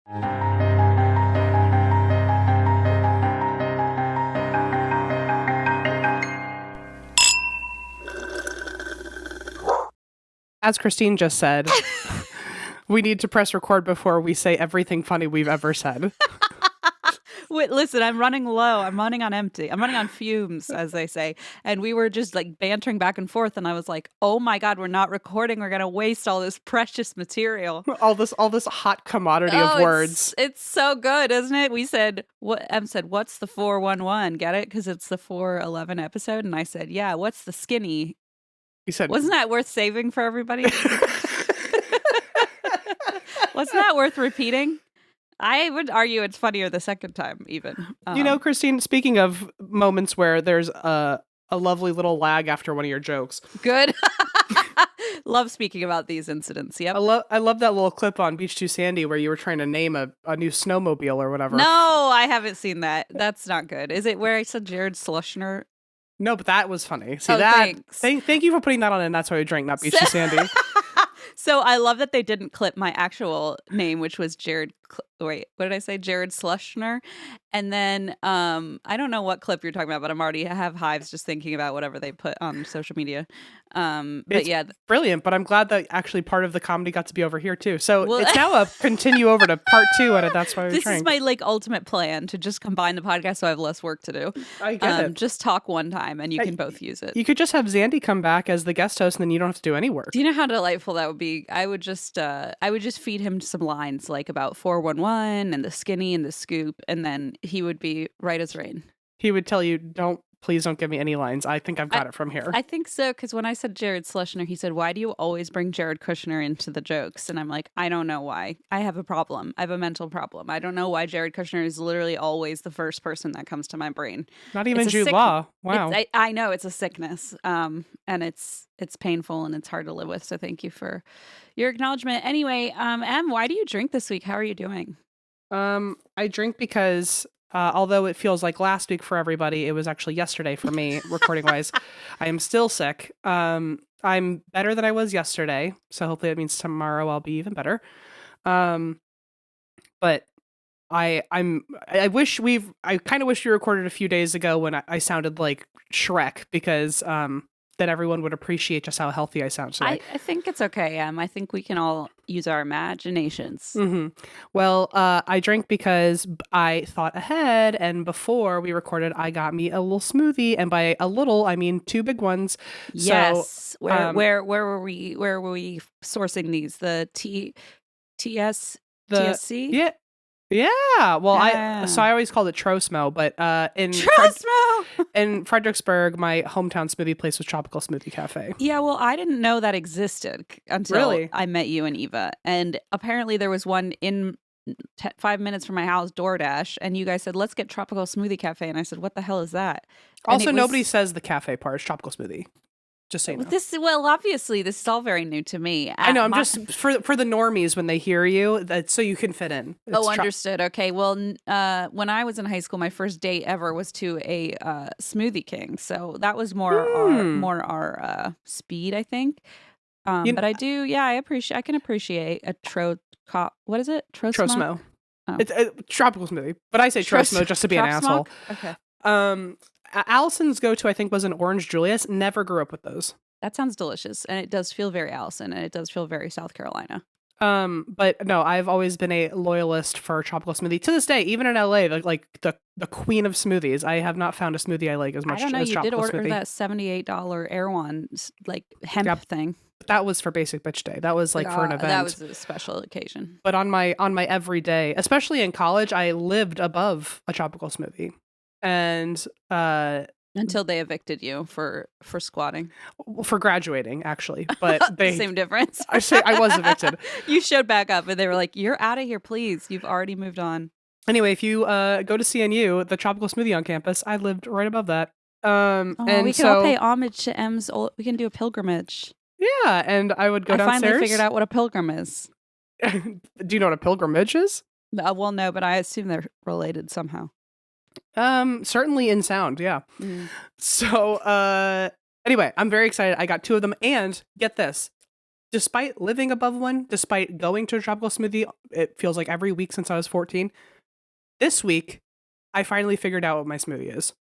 As Christine just said, we need to press record before we say everything funny we've ever said. Wait, listen, I'm running low. I'm running on empty. I'm running on fumes, as they say. And we were just like bantering back and forth. And I was like, oh my God, we're not recording. We're going to waste all this precious material. All this hot commodity of words. It's so good, isn't it? We said, Em said, what's the 411? Get it? Because it's the 411 episode. And I said, yeah, what's the skinny? You said, wasn't that worth saving for everybody? Wasn't that worth repeating? I would argue it's funnier the second time, even. You know, Christine, speaking of moments where there's a lovely little lag after one of your jokes. Good. Love speaking about these incidents. Yep. I love that little clip on Beach Too Sandy where you were trying to name a new snowmobile or whatever. No, I haven't seen that. That's not good. Is it where I said Jared Slushner? No, but that was funny. See, thanks. Thank you for putting that on, and that's why we drank, not Beach Too Sandy. So I love that they didn't clip my actual name, which was Jared. Wait, what did I say? Jared Slushner. And then I don't know what clip you're talking about, but I have hives just thinking about whatever they put on social media. But yeah, brilliant. But I'm glad that actually part of the comedy got to be over here too. So it's now a continue over to part 2, and that's why this is my ultimate plan to just combine the podcast so I have less work to do. I get it. Just talk one time, and you can both use it. You could just have Zandy come back as the guest host, and then you don't have to do any work. Do you know how delightful that would be? I would just feed him some lines like about 411 and the skinny and the scoop, and then he would be right as rain. He would tell you, please don't give me any lines. I think I've got it from here. I think so, because when I said Jared Slushner, he said, why do you always bring Jared Kushner into the jokes? And I'm like, I don't know why. I have a problem. I have a mental problem. I don't know why Jared Kushner is literally always the first person that comes to my brain. Not even Jude Law. Wow. I know it's a sickness, and it's painful and it's hard to live with. So thank you for your acknowledgement. Anyway, Em, why do you drink this week? How are you doing? I drink because although it feels like last week for everybody, it was actually yesterday for me, recording wise. I am still sick. I'm better than I was yesterday, so hopefully that means tomorrow I'll be even better. But I kind of wish we recorded a few days ago when I sounded like Shrek, because then everyone would appreciate just how healthy I sound today. I think it's okay, I think we can all use our imaginations. Mm-hmm. Well, I drank because I thought ahead, and before we recorded, I got me a little smoothie, and by a little, I mean 2 big ones. Yes. So, where were we sourcing these? The TSC? Yeah. Yeah. Well, I always called it Trosmo, but in Fredericksburg, my hometown smoothie place was Tropical Smoothie Cafe. Yeah, well, I didn't know that existed until I met you and Eva. And apparently there was one in 5 minutes from my house, DoorDash, and you guys said, let's get Tropical Smoothie Cafe. And I said, what the hell is that? Also, nobody says the cafe part is Tropical Smoothie. Just so you know. Obviously, this is all very new to me. I know. I'm just for the normies when they hear you, that's so you can fit in. Understood. Okay. Well, when I was in high school, my first date ever was to a Smoothie King, so that was more our speed, I think. But I do, I can appreciate a what is it? Trosmo. Oh. It's a tropical smoothie, but I say Trosmo just to be an asshole. Okay. Allison's go-to, I think, was an Orange Julius. Never grew up with those. That sounds delicious, and it does feel very Allison, and it does feel very South Carolina. But no, I've always been a loyalist for tropical smoothie to this day. Even in LA, like the queen of smoothies, I have not found a smoothie I like as much as tropical smoothie. I don't know. You did order that $78 Erewhon hemp thing. That was for Basic Bitch Day. That was for an event. That was a special occasion. But on my everyday, especially in college, I lived above a tropical smoothie. And until they evicted you for squatting, for graduating, actually, but they same difference. I was evicted. You showed back up, and they were like, "You're out of here, please. You've already moved on." Anyway, if you go to CNU, the tropical smoothie on campus, I lived right above that. And we can all pay homage to M's. We can do a pilgrimage. Yeah, and I would go downstairs. I finally figured out what a pilgrim is. Do you know what a pilgrimage is? Well, no, but I assume they're related somehow. Certainly in sound, yeah. So, anyway, I'm very excited. I got 2 of them, and get this, despite living above one, despite going to a tropical smoothie, it feels like every week since I was 14. This week, I finally figured out what my smoothie is.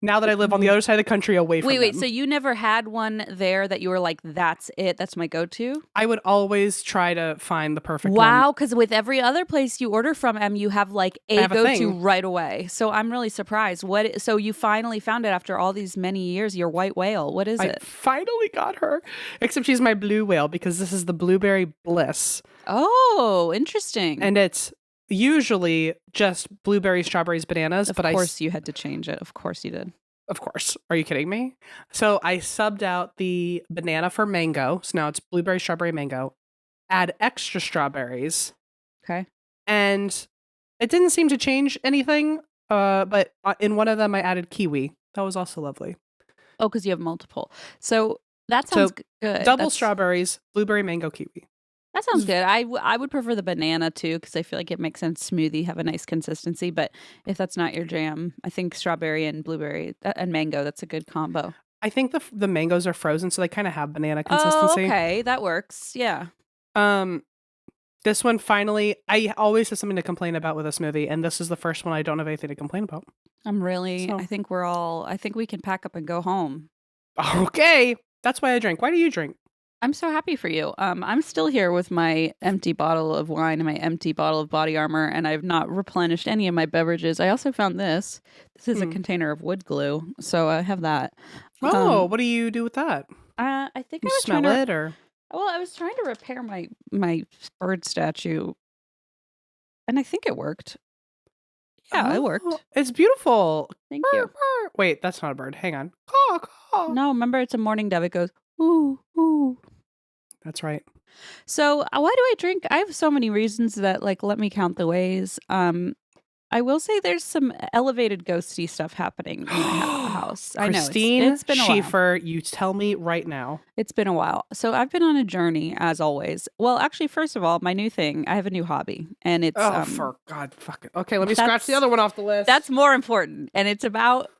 Now that I live on the other side of the country away from Wait, them. so you never had one there that you were like, that's it, that's my go-to? I would always try to find the perfect one. Wow, because with every other place you order from, you have like a go-to right away. So I'm really surprised. So you finally found it after all these many years, your white whale. What is it? I finally got her. Except she's my blue whale because this is the Blueberry Bliss. Oh, interesting. And it's usually just blueberries, strawberries, bananas. Of course you had to change it. Of course you did. Of course. Are you kidding me? So I subbed out the banana for mango. So now it's blueberry, strawberry, mango. Add extra strawberries. Okay. And it didn't seem to change anything. But in one of them, I added kiwi. That was also lovely. Oh, because you have multiple. So that sounds good. Double strawberries, blueberry, mango, kiwi. That sounds good. I would prefer the banana too because I feel like it makes sense. Smoothie have a nice consistency, but if that's not your jam, I think strawberry and blueberry and mango, that's a good combo. I think the mangoes are frozen, so they kind of have banana consistency. Oh, okay, that works. Yeah. This one finally, I always have something to complain about with a smoothie, and this is the first one I don't have anything to complain about. I think we can pack up and go home. Okay, that's why I drink. Why do you drink? I'm so happy for you. I'm still here with my empty bottle of wine and my empty bottle of body armor, and I've not replenished any of my beverages. I also found this. This is a container of wood glue, so I have that. Oh, what do you do with that? I think you I was smell trying it, or well, I was trying to repair my bird statue, and I think it worked. Yeah, it worked. It's beautiful. Thank you. Wait, that's not a bird. Hang on. Caw, caw. No, remember it's a mourning dove. It goes ooh ooh. That's right. So why do I drink? I have so many reasons that let me count the ways. I will say there's some elevated ghosty stuff happening in my house. I know it's been a while. Shephard, you tell me right now. It's been a while. So I've been on a journey as always. Well, actually, first of all, my new thing, I have a new hobby and it's for God fucking. Okay, let me scratch the other one off the list. That's more important. And it's about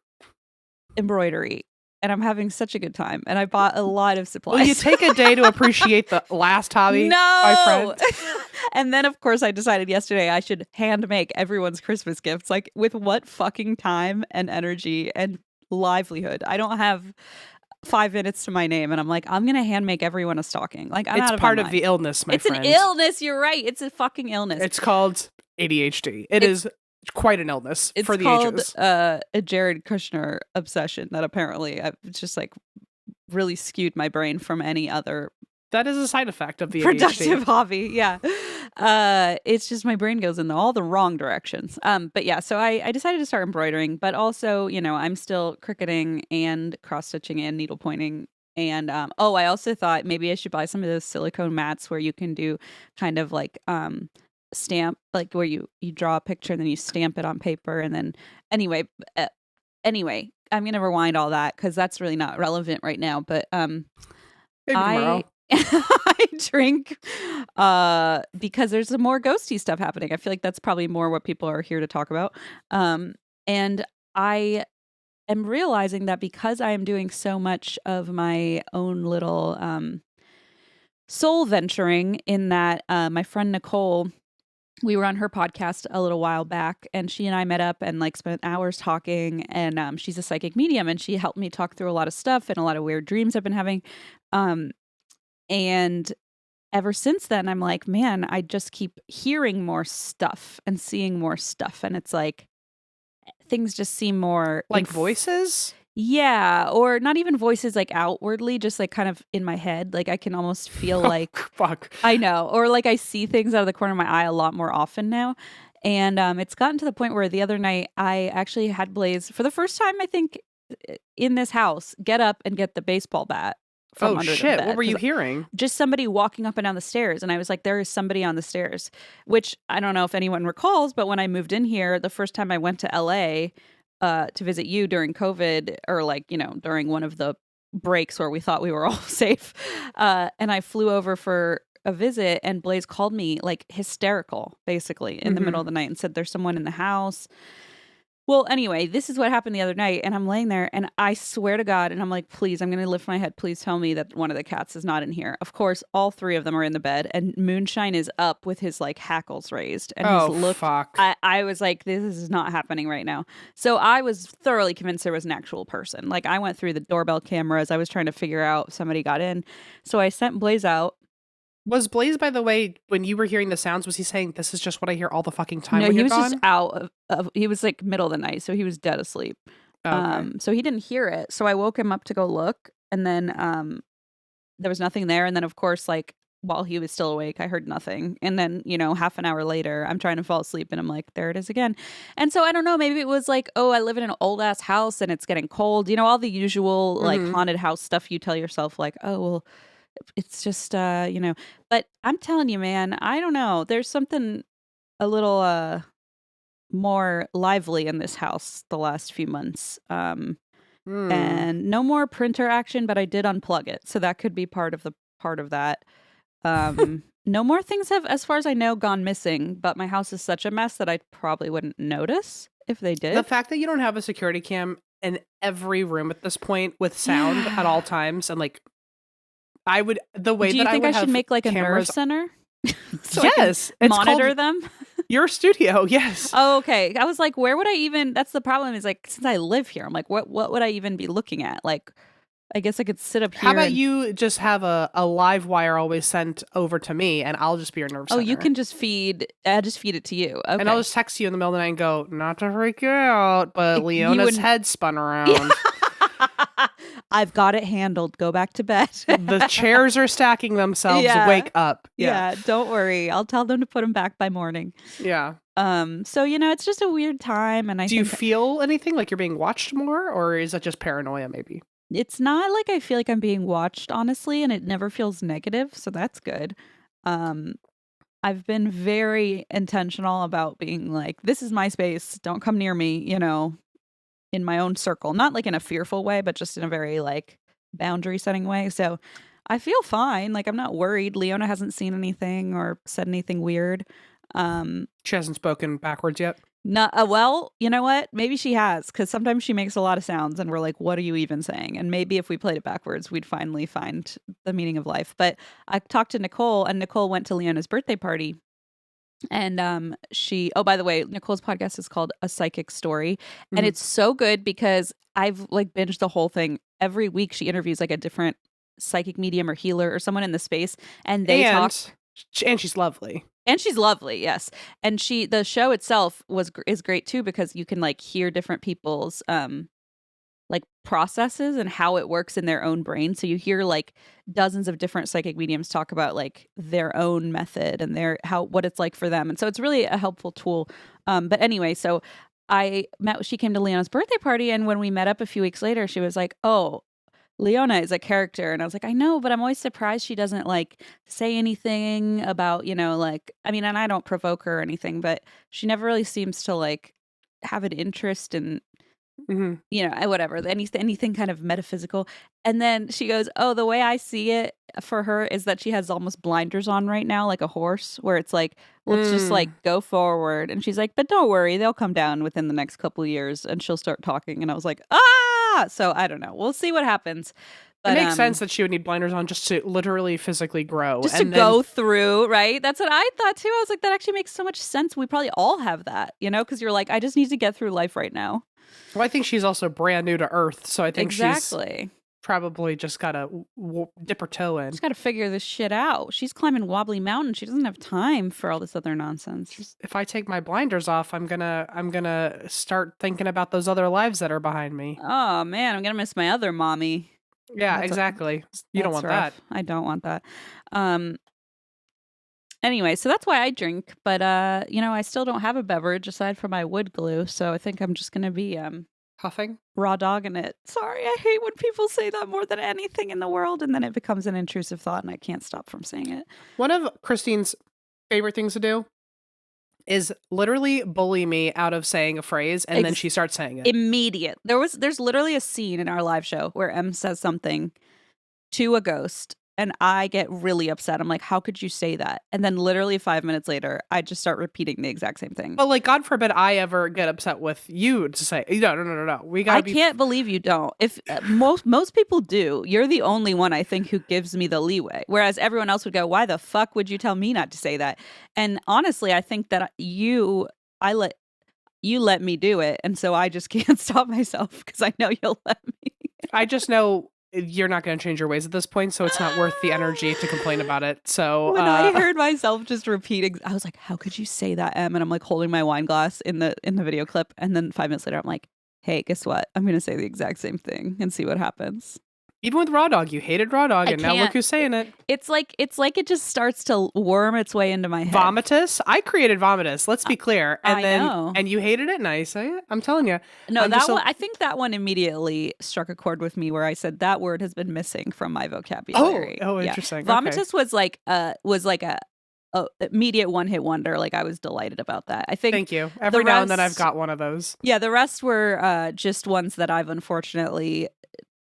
embroidery. And I'm having such a good time. And I bought a lot of supplies. Will you take a day to appreciate the last hobby, my friend? And then, of course, I decided yesterday I should hand make everyone's Christmas gifts. Like, with what fucking time and energy and livelihood? I don't have 5 minutes to my name. And I'm like, I'm going to hand make everyone a stocking. Like, I'm out of part my of mind. the illness, my friend. It's an illness. You're right. It's a fucking illness. It's called ADHD. It is quite an illness for the ages. It's called a Jared Kushner obsession that apparently I've just really skewed my brain from any other. That is a side effect of the productive ADHD. hobby. Yeah. It's just my brain goes in all the wrong directions. But yeah, so I decided to start embroidering, but also, I'm still cricketing and cross stitching and needle pointing. And I also thought maybe I should buy some of those silicone mats where you can do kind of stamp, like where you draw a picture and then you stamp it on paper. And then anyway, I'm gonna rewind all that because that's really not relevant right now. But Maybe tomorrow. I drink because there's some more ghosty stuff happening. I feel like that's probably more what people are here to talk about. And I am realizing that because I am doing so much of my own little soul venturing in that my friend Nicole, we were on her podcast a little while back and she and I met up and spent hours talking, and she's a psychic medium and she helped me talk through a lot of stuff and a lot of weird dreams I've been having. And ever since then, I'm like, man, I just keep hearing more stuff and seeing more stuff. And it's like, things just seem more like voices. Yeah. Or not even voices outwardly, just kind of in my head. I can almost feel fuck. I know. Or I see things out of the corner of my eye a lot more often now. And it's gotten to the point where the other night I actually had Blaze, for the first time, I think, in this house, get up and get the baseball bat. From under the bed. What were you hearing? Just somebody walking up and down the stairs. And I was like, there is somebody on the stairs, which I don't know if anyone recalls, but when I moved in here, the first time I went to LA to visit you during COVID, or during one of the breaks where we thought we were all safe. And I flew over for a visit and Blaze called me hysterical, basically, in the middle of the night and said, there's someone in the house. Well, anyway, this is what happened the other night, and I'm laying there, and I swear to God, and I'm like, please, I'm going to lift my head. Please tell me that one of the cats is not in here. Of course, all three of them are in the bed, and Moonshine is up with his like hackles raised, and he's looked. Fuck. I was like, this is not happening right now. So I was thoroughly convinced there was an actual person. Like I went through the doorbell cameras. I was trying to figure out if somebody got in. So I sent Blaze out. Was Blaze, by the way, when you were hearing the sounds, was he saying, this is just what I hear all the fucking time No, when he you're was gone? just out of he was like middle of the night, so he was dead asleep. Okay. So he didn't hear it. So I woke him up to go look, and then there was nothing there. And then of course, like while he was still awake, I heard nothing. And then, half an hour later, I'm trying to fall asleep and I'm like, there it is again. And so I don't know, maybe it was like, oh, I live in an old ass house and it's getting cold. All the usual like haunted house stuff you tell yourself, like, oh well, it's just but I'm telling you, man, I don't know, there's something a little more lively in this house the last few months, and no more printer action, but I did unplug it, so that could be part of that. No more things have, as far as I know, gone missing, but my house is such a mess that I probably wouldn't notice if they did. The fact that you don't have a security cam in every room at this point with sound at all times, and like I would, the way Do you that think I I would should have make like a cameras, nerve center? So yes, I can it's monitor called them. your studio. Yes. Oh, okay. I was like, where would I even? That's the problem. Is like, since I live here, I'm like, what would I even be looking at? Like, I guess I could sit up here. How about you just have a live wire always sent over to me, and I'll just be your nerve center. Oh, you can just feed. I'll just feed it to you. Okay. And I'll just text you in the middle of the night and go, not to freak you out, but Leona's head spun around. I've got it handled. Go back to bed. The chairs are stacking themselves. Yeah. Wake up. Yeah, don't worry. I'll tell them to put them back by morning. Yeah. So it's just a weird time, and Do you feel anything like you're being watched more, or is that just paranoia? Maybe it's not like I feel like I'm being watched, honestly, and it never feels negative, so that's good. I've been very intentional about being like, this is my space. Don't come near me. In my own circle, not like in a fearful way, but just in a very like boundary setting way. So I feel fine. Like I'm not worried. Leona hasn't seen anything or said anything weird. she hasn't spoken backwards yet. Not well, you know what? Maybe she has, because sometimes she makes a lot of sounds and we're like, what are you even saying? And maybe if we played it backwards, we'd finally find the meaning of life. But I talked to Nicole, and Nicole went to Leona's birthday party. And by the way, Nicole's podcast is called A Psychic Story, and it's so good because I've like binged the whole thing. Every week she interviews like a different psychic medium or healer or someone in the space, and they talk. And she's lovely. And she's lovely, yes. And the show itself is great too, because you can like hear different people's like processes and how it works in their own brain. So you hear like dozens of different psychic mediums talk about like their own method and what it's like for them. And so it's really a helpful tool. But anyway, so she came to Leona's birthday party, and when we met up a few weeks later, she was like, oh, Leona is a character. And I was like, I know, but I'm always surprised she doesn't like say anything about, like, I mean, and I don't provoke her or anything, but she never really seems to like have an interest in whatever, anything kind of metaphysical. And then she goes, oh, the way I see it for her is that she has almost blinders on right now, like a horse, where it's like, let's just like go forward. And she's like, but don't worry, they'll come down within the next couple of years and she'll start talking. And I was like, so I don't know, we'll see what happens. But, it makes sense that she would need blinders on just to literally physically grow. Just to go through, right? That's what I thought too. I was like, that actually makes so much sense. We probably all have that, because you're like, I just need to get through life right now. Well, I think she's also brand new to Earth, so I think exactly. She's probably just got to dip her toe in. She's got to figure this shit out. She's climbing wobbly mountain. She doesn't have time for all this other nonsense. If I take my blinders off, I'm gonna start thinking about those other lives that are behind me. Oh man, I'm gonna miss my other mommy. Yeah, exactly. You don't want rough. that. I don't want that. Anyway, so that's why I drink, but I still don't have a beverage aside from my wood glue, so I think I'm just gonna be huffing, raw dogging it. Sorry, I hate when people say that more than anything in the world, and then it becomes an intrusive thought, and I can't stop from saying it. One of Christine's favorite things to do is literally bully me out of saying a phrase, and then she starts saying it. Immediate. There's literally a scene in our live show where M says something to a ghost, and I get really upset. I'm like, how could you say that? And then literally 5 minutes later, I just start repeating the exact same thing. But like, God forbid I ever get upset with you to say, no. We gotta be. I can't believe you don't. If most people do, you're the only one I think who gives me the leeway. Whereas everyone else would go, why the fuck would you tell me not to say that? And honestly, I think that you let me do it, and so I just can't stop myself because I know you'll let me. I just know you're not going to change your ways at this point, so it's not worth the energy to complain about it. So when I heard myself just repeating, I was like, "How could you say that, Em?" And I'm like holding my wine glass in the video clip, and then 5 minutes later, I'm like, "Hey, guess what? I'm going to say the exact same thing and see what happens." Even with Raw Dog, you hated Raw Dog, and now look who's saying it. It's like it just starts to worm its way into my head. Vomitus? I created Vomitus. Let's be clear. And know. And you hated it, and I say it. I'm telling you. No, I think that one immediately struck a chord with me, where I said that word has been missing from my vocabulary. Oh, interesting. Vomitus was like a immediate one-hit wonder. Like, I was delighted about that. I think. Thank you. Every now and then I've got one of those. Yeah, the rest were just ones that I've unfortunately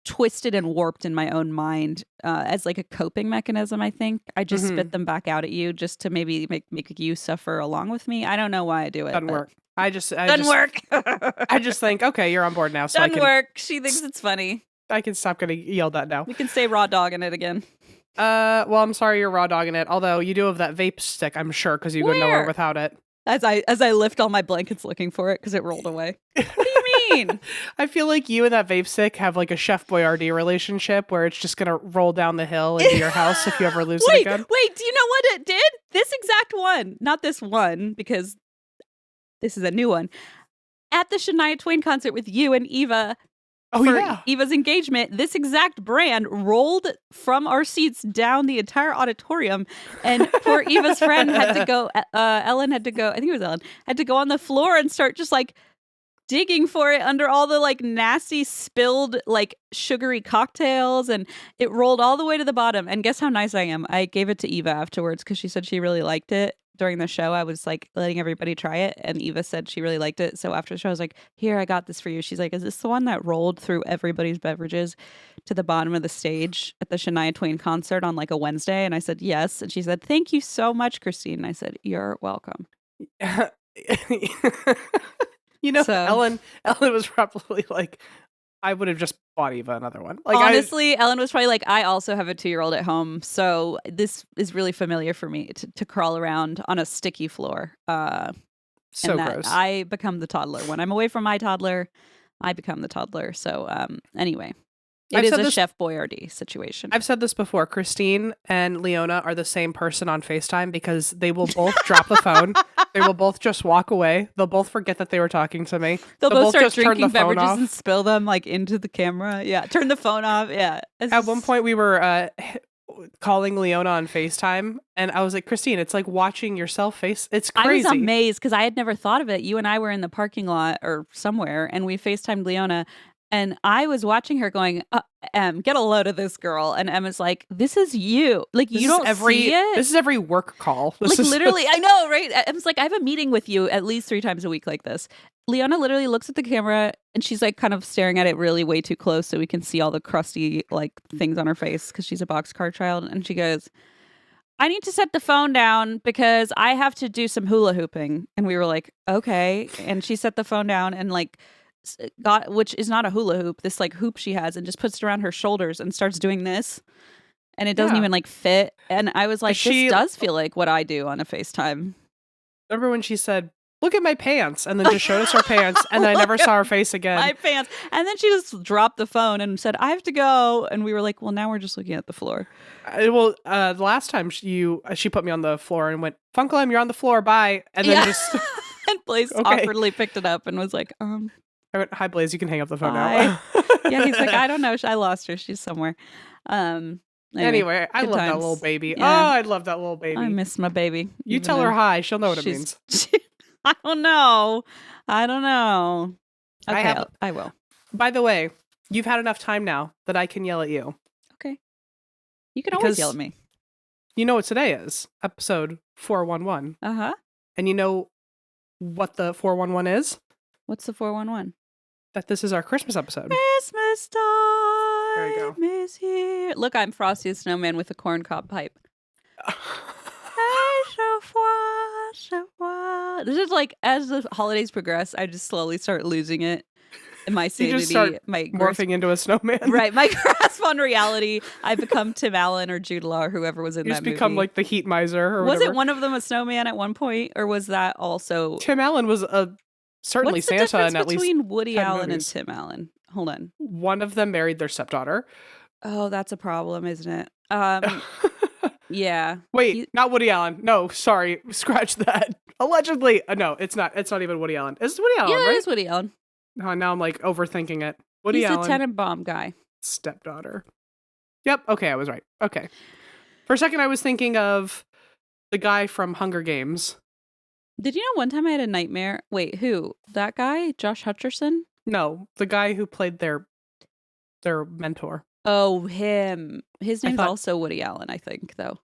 twisted and warped in my own mind as like a coping mechanism. I think I just spit them back out at you just to maybe make you suffer along with me. I don't know why I do it. Doesn't work. Doesn't work. I just think, okay, you're on board now. So Doesn't work. She thinks it's funny. I can stop getting yelled at now. We can say raw dog in it again. Well, I'm sorry you're raw dogging it. Although you do have that vape stick, I'm sure, because you go nowhere without it. As I lift all my blankets looking for it because it rolled away. What do you mean? I feel like you and that vape stick have like a Chef Boyardee relationship where it's just gonna roll down the hill into your house if you ever lose it again. Wait, do you know what it did? This exact one, not this one, because this is a new one. At the Shania Twain concert with you and Eva. Eva's engagement, this exact brand rolled from our seats down the entire auditorium, and poor Eva's friend had to go, Ellen had to go, I think it was Ellen, had to go on the floor and start just like digging for it under all the like nasty spilled like sugary cocktails, and it rolled all the way to the bottom. And guess how nice I am? I gave it to Eva afterwards because she said she really liked it. During the show, I was like letting everybody try it, and Eva said she really liked it. So after the show, I was like, "Here, I got this for you." She's like, "Is this the one that rolled through everybody's beverages to the bottom of the stage at the Shania Twain concert on like a Wednesday?" And I said, "Yes." And she said, "Thank you so much, Christine." And I said, "You're welcome." Ellen was probably like, I would have just bought Eva another one. Like, honestly, Ellen was probably like, I also have a 2-year-old at home, so this is really familiar for me to crawl around on a sticky floor. So gross. I become the toddler. When I'm away from my toddler, I become the toddler. So anyway, it is a Chef Boyardee situation. I've said this before. Christine and Leona are the same person on FaceTime because they will both drop the phone. They will both just walk away. They'll both forget that they were talking to me. They'll both start drinking beverages and spill them like into the camera. Yeah, turn the phone off. Yeah. At one point, we were calling Leona on FaceTime, and I was like, Christine, it's like watching yourself face. It's crazy. I was amazed because I had never thought of it. You and I were in the parking lot or somewhere, and we FaceTimed Leona. And I was watching her going, Em, get a load of this girl. And Emma's like, this is you. Like, you don't see it? This is every work call. Literally, I know, right? Emma's like, I have a meeting with you at least 3 times a week like this. Leona literally looks at the camera and she's like kind of staring at it really way too close so we can see all the crusty like things on her face because she's a boxcar child. And she goes, I need to set the phone down because I have to do some hula hooping. And we were like, okay. And she set the phone down and like, which is not a hula hoop, this like hoop she has, and just puts it around her shoulders and starts doing this, and it doesn't even like fit. And I was like, this does feel like what I do on a FaceTime. Remember when she said, look at my pants, and then just showed us her pants, and then I never saw her face again. My pants. And then she just dropped the phone and said, I have to go. And we were like, well, now we're just looking at the floor. The last time she put me on the floor and went, Funkelheim, you're on the floor, bye. And then just and Blaze awkwardly picked it up and was like, I went, hi, Blaze, you can hang up the phone now. Yeah, he's like, I don't know. I lost her. She's somewhere. Anyway, I love that little baby. Yeah. Oh, I love that little baby. I miss my baby. You tell her hi. She'll know what it means. I don't know. Okay, I will. By the way, you've had enough time now that I can yell at you. Okay. You can always yell at me. You know what today is? Episode 411. Uh-huh. And you know what the 411 is? What's the 411? That this is our Christmas episode. Christmas time. There you go. is here. Look, I'm Frosty the Snowman with a corncob pipe. This is like, as the holidays progress, I just slowly start losing it. And my sanity, You just start my morphing into a snowman. Right, my grasp on reality. I become Tim Allen or Jude Law or whoever was in You that just movie. become like the heat miser or Was whatever. it one of them a snowman at one point, or was that also Tim Allen was certainly What's the Santa difference in at least between Woody 10 Allen movies. and Tim Allen? Hold on. One of them married their stepdaughter. Oh, that's a problem, isn't it? Yeah. Wait, not Woody Allen. No, sorry. Scratch that. Allegedly. No, it's not. It's not even Woody Allen. It's Woody Allen, Yeah, right? it is Woody Allen. Oh, now I'm like overthinking it. Woody He's Allen. the Tenenbaum guy. Stepdaughter. Yep. Okay, I was right. Okay. For a second, I was thinking of the guy from Hunger Games. Did you know one time I had a nightmare? Wait, who? That guy? Josh Hutcherson? No, the guy who played their mentor. Oh, him. His name's thought- also Woody Allen, I think, though.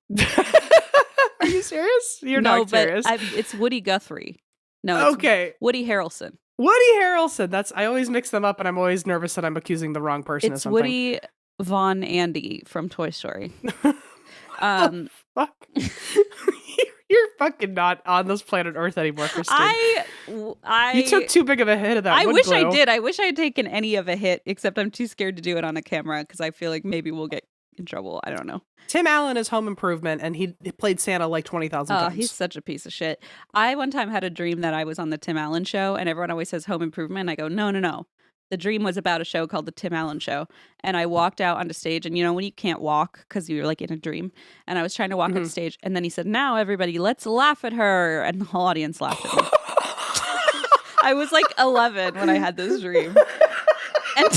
Are you serious? You're no, not serious. but it's Woody Guthrie. No, it's Okay. Woody Harrelson. Woody Harrelson. I always mix them up, and I'm always nervous that I'm accusing the wrong person of It's something. Woody Von Andy from Toy Story. Fuck. You're fucking not on this planet Earth anymore, Christine. You took too big of a hit of that. I wood wish glue. I did. I wish I had taken any of a hit, except I'm too scared to do it on a camera because I feel like maybe we'll get in trouble. I don't know. Tim Allen is Home Improvement, and he played Santa like 20,000 Oh, times. he's such a piece of shit. I one time had a dream that I was on the Tim Allen show, and everyone always says Home Improvement. And I go, no. The dream was about a show called The Tim Allen Show. And I walked out onto stage, and you know when you can't walk because you're like in a dream? And I was trying to walk on stage, and then he said, now everybody, let's laugh at her. And the whole audience laughed at me. I was like 11 when I had this dream. And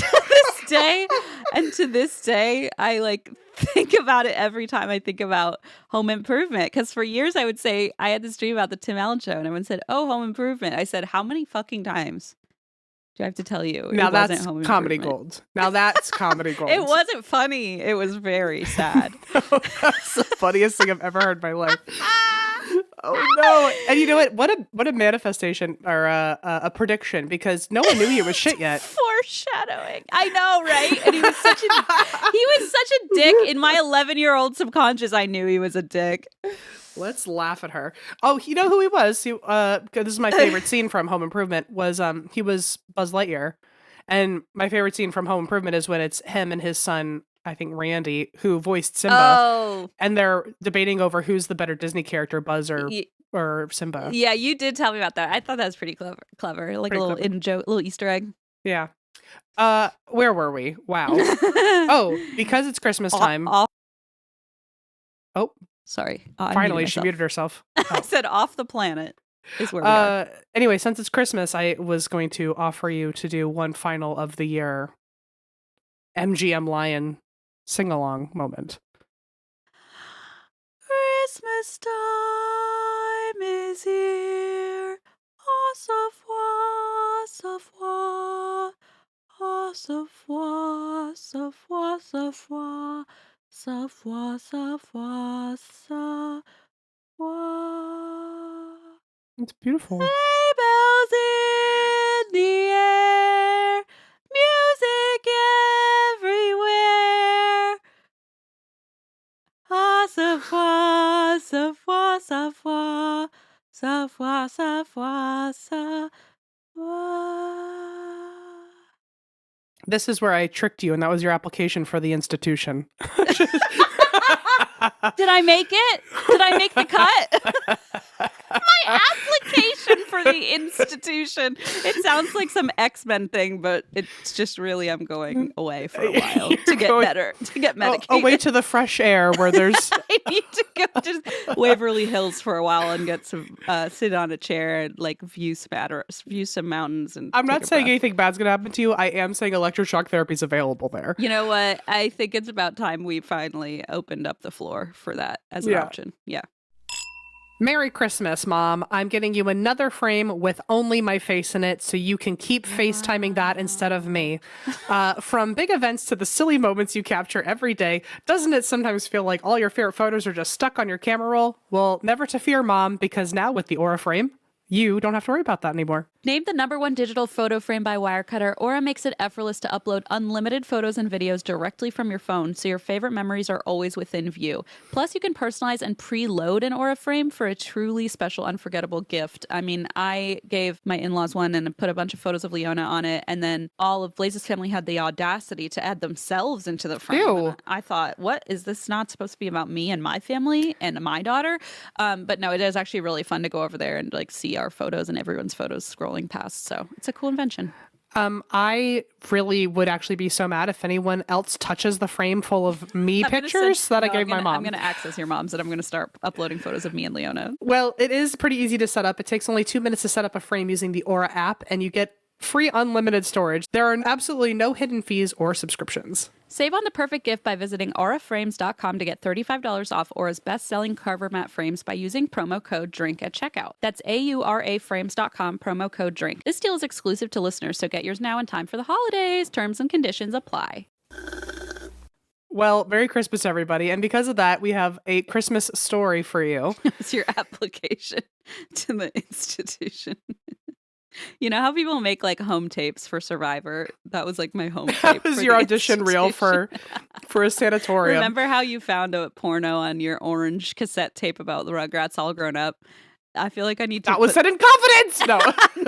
to this day, I like think about it every time I think about Home Improvement. Because for years I would say, I had this dream about the Tim Allen Show, and everyone said, oh, Home Improvement. I said, how many fucking times do I have to tell you? Now it wasn't that's Home comedy Improvement? gold. Now that's comedy gold. It wasn't funny. It was very sad. That's the funniest thing I've ever heard in my life. Oh no! And you know what? What a manifestation or a prediction, because no one knew he was shit yet. Foreshadowing. I know, right? And he was such a dick. In my 11-year-old subconscious, I knew he was a dick. Let's laugh at her. Oh, you know who he was? This is my favorite scene from Home Improvement. He was Buzz Lightyear, and my favorite scene from Home Improvement is when it's him and his son, I think Randy, who voiced Simba. Oh. And they're debating over who's the better Disney character, Buzz or Simba. Yeah, you did tell me about that. I thought that was pretty clever. Like Pretty a little clever. in-joke, little Easter egg. Yeah. Where were we? Wow. Oh, because it's Christmas time. Oh, sorry. finally, she muted herself. I said off the planet is where we are. Anyway, since it's Christmas, I was going to offer you to do one final of the year MGM Lion sing-along moment. Christmas time is here. Au revoir, savoir, au revoir, savoir, savoir, savoir, savoir, savoir. It's beautiful. Sleigh bells in the air, music everywhere. Ah, savoir, savoir, savoir, savoir, savoir, savoir. This is where I tricked you, and that was your application for the institution. Did I make it? Did I make the cut? My application for the institution. It sounds like some X-Men thing, but it's just really I'm going away for a while to get better, to get medicated. Away to the fresh air where there's... I need to go to Waverly Hills for a while and get some, sit on a chair and like view some mountains. And I'm not take a saying breath. anything bad's going to happen to you. I am saying electroshock therapy is available there. You know what? I think it's about time we finally opened up the floor for that as an option. Yeah. Merry Christmas, Mom. I'm getting you another frame with only my face in it so you can keep FaceTiming that instead of me. From big events to the silly moments you capture every day, doesn't it sometimes feel like all your favorite photos are just stuck on your camera roll? Well, never to fear, Mom, because now with the Aura frame, you don't have to worry about that anymore. Named the #1 digital photo frame by Wirecutter, Aura makes it effortless to upload unlimited photos and videos directly from your phone, so your favorite memories are always within view. Plus, you can personalize and preload an Aura frame for a truly special, unforgettable gift. I mean, I gave my in-laws one and put a bunch of photos of Leona on it, and then all of Blaze's family had the audacity to add themselves into the frame. Ew. I thought, what? Is this not supposed to be about me and my family and my daughter? But no, it is actually really fun to go over there and like see our photos and everyone's photos scrolling past. So it's a cool invention. I really would actually be so mad if anyone else touches the frame full of me pictures I gave my mom. I'm going to access your mom's and I'm going to start uploading photos of me and Leona. Well, it is pretty easy to set up. It takes only 2 minutes to set up a frame using the Aura app, and you get free unlimited storage. There are absolutely no hidden fees or subscriptions. Save on the perfect gift by visiting auraframes.com to get $35 off Aura's best-selling carver mat frames by using promo code DRINK at checkout. That's auraframes.com, promo code DRINK. This deal is exclusive to listeners, so get yours now in time for the holidays. Terms and conditions apply. Well, Merry Christmas, everybody. And because of that, we have a Christmas story for you. It's your application to the institution. You know how people make like home tapes for Survivor? That was like my home tape. That was your audition reel for a sanatorium. Remember how you found a porno on your orange cassette tape about the Rugrats all grown up? I feel like I need to. That was said in confidence. No,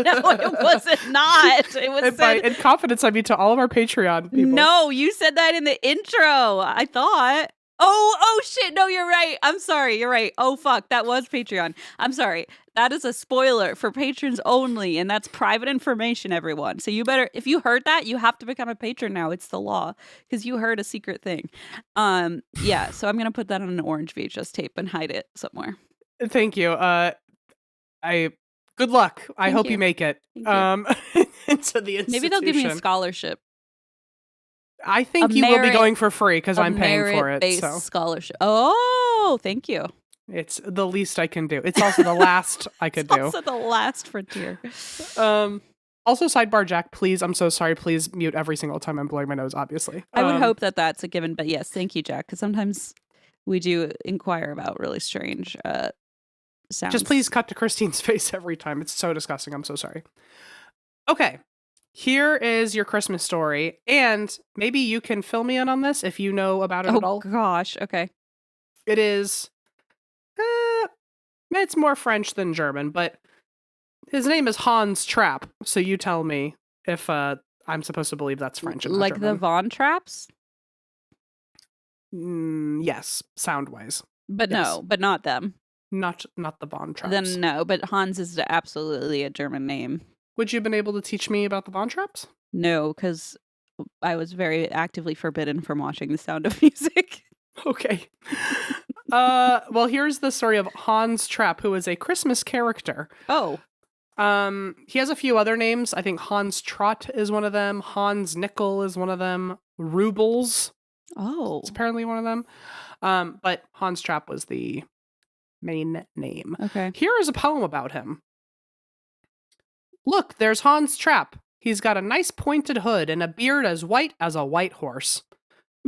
no, it wasn't. Not. It was said in confidence. I mean to all of our Patreon people. No, you said that in the intro. I thought. Oh shit. No, you're right. I'm sorry. You're right. Oh fuck. That was Patreon. I'm sorry. That is a spoiler for patrons only, and that's private information, everyone. So you better, if you heard that, you have to become a patron now. It's the law because you heard a secret thing. Yeah. So I'm gonna put that on an orange VHS tape and hide it somewhere. Thank you. Good luck. I hope you make it. Into the institution. Maybe they'll give me a scholarship. I think you will be going for free because I'm paying for it. So scholarship. Oh, thank you. It's the least I can do. It's also the last I could do. Also the last frontier. Also, sidebar, Jack, please. I'm so sorry. Please mute every single time I'm blowing my nose, obviously. I would hope that that's a given. But yes, thank you, Jack. Because sometimes we do inquire about really strange sounds. Just please cut to Christine's face every time. It's so disgusting. I'm so sorry. Okay. Here is your Christmas story, and maybe you can fill me in on this if you know about it at all. Oh, gosh. Okay. It is, it's more French than German, but his name is Hans Trapp, so you tell me if I'm supposed to believe that's French and not like German. the Von Trapps? Yes, sound-wise. But yes. No, but not them. Not the Von Trapps. Then no, but Hans is absolutely a German name. Would you have been able to teach me about the Von Trapps? No, because I was very actively forbidden from watching The Sound of Music. Okay. Well, here's the story of Hans Trapp, who is a Christmas character. Oh. He has a few other names. I think Hans Trott is one of them. Hans Nickel is one of them. Rubles. Oh. It's apparently one of them. But Hans Trapp was the main name. Okay. Here is a poem about him. Look, there's Hans Trapp. He's got a nice pointed hood and a beard as white as a white horse.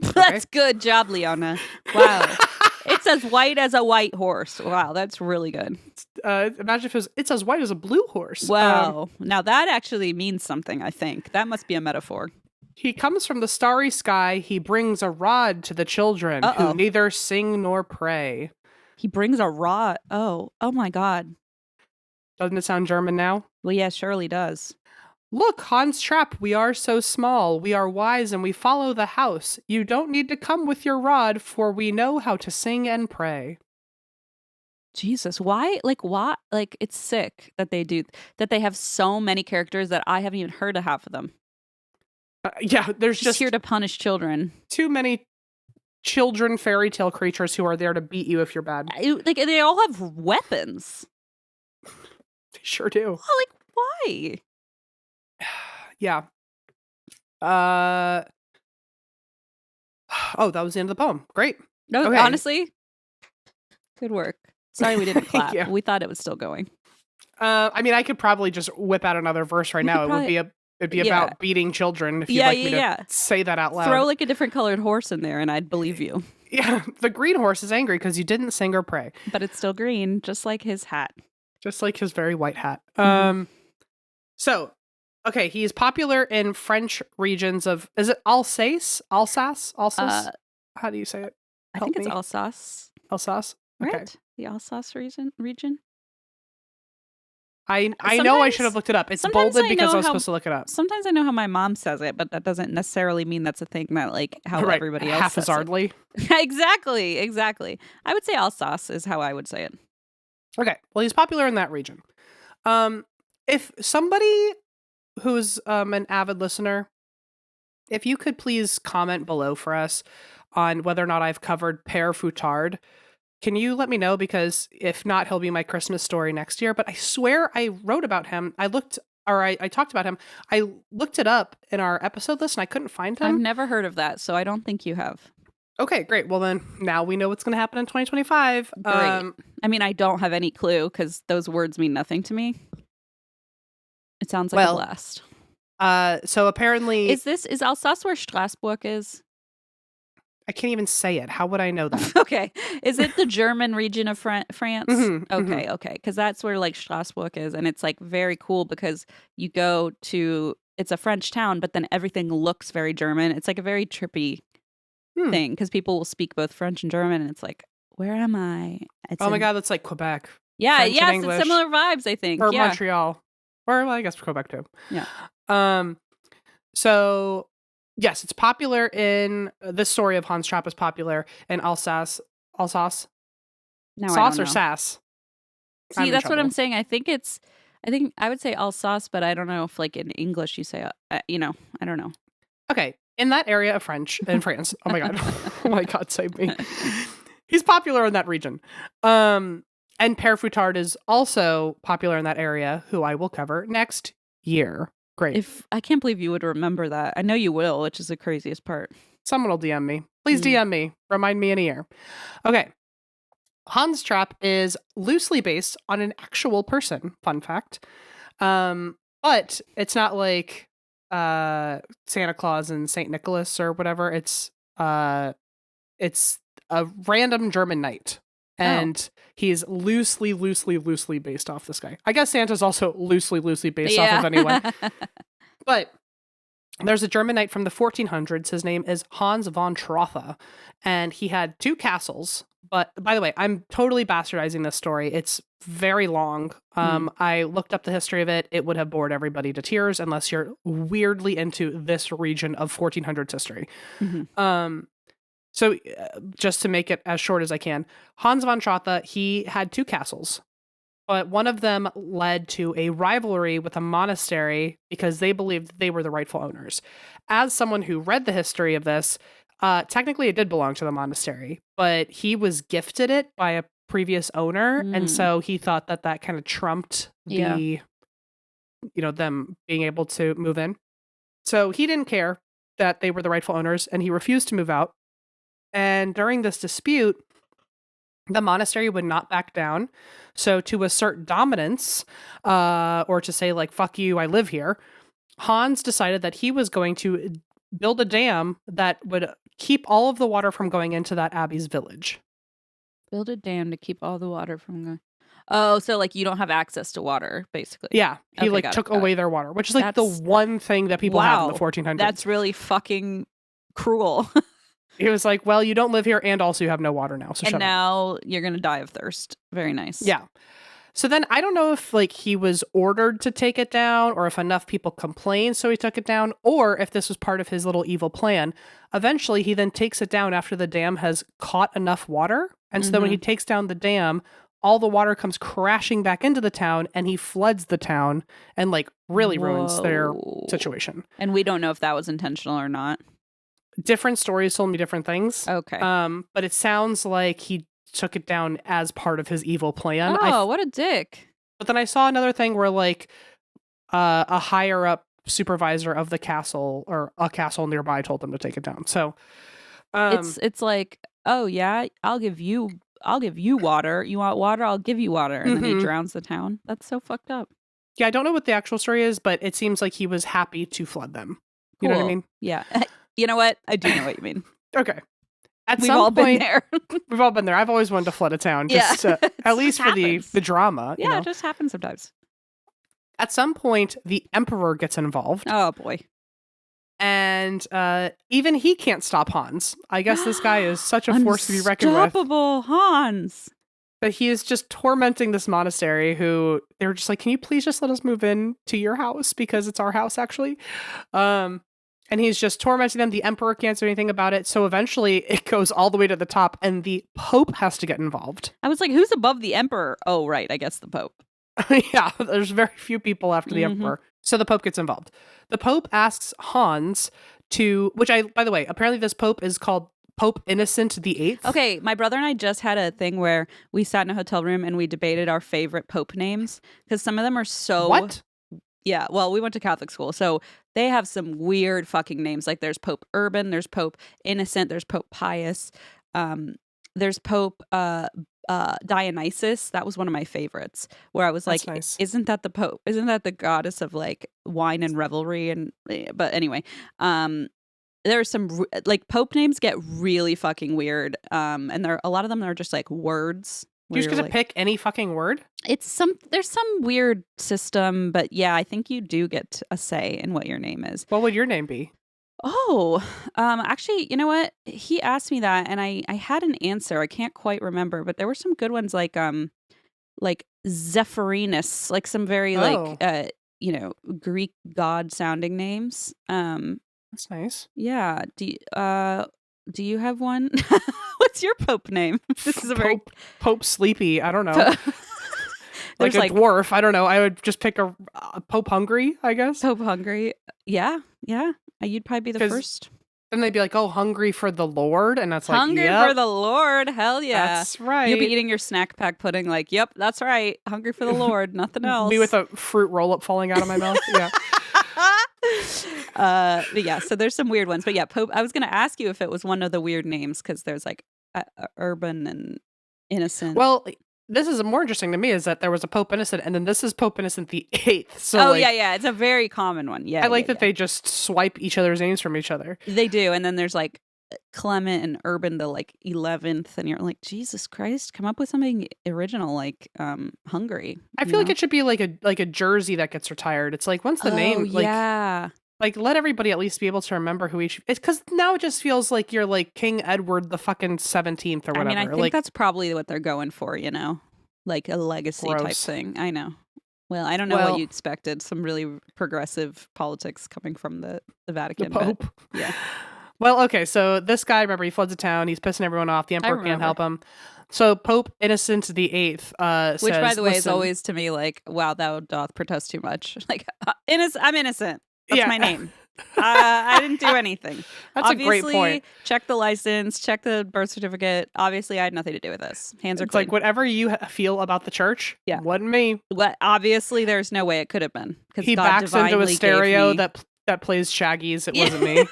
Okay? That's good job, Leona. Wow. It's as white as a white horse. Wow, that's really good. Imagine if it's as white as a blue horse. Wow. Now that actually means something, I think. That must be a metaphor. He comes from the starry sky. He brings a rod to the children who neither sing nor pray. He brings a rod. Oh my God. Doesn't it sound German now? Well, yeah, surely does. Look, Hans Trapp, we are so small. We are wise and we follow the house. You don't need to come with your rod, for we know how to sing and pray. Jesus, why? Like, what? Like, it's sick that they have so many characters that I haven't even heard of half of them. Yeah, there's just here to punish children. Too many children fairy tale creatures who are there to beat you if you're bad. Like, they all have weapons. They sure do. Oh, like, why? Yeah. Oh, that was the end of the poem. Great. No, okay. Honestly, good work. Sorry we didn't clap. Yeah. We thought it was still going. I mean, I could probably just whip out another verse right now. It'd be about beating children if you'd like me to say that out loud. Throw like a different colored horse in there and I'd believe you. Yeah, the green horse is angry because you didn't sing or pray. But it's still green, just like his hat. Just like his very white hat. So, okay, he is popular in French regions of, is it Alsace? Alsace? Alsace? How do you say it? I Help think it's me. Alsace, Alsace? Okay. right? The Alsace region. I know I should have Sometimes- looked it up. It's sometimes bolded I because know I was how- supposed to look it up. Sometimes I know how my mom says it, but that doesn't necessarily mean that's a thing that like how Right. everybody else says it. Haphazardly. Exactly. I would say Alsace is how I would say it. Okay. Well, he's popular in that region. If somebody who's an avid listener, if you could please comment below for us on whether or not I've covered Père Foutard, can you let me know? Because if not, he'll be my Christmas story next year. But I swear I wrote about him. I talked about him. I looked it up in our episode list and I couldn't find him. I've never heard of that, so I don't think you have. Okay, great. Well, then now we know what's going to happen in 2025. Great. I mean, I don't have any clue because those words mean nothing to me. It sounds like a blast. So apparently... Is Alsace where Strasbourg is? I can't even say it. How would I know that? Okay. Is it the German region of France? Mm-hmm, okay. Because that's where like Strasbourg is. And it's like very cool because you go to, it's a French town, but then everything looks very German. It's like a very trippy thing because people will speak both French and German. And it's like, where am I? My God, that's like Quebec. Yeah, French yes, and it's English. similar vibes, I think. Or yeah. Montreal. Or, well, I guess Quebec too. Yeah. So... Yes, it's popular in this story of Hans Trapp is popular in Alsace. Alsace? Now Sauce I don't or know. sass? See, that's what I'm saying. I think I would say Alsace, but I don't know if like in English you say, I don't know. Okay. In that area of in France. Oh my God. Oh my God, save me. He's popular in that region. And Père Foutard is also popular in that area, who I will cover next year. Great. I can't believe you would remember that. I know you will, which is the craziest part. Someone will DM me. Please DM me. Remind me in a year. Okay. Hans Trapp is loosely based on an actual person. Fun fact. But it's not like Santa Claus and Saint Nicholas or whatever. It's a random German knight. And he's loosely based off this guy. I guess Santa's also loosely based off of anyone. But there's a German knight from the 1400s. His name is Hans von Trotha. And he had 2 castles. But by the way, I'm totally bastardizing this story. It's very long. I looked up the history of it. It would have bored everybody to tears unless you're weirdly into this region of 1400s history. Mm-hmm. So just to make it as short as I can, Hans von Trotha, he had 2 castles, but one of them led to a rivalry with a monastery because they believed they were the rightful owners. As someone who read the history of this, technically it did belong to the monastery, but he was gifted it by a previous owner. And so he thought that kind of trumped them being able to move in. So he didn't care that they were the rightful owners and he refused to move out. And during this dispute, the monastery would not back down. So to assert dominance, or to say like, fuck you, I live here, Hans decided that he was going to build a dam that would keep all of the water from going into that abbey's village. Build a dam to keep all the water from going. Oh, so like you don't have access to water, basically. Yeah. He took away their water, which is like the one thing that people have in the 1400s. That's really fucking cruel. He was like, well, you don't live here and also you have no water now. So and now you're going to die of thirst. Very nice. Yeah. So then I don't know if like he was ordered to take it down or if enough people complained so he took it down or if this was part of his little evil plan. Eventually he then takes it down after the dam has caught enough water. And so then when he takes down the dam, all the water comes crashing back into the town and he floods the town and like really ruins their situation. And we don't know if that was intentional or not. Different stories told me different things. Okay. But it sounds like he took it down as part of his evil plan. Oh, what a dick. But then I saw another thing where like a higher up supervisor of the castle or a castle nearby told them to take it down. So it's like, oh yeah, I'll give you water. You want water? I'll give you water. And then he drowns the town. That's so fucked up. Yeah, I don't know what the actual story is, but it seems like he was happy to flood them. You know what I mean? Yeah. You know what? I do know what you mean. Okay. We've all been there. We've all been there. I've always wanted to flood a town, just at least for the drama. Yeah, you know? it just happens sometimes. At some point, the emperor gets involved, Oh boy. and even he can't stop Hans. I guess this guy is such a force to be reckoned with. Unstoppable Hans. But he is just tormenting this monastery who they're just like, can you please just let us move in to your house? Because it's our house, actually. And he's just tormenting them. The emperor can't do anything about it. So eventually it goes all the way to the top and the Pope has to get involved. I was like, who's above the emperor? Oh, right. I guess the Pope. Yeah, there's very few people after the emperor. So the Pope gets involved. The Pope asks Hans to, by the way, apparently this Pope is called Pope Innocent the Eighth. Okay, my brother and I just had a thing where we sat in a hotel room and we debated our favorite Pope names because some of them are so... What? Yeah, well, we went to Catholic school, so they have some weird fucking names. Like there's Pope Urban, there's Pope Innocent, there's Pope Pius, there's Pope Dionysus. That was one of my favorites. Where I was That's like, nice. isn't that the Pope? Isn't that the goddess of like wine and revelry? And but anyway, there are some like Pope names get really fucking weird, and a lot of them are just like words. You just get to pick any fucking word? There's some weird system, but yeah, I think you do get a say in what your name is. What would your name be? Oh, actually, you know what? He asked me that and I had an answer. I can't quite remember, but there were some good ones like Zephyrinus, like some very Greek god sounding names. That's nice. Yeah. Do you have one? What's your Pope name? This is a Pope Sleepy. I don't know. like a dwarf. I don't know. I would just pick a Pope Hungry, I guess. Pope Hungry. Yeah. You'd probably be the first. Then they'd be like, "Oh, hungry for the Lord," and that's like, hungry for the Lord. Hell yeah, that's right. You'll be eating your snack pack pudding. Like, yep, that's right. Hungry for the Lord. Nothing else. Me with a fruit roll up falling out of my mouth. Yeah. But yeah, so there's some weird ones. But yeah, Pope, I was going to ask you if it was one of the weird names because there's like Urban and Innocent. Well, this is more interesting to me is that there was a Pope Innocent and then this is Pope Innocent the Eighth. So yeah. It's a very common one. Yeah. I like that they just swipe each other's names from each other. They do. And then there's like Clement and Urban the like 11th. And you're like, Jesus Christ, come up with something original like Hungry. I feel like it should be like a jersey that gets retired. It's like, once the name, like, yeah. Like, let everybody at least be able to remember who each... It's because now it just feels like you're like King Edward the fucking 17th or whatever. I mean, I think that's probably what they're going for, you know? Like a legacy type thing. I know. Well, I don't know what you expected. Some really progressive politics coming from the Vatican. The Pope. But, yeah. Well, okay, so this guy, remember, he floods a town. He's pissing everyone off. The emperor can't help him. So Pope Innocent the Eighth says... Which, by the way, is always to me like, wow, thou doth protest too much. Like, I'm innocent. That's my name. I didn't do anything. That's obviously a great point. Check the license, check the birth certificate. Obviously, I had nothing to do with this. Hands are clean. It's like whatever you feel about the church, wasn't me. Well, obviously, there's no way it could have been. He God backs into a stereo that plays Shaggy's. It wasn't me.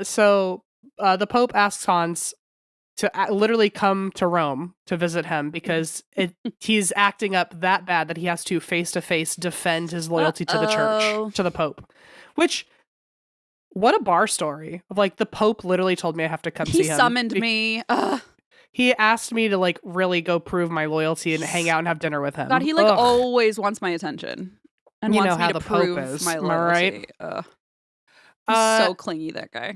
So the Pope asks Hans to literally come to Rome to visit him because he's acting up that bad that he has to face-to-face defend his loyalty to the church, to the Pope. Which, what a bar story. Of like, the Pope literally told me I have to come see him. He summoned me. He asked me to like really go prove my loyalty and hang out and have dinner with him. God, he like always wants my attention. And you wants know how me to the Pope prove is, my am I loyalty. right? He's so clingy, that guy.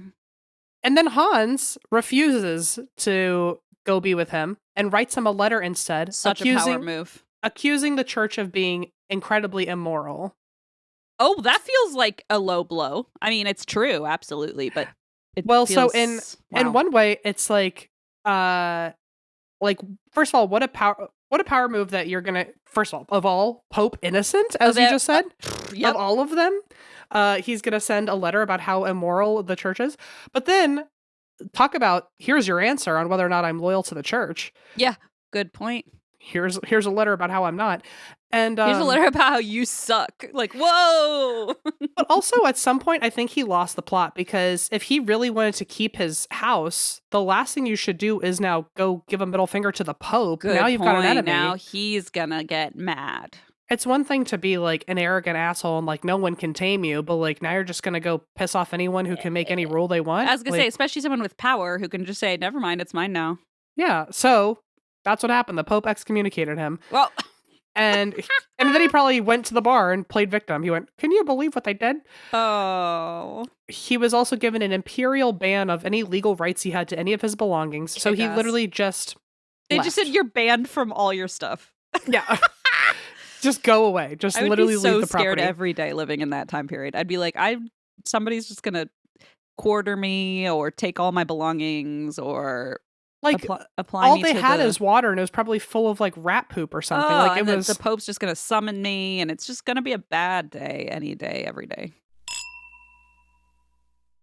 And then Hans refuses to go be with him and writes him a letter instead. Such a power move. Accusing the church of being incredibly immoral. Oh, that feels like a low blow. I mean, it's true, absolutely, but so in one way, it's like first of all, what a power move that you're gonna, first of all, Pope Innocent, as you just said, of all of them. He's going to send a letter about how immoral the church is. But then talk about, here's your answer on whether or not I'm loyal to the church. Yeah, good point. Here's a letter about how I'm not. And here's a letter about how you suck. Like, whoa. But also at some point, I think he lost the plot because if he really wanted to keep his house, the last thing you should do is now go give a middle finger to the Pope. Good now you've got an enemy. Now he's going to get mad. It's one thing to be like an arrogant asshole and like no one can tame you, but like now you're just going to go piss off anyone who can make any rule they want. I was going to say, especially someone with power who can just say, never mind, it's mine now. Yeah. So that's what happened. The Pope excommunicated him. Well, And then he probably went to the bar and played victim. He went, "Can you believe what they did?" Oh. He was also given an imperial ban of any legal rights he had to any of his belongings. So he Kick-ass. literally just They left. just said you're banned from all your stuff. Yeah. Just go away. Just I would literally be so leave the scared property. every day living in that time period. I'd be like, somebody's just gonna quarter me or take all my belongings or Like apply all me they to had the... is water, and it was probably full of like rat poop or something. Oh, Like it and was the Pope's just gonna summon me, and it's just gonna be a bad day, any day, every day.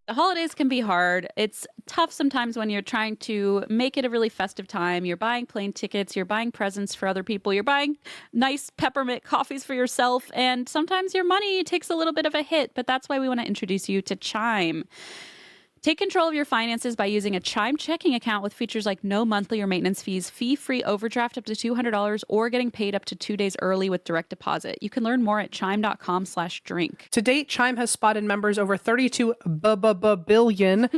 The holidays can be hard. It's tough sometimes when you're trying to make it a really festive time. You're buying plane tickets, you're buying presents for other people, you're buying nice peppermint coffees for yourself, and sometimes your money takes a little bit of a hit, but that's why we want to introduce you to Chime. Take control of your finances by using a Chime checking account with features like no monthly or maintenance fees, fee-free overdraft up to $200, or getting paid up to 2 days early with direct deposit. You can learn more at chime.com/drink. To date, Chime has spotted members over $32 billion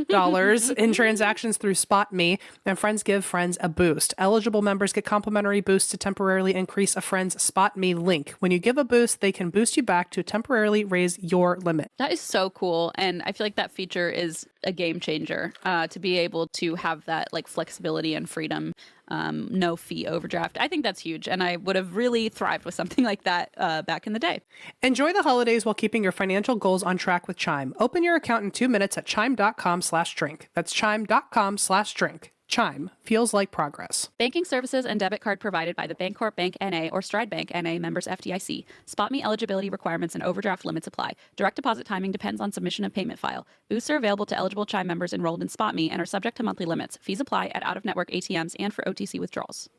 in transactions through Spot Me, and friends give friends a boost. Eligible members get complimentary boosts to temporarily increase a friend's Spot Me link. When you give a boost, they can boost you back to temporarily raise your limit. That is so cool, and I feel like that feature is a game changer, to be able to have that like flexibility and freedom, no fee overdraft. I think that's huge, and I would have really thrived with something like that back in the day. Enjoy the holidays while keeping your financial goals on track with Chime. Open your account in 2 minutes at chime.com/drink. That's chime.com/drink. Chime feels like progress. Banking services and debit card provided by the Bancorp Bank N.A. or Stride Bank N.A. members FDIC. Spot Me eligibility requirements and overdraft limits apply. Direct deposit timing depends on submission of payment file. Boosts are available to eligible Chime members enrolled in Spot Me and are subject to monthly limits. Fees apply at out-of-network ATMs and for OTC withdrawals.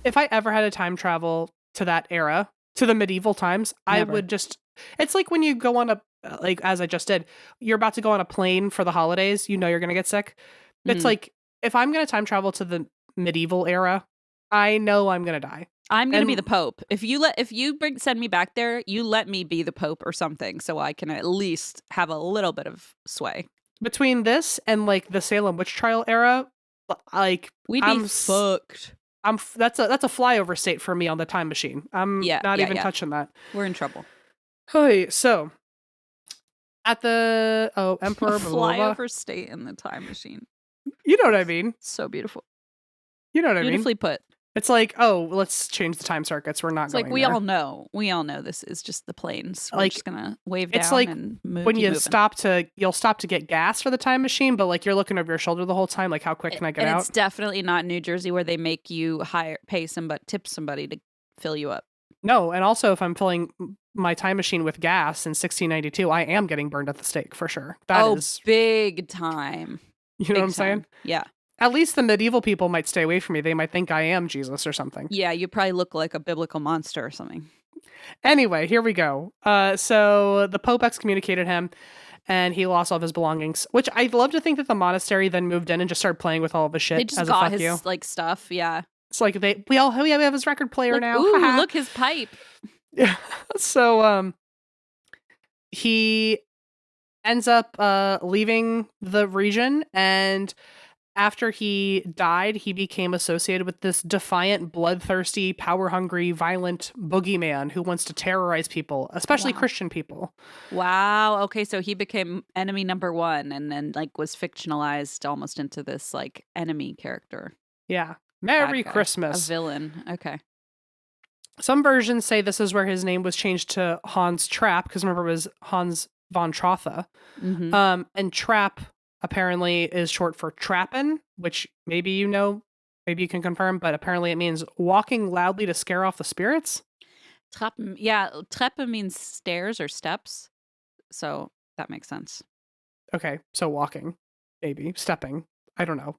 If I ever had to time travel to that era, to the medieval times, I would just... It's like when you go on like as I just did, you're about to go on a plane for the holidays, you know you're going to get sick. It's like, if I'm going to time travel to the medieval era, I know I'm going to die. I'm going to be the Pope. If you send me back there, you let me be the Pope or something so I can at least have a little bit of sway. Between this and like the Salem witch trial era, like we'd be fucked. That's a flyover state for me on the time machine. I'm not even touching that. We're in trouble. Okay, so at the Emperor flyover state in the time machine. You know what I mean? So beautiful. You know what I mean? Beautifully put. It's like, oh, let's change the time circuits. We're not going like we there. all know. We all know this is just the planes. We're like, just gonna wave it's down like and move. When you'll stop to get gas for the time machine, but like you're looking over your shoulder the whole time. Like, how quick can I get out? It's definitely not New Jersey where they make you tip somebody to fill you up. No, and also if I'm filling my time machine with gas in 1692, I am getting burned at the stake for sure. That is big time. You know what I'm saying? Yeah. At least the medieval people might stay away from me. They might think I am Jesus or something. Yeah, you probably look like a biblical monster or something. Anyway, here we go. So the Pope excommunicated him, and he lost all of his belongings. Which I'd love to think that the monastery then moved in and just started playing with all of his shit. They just as got a fuck his you. Stuff. Yeah. It's like we have his record player now. Ooh, look, his pipe. Yeah. So he ends up leaving the region, and after he died, he became associated with this defiant, bloodthirsty, power-hungry, violent boogeyman who wants to terrorize people, especially Christian people. Wow. Okay, so he became enemy number one and then like was fictionalized almost into this like enemy character. Yeah. Merry Christmas. A villain. Okay. Some versions say this is where his name was changed to Hans Trapp, because remember it was Hans von Trotha. Mm-hmm. And Trapp apparently is short for trappin', which maybe you can confirm, but apparently it means walking loudly to scare off the spirits. Trappen, yeah, treppe means stairs or steps, so that makes sense. Okay, so walking, maybe stepping. I don't know.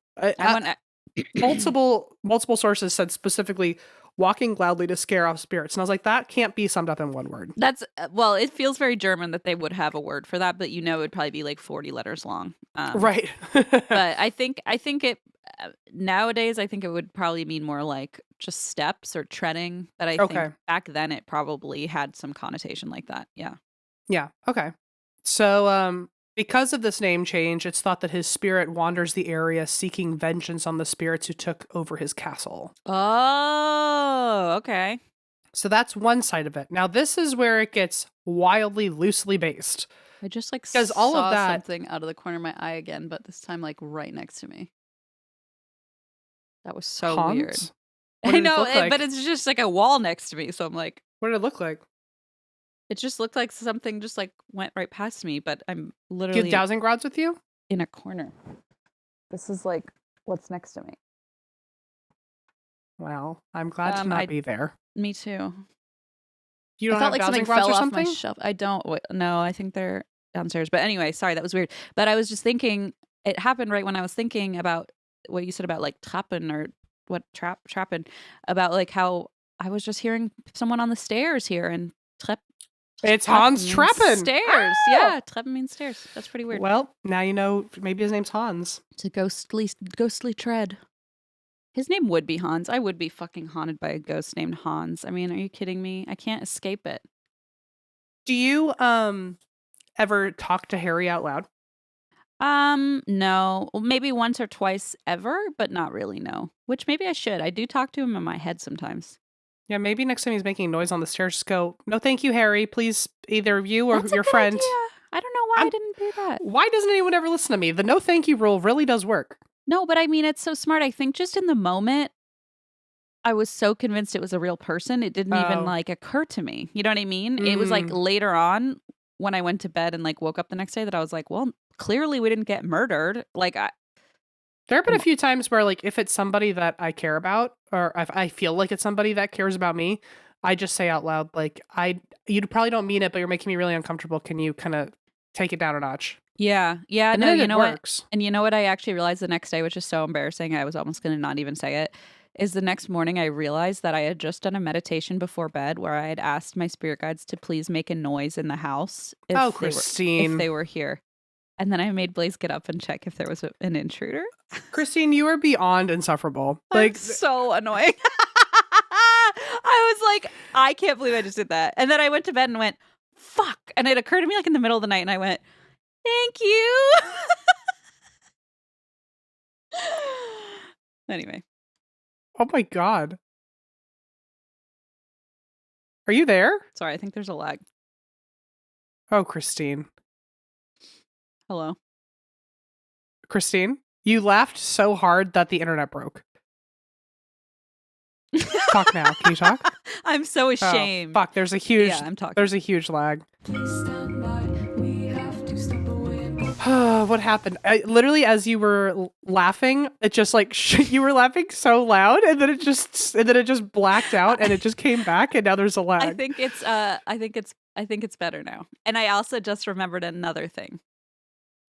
Multiple sources said specifically walking loudly to scare off spirits, and I was like, that can't be summed up in one word. That's it feels very German that they would have a word for that, but it would probably be like 40 letters long. Right. But I think it nowadays I think it would probably mean more like just steps or treading, but I think back then it probably had some connotation like that. Yeah. Okay. So because of this name change, it's thought that his spirit wanders the area seeking vengeance on the spirits who took over his castle. Oh, okay. So that's one side of it. Now, this is where it gets wildly loosely based. I just like Because all of saw that- something out of the corner of my eye again, but this time like right next to me. That was so weird. Hans? What I did it know, look like? but it's just like a wall next to me, so I'm like, What did it look like? it just looked like something just like went right past me, but I'm Do you literally have dowsing rods with you? in a corner. This is like what's next to me. Well, I'm glad to not be there. Me too. You don't I felt have like dowsing something rods fell or off something? my shelf. I don't. No, I think they're downstairs. But anyway, sorry, that was weird. But I was just thinking, it happened right when I was thinking about what you said about like trapping or what trapping, about like how I was just hearing someone on the stairs here and It's Hans Trappen. Stairs. Ah! Yeah, trappen means stairs. That's pretty weird. Well, now you know. Maybe his name's Hans. It's a ghostly tread. His name would be Hans. I would be fucking haunted by a ghost named Hans. I mean, are you kidding me? I can't escape it. Do you ever talk to Harry out loud? No. Well, maybe once or twice ever, but not really, no. Which maybe I should. I do talk to him in my head sometimes. Yeah, maybe next time he's making noise on the stairs, just go, "No, thank you, Harry. Please, either you or That's a your good friend." idea. I don't know why I didn't do that. Why doesn't anyone ever listen to me? The no thank you rule really does work. No, but I mean, it's so smart. I think just in the moment, I was so convinced it was a real person. It didn't even like occur to me. You know what I mean? It was like later on when I went to bed and like woke up the next day that I was like, well, clearly we didn't get murdered. Like There have been a few times where, like, if it's somebody that I care about, or if I feel like it's somebody that cares about me, I just say out loud, like, you probably don't mean it, but you're making me really uncomfortable. Can you kind of take it down a notch? Yeah. And No, then you it know works. what? And you know what I actually realized the next day, which is so embarrassing. I was almost going to not even say it. Is the next morning I realized that I had just done a meditation before bed where I had asked my spirit guides to please make a noise in the house Christine. if they were here. And then I made Blaze get up and check if there was an intruder. Christine, you are beyond insufferable. Like, so annoying. I was like, I can't believe I just did that. And then I went to bed and went, fuck. And it occurred to me like in the middle of the night and I went, thank you. Anyway. Oh my God. Are you there? Sorry, I think there's a lag. Oh, Christine. Hello. Christine, you laughed so hard that the internet broke. Talk now. Can you talk? I'm so ashamed. Fuck, there's a huge I'm talking. There's a huge lag. Please stand by. We have to step away. What happened? Literally, as you were laughing, it just like you were laughing so loud, and then it just blacked out, and it just came back, and now there's a lag. I think it's better now. And I also just remembered another thing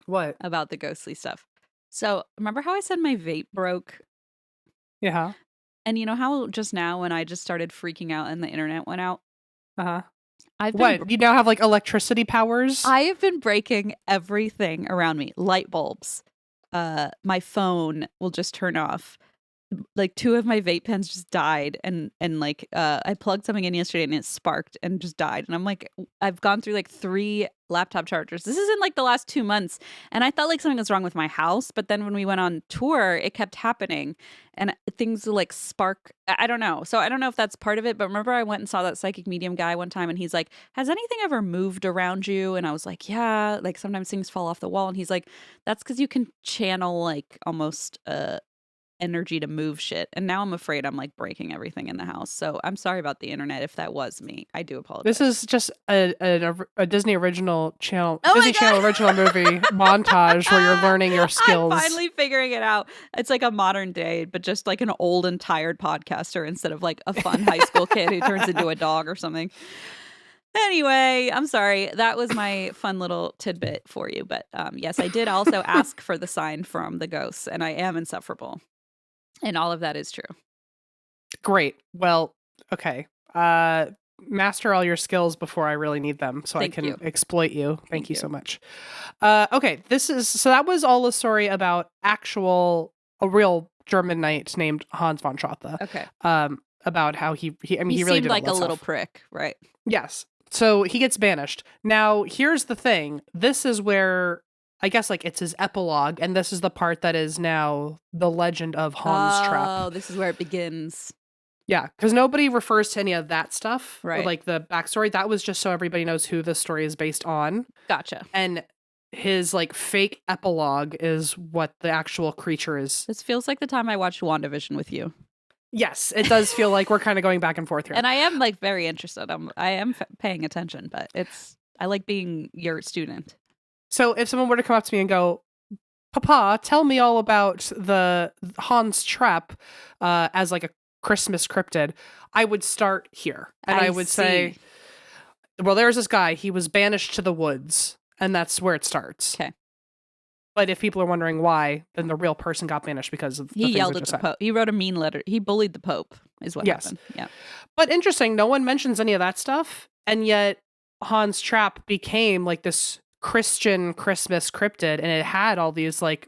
What? about the ghostly stuff. So remember how I said my vape broke? Yeah. And you know how just now when I just started freaking out and the internet went out? Uh-huh. I've been What? You now have like electricity powers? I have been breaking everything around me. Light bulbs. My phone will just turn off. Like 2 of my vape pens just died and like I plugged something in yesterday and it sparked and just died. And I'm like, I've gone through like 3 laptop chargers. This is in like the last 2 months. And I thought like something was wrong with my house. But then when we went on tour, it kept happening and things like spark. I don't know. So I don't know if that's part of it. But remember I went and saw that psychic medium guy one time and he's like, has anything ever moved around you? And I was like, yeah, like sometimes things fall off the wall. And he's like, that's because you can channel like almost energy to move shit. And now I'm afraid I'm like breaking everything in the house. So I'm sorry about the internet if that was me. I do apologize. This is just a Disney original channel, Oh my Disney Channel original movie montage where you're learning your skills. I'm finally figuring it out. It's like a modern day, but just like an old and tired podcaster instead of like a fun high school kid who turns into a dog or something. Anyway, I'm sorry. That was my fun little tidbit for you. But yes, I did also ask for the sign from the ghosts, and I am insufferable. And all of that is true. Great. Well, okay. Master all your skills before I really need them so Thank I can you. exploit you. Thank you you. so much. Okay, so that was all a story about a real German knight named Hans von Schothe. Okay. About how he really seemed did like all a that little stuff. prick, right? Yes. So he gets banished. Now, here's the thing. This is where I guess like it's his epilogue, and this is the part that is now the legend of Hans Trapp. Oh, this is where it begins. Yeah, because nobody refers to any of that stuff, or Right. like the backstory. That was just so everybody knows who the story is based on. Gotcha. And his like fake epilogue is what the actual creature is. This feels like the time I watched WandaVision with you. Yes, it does feel like we're kind of going back and forth here. And I am like very interested. I am paying attention, but I like being your student. So if someone were to come up to me and go, Papa, tell me all about the Hans Trapp as like a Christmas cryptid, I would start here. And I would say, well, there's this guy. He was banished to the woods. And that's where it starts. Okay. But if people are wondering why, then the real person got banished because of the He things yelled I at just the said. Pope. He wrote a mean letter. He bullied the Pope is what Yes. happened. Yeah. But interesting, no one mentions any of that stuff. And yet Hans Trapp became like this Christian Christmas cryptid. And it had all these like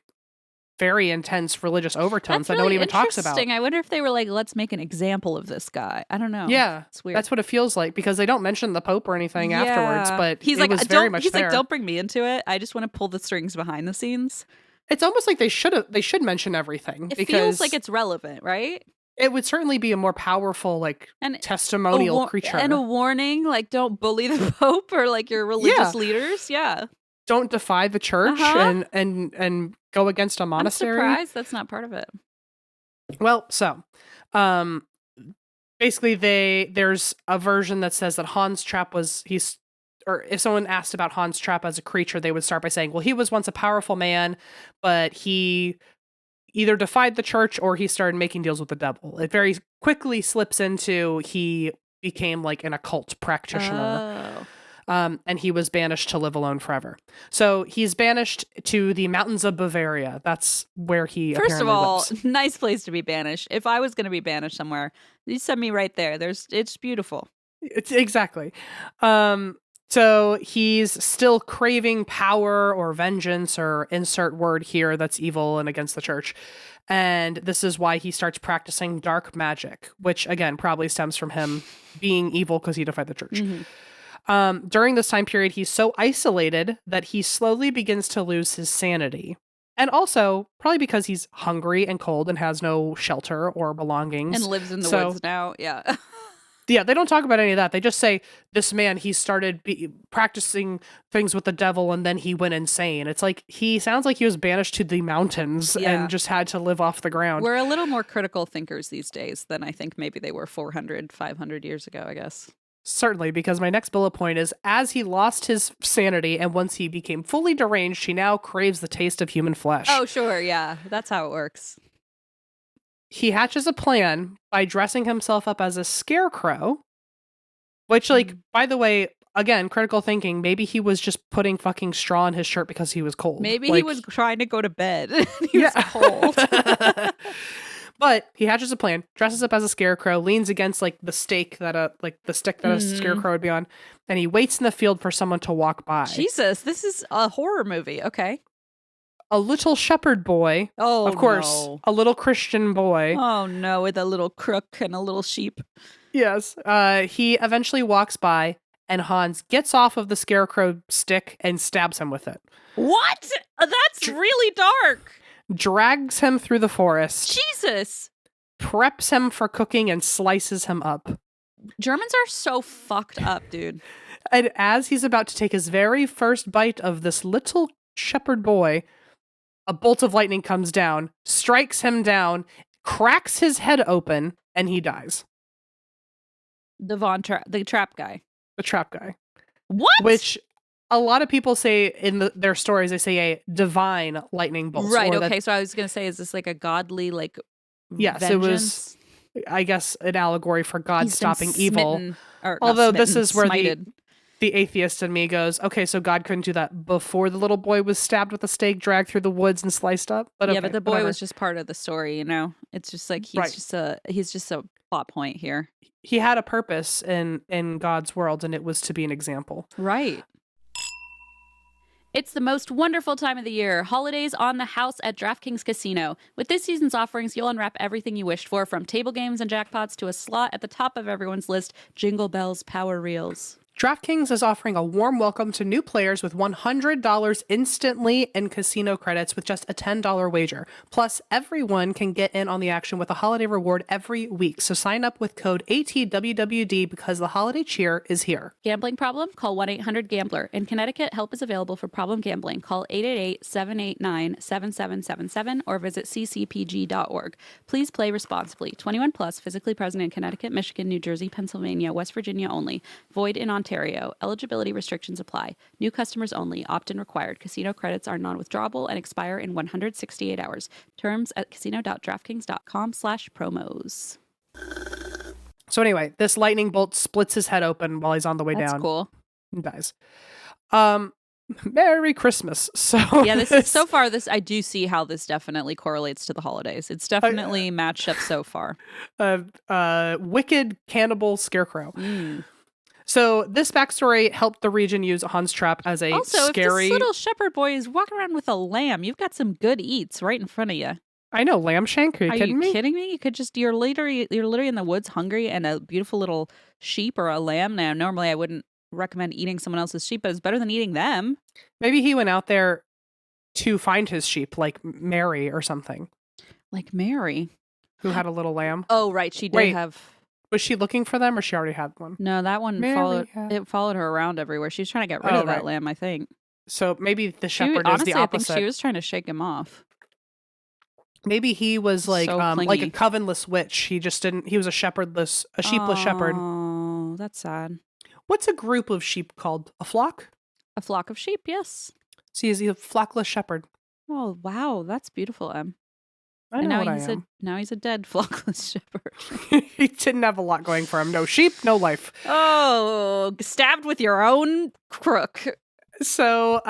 very intense religious overtones That's that no one really even talks about. interesting. I wonder if they were like, let's make an example of this guy. I don't know. Yeah, It's weird. that's what it feels like because they don't mention the Pope or anything afterwards. Yeah. But he's it like, was very don't. much He's there. like, don't bring me into it. I just want to pull the strings behind the scenes. It's almost like they should mention everything It because feels like it's relevant, right? it would certainly be a more powerful like And testimonial creature. and a warning, like don't bully the Pope or like your religious leaders. Yeah, Don't defy the church and go against a monastery. I'm surprised that's not part of it. Well, so basically there's a version that says that Hans Trapp or if someone asked about Hans Trapp as a creature, they would start by saying, well, he was once a powerful man, but he either defied the church or he started making deals with the devil. It very quickly slips into he became like an occult practitioner. Oh. And he was banished to live alone forever. So he's banished to the mountains of Bavaria. That's where he First of apparently all, lives. nice place to be banished. If I was going to be banished somewhere, you send me right there. It's beautiful. It's exactly. So he's still craving power or vengeance or insert word here that's evil and against the church. And this is why he starts practicing dark magic, which again probably stems from him being evil because he defied the church. Mm-hmm. During this time period, he's so isolated that he slowly begins to lose his sanity. And also, probably because he's hungry and cold and has no shelter or belongings. And lives in the woods now. Yeah. Yeah, they don't talk about any of that. They just say, this man, he started practicing things with the devil and then he went insane. It's like, he sounds like he was banished to the mountains and just had to live off the ground. We're a little more critical thinkers these days than I think maybe they were 400, 500 years ago, I guess. Certainly, because my next bullet point is, as he lost his sanity and once he became fully deranged, he now craves the taste of human flesh. Oh, sure. Yeah. That's how it works. He hatches a plan by dressing himself up as a scarecrow, which, like, by the way, again, critical thinking, maybe he was just putting fucking straw in his shirt because he was cold. Maybe he Like, was trying to go to bed. He was cold. But he hatches a plan, dresses up as a scarecrow, leans against like the stake that the stick that a scarecrow would be on, and he waits in the field for someone to walk by. Jesus, this is a horror movie. Okay. A little shepherd boy, Oh, of course, no. a little Christian boy. Oh, no, with a little crook and a little sheep. Yes. He eventually walks by, and Hans gets off of the scarecrow stick and stabs him with it. What? That's really dark. Drags him through the forest, Jesus. preps him for cooking, and slices him up. Germans are so fucked up, dude. And as he's about to take his very first bite of this little shepherd boy, a bolt of lightning comes down, strikes him down, cracks his head open, and he dies. The trap guy. The trap guy. What? Which a lot of people say in their stories, they say a divine lightning bolt. Right. or that- Okay. So I was going to say, is this like a godly, like, Yes, vengeance? it was, I guess, an allegory for God He's been stopping evil. smitten- or not Although this smitten, is where smited. the atheist in me goes, okay, so God couldn't do that before the little boy was stabbed with a stake, dragged through the woods, and sliced up. But Yeah, okay, but the boy whatever. was just part of the story, you know? It's just like Right. he's just a plot point here. He had a purpose in God's world, and it was to be an example. Right. It's the most wonderful time of the year. Holidays on the house at DraftKings Casino. With this season's offerings, you'll unwrap everything you wished for, from table games and jackpots to a slot at the top of everyone's list, Jingle Bells Power Reels. DraftKings is offering a warm welcome to new players with $100 instantly in casino credits with just a $10 wager. Plus, everyone can get in on the action with a holiday reward every week. So sign up with code ATWWD because the holiday cheer is here. Gambling problem? Call 1-800-GAMBLER. In Connecticut, help is available for problem gambling. Call 888-789-7777 or visit ccpg.org. Please play responsibly. 21 plus, physically present in Connecticut, Michigan, New Jersey, Pennsylvania, West Virginia only. Void in Ontario. Eligibility restrictions apply. New customers only. Opt-in required. Casino credits are non-withdrawable and expire in 168 hours. Terms at casino.draftkings.com/promos. So anyway, this lightning bolt splits his head open while he's on the way That's down. cool. And dies. Merry Christmas. So Yeah, this is so far. This I do see how this definitely correlates to the holidays. It's definitely matched up so far. Wicked cannibal scarecrow. Mm. So this backstory helped the region use Hans Trapp as a Also, scary. if this little shepherd boy is walking around with a lamb, you've got some good eats right in front of you. I know, lamb shank. Are you kidding me? Kidding me? You could just you're literally in the woods hungry and a beautiful little sheep or a lamb. Now, normally I wouldn't recommend eating someone else's sheep, but it's better than eating them. Maybe he went out there to find his sheep, like Mary or something, Like Mary, who had a little lamb. Oh, right, she did Wait. have. Was she looking for them, or she already had one? No, that one Mary followed her around everywhere. She was trying to get rid Oh, of that right. lamb, I think. So maybe the She, shepherd honestly, is the I opposite. think she was trying to shake him off. Maybe he was like So like a clingy. covenless witch. He just didn't. He was a shepherdless, a sheepless shepherd. Oh, that's sad. What's a group of sheep called? A flock? A flock of sheep, yes. So he's a flockless shepherd. Oh, wow, that's beautiful, Em. I And know now what I he's am. now he's a dead flockless shepherd. He didn't have a lot going for him. No sheep, no life. Oh, stabbed with your own crook. So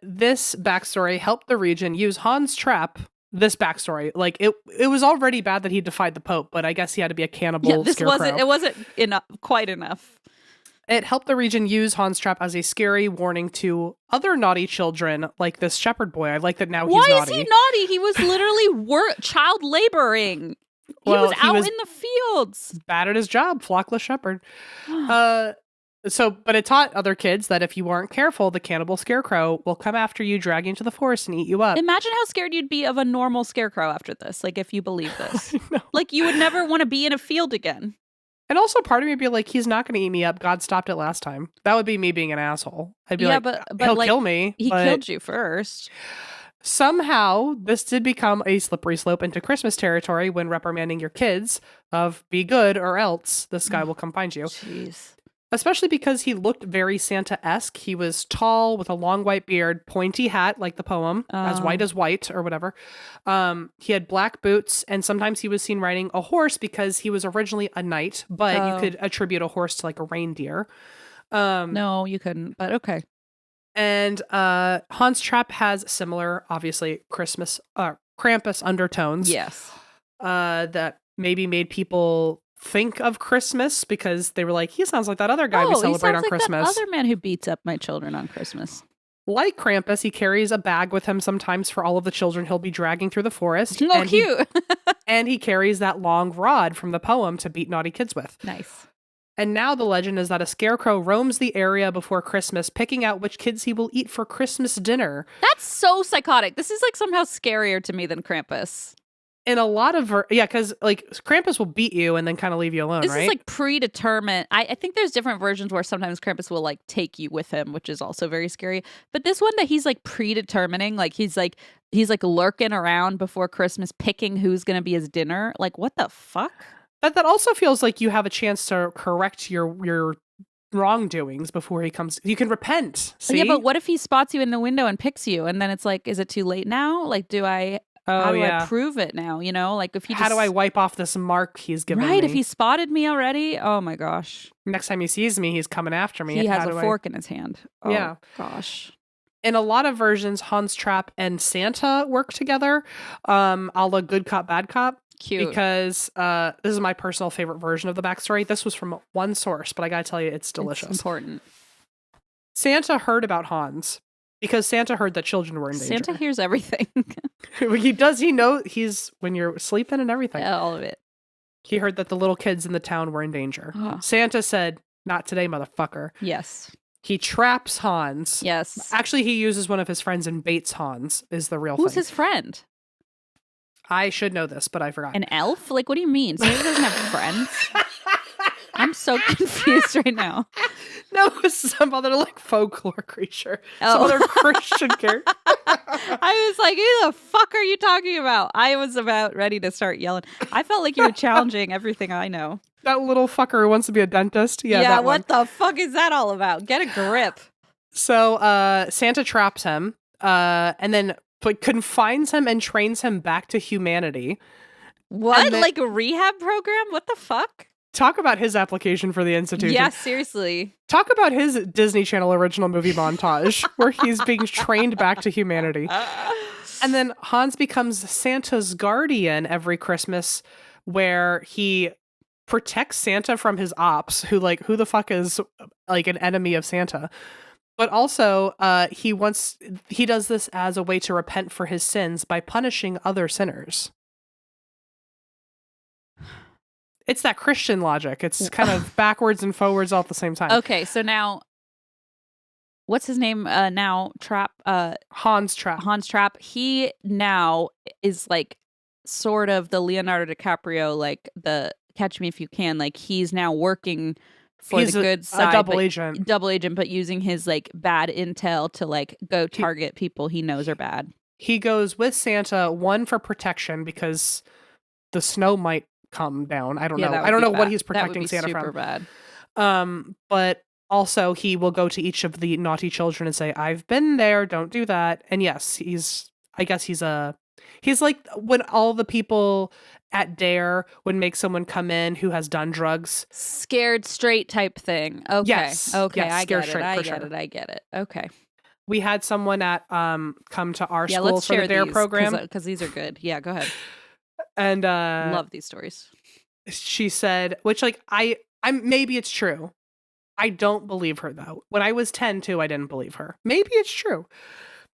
this backstory helped the region use Hans Trapp. This backstory, like it was already bad that he defied the Pope, but I guess he had to be a cannibal. Yeah, this scarecrow. wasn't enough, quite enough. It helped the region use Hans Trapp as a scary warning to other naughty children, like this shepherd boy. I like that now Why he's is naughty. he naughty? He was literally child laboring. Well, he he was out was- in the fields. Bad at his job, flockless shepherd. But it taught other kids that if you aren't careful, the cannibal scarecrow will come after you, drag you into the forest, and eat you up. Imagine how scared you'd be of a normal scarecrow after this. Like if you believe this, No. like you would never want to be in a field again. And also, part of me would be like, he's not going to eat me up. God stopped it last time. That would be me being an asshole. I'd be Yeah, like, but he'll like, kill me. He but killed you first. Somehow, this did become a slippery slope into Christmas territory when reprimanding your kids of be good or else this guy will come find you. Jeez. Especially because he looked very Santa-esque. He was tall with a long white beard, pointy hat like the poem, as white as white or whatever. He had black boots, and sometimes he was seen riding a horse because he was originally a knight, but you could attribute a horse to like a reindeer. No, you couldn't, but okay. And Hans Trapp has similar, obviously, Krampus undertones. Yes. That maybe made people think of Christmas because they were like, he sounds like that other guy we celebrate on like Christmas. That other man who beats up my children on Christmas. Like Krampus, he carries a bag with him sometimes for all of the children he'll be dragging through the forest. Oh, and cute. and he carries that long rod from the poem to beat naughty kids with. Nice. And now the legend is that a scarecrow roams the area before Christmas, picking out which kids he will eat for Christmas dinner. That's so psychotic. This is like somehow scarier to me than Krampus. In a lot of because like Krampus will beat you and then kind of leave you alone, This right? is like predetermined. I think there's different versions where sometimes Krampus will like take you with him, which is also very scary. But this one that he's like predetermining, like he's like lurking around before Christmas, picking who's gonna be his dinner. Like what the fuck? But that also feels like you have a chance to correct your wrongdoings before he comes. You can repent. See? Yeah, but what if he spots you in the window and picks you, and then it's like, is it too late now? Like, how do I prove it now? You know, like if he How do I wipe off this mark he's given me? Right, if he spotted me already, oh my gosh. Next time he sees me, he's coming after me. He How has do a I- fork in his hand. Oh, Yeah. gosh. In a lot of versions, Hans Trapp and Santa work together, a la Good Cop, Bad Cop. Cute. Because this is my personal favorite version of the backstory. This was from one source, but I gotta tell you, it's delicious. It's important. Santa heard about Hans because Santa heard that children were in danger. Santa hears everything. He know he's when you're sleeping and everything. All of it. He heard that the little kids in the town were in danger. Oh. Santa said, Not today, motherfucker. Yes. He traps Hans. Yes. Actually, he uses one of his friends and baits Hans is the real Who's thing. his friend? I should know this, but I forgot. An elf? Like, what do you mean? So he doesn't have friends? I'm so confused right now. No, it's some other like folklore creature. Oh. Some other Christian character. I was like, who the fuck are you talking about? I was about ready to start yelling. I felt like you were challenging everything I know. That little fucker who wants to be a dentist. Yeah, that what one. the fuck is that all about? Get a grip. So Santa traps him and then like confines him and trains him back to humanity. What? And then- Like a rehab program? What the fuck? Talk about his application for the institution. Yeah, seriously. Talk about his Disney Channel original movie montage where he's being trained back to humanity. And then Hans becomes Santa's guardian every Christmas, where he protects Santa from his ops, who the fuck is like an enemy of Santa. But also, he does this as a way to repent for his sins by punishing other sinners. It's that Christian logic. It's kind of backwards and forwards all at the same time. Okay, so now, what's his name now? Trapp? Hans Trapp. Hans Trapp. He now is like sort of the Leonardo DiCaprio, like the Catch Me If You Can. Like he's now working for He's the good side. a double agent. Double agent, but using his like bad intel to like go target people he knows are bad. He goes with Santa, one for protection because the snow might come down. I don't know. I don't know what he's protecting Santa super from. Bad. But also he will go to each of the naughty children and say, "I've been there. Don't do that." And yes, he's like when all the people at D.A.R.E would make someone come in who has done drugs. Scared straight type thing. Okay. Yes. Okay. Yes, I scared get it. straight, I for get sure. it. I get it. Okay. We had someone at come to our Yeah, school let's for share the D.A.R.E these, program. because these are good. Yeah, go ahead. And Love these stories. she said, which like I'm maybe it's true. I don't believe her though. When I was 10 too, I didn't believe her. Maybe it's true.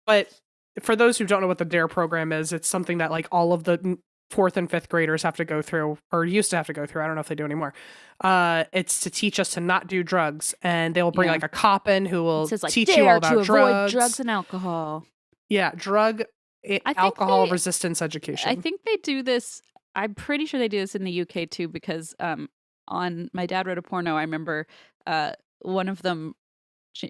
But for those who don't know what the D.A.R.E program is, it's something that like all of the 4th and 5th graders have to go through, or used to have to go through. I don't know if they do anymore. It's to teach us to not do drugs, and they will bring like a cop in who will It says, like, teach you all dare to about drugs. avoid drugs and alcohol. Yeah, alcohol resistance education. I think they do this. I'm pretty sure they do this in the UK too, because on My Dad Wrote a Porno, I remember one of them,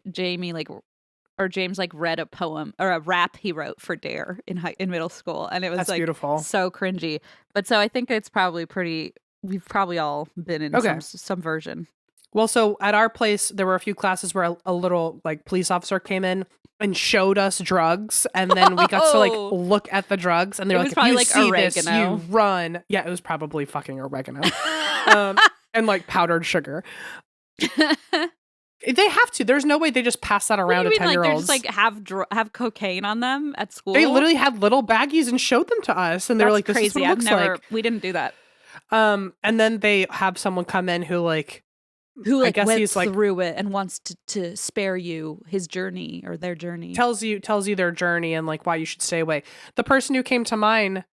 James like read a poem or a rap he wrote for D.A.R.E in middle school, and it was That's like beautiful. so cringy. But so I think it's probably pretty. We've probably all been in some version. Well, so at our place, there were a few classes where a little like police officer came in and showed us drugs, and then we got to like look at the drugs, and they're like, "If you see this, you run." Yeah, it was probably fucking oregano, and like powdered sugar. They have to. There's no way they just pass that around to 10-year-olds. Like, they're just like have cocaine on them at school. They literally had little baggies and showed them to us, and they were like, "This crazy. is what it looks like." We didn't do that. And then they have someone come in who I guess went he's like through it and wants to spare you his journey or their journey. Tells you their journey and like why you should stay away. The person who came to mine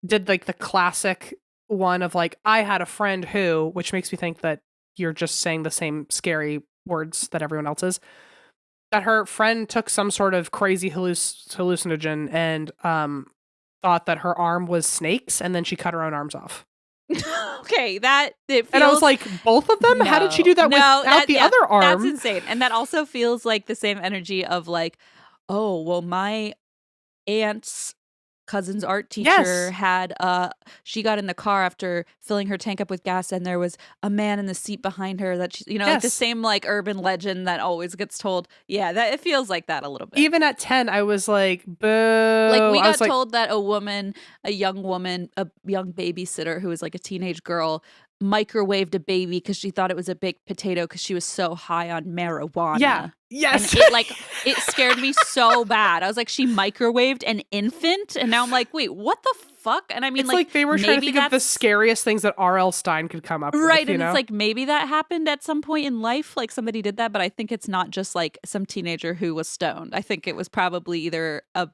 did like the classic one of like, I had a friend who, which makes me think that you're just saying the same scary words that everyone else is. That her friend took some sort of crazy hallucinogen and thought that her arm was snakes, and then she cut her own arms off. Okay, and I was like, both of them? No. How did she do that without the other arm? That's insane. And that also feels like the same energy of like, oh, well, my aunt's cousin's art teacher had she got in the car after filling her tank up with gas, and there was a man in the seat behind her that she, like the same like urban legend that always gets told. Yeah, that it feels like that a little bit. Even at 10, I was like, boo. Like we got told that a young babysitter who was like a teenage girl microwaved a baby because she thought it was a baked potato because she was so high on marijuana. Yeah. Yes. And it scared me so bad. I was like, she microwaved an infant, and now I'm like, wait, what the fuck? And I mean, it's like they were trying to think of the scariest things that R.L. Stein could come up with. Right, and it's like maybe that happened at some point in life, like somebody did that, but I think it's not just like some teenager who was stoned. I think it was probably either a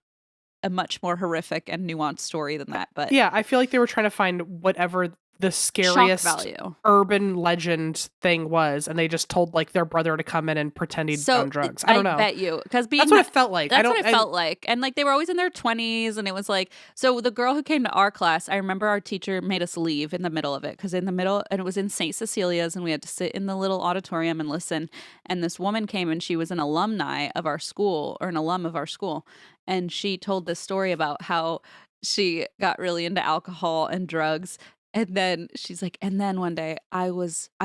much more horrific and nuanced story than that. But yeah, I feel like they were trying to find whatever the Shock scariest value. urban legend thing was, and they just told like their brother to come in and pretend he'd done drugs. I don't know. bet you, because That's what it felt like. That's what it felt like. And like they were always in their 20s, and it was like, so the girl who came to our class, I remember our teacher made us leave in the middle of it, because in the middle, and it was in St. Cecilia's, and we had to sit in the little auditorium and listen. And this woman came, and she was an alumni of our school, or an alum of our school. And she told this story about how she got really into alcohol and drugs. And then she's like, and then one day I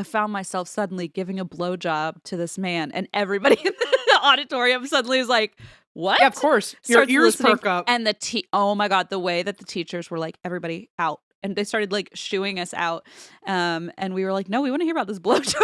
found myself suddenly giving a blowjob to this man, and everybody in the auditorium suddenly was like, what? Yeah, of course. Your Starts ears listening, perk up. And oh my God, the way that the teachers were like, everybody out. And they started like shooing us out. And we were like, no, we want to hear about this blowjob.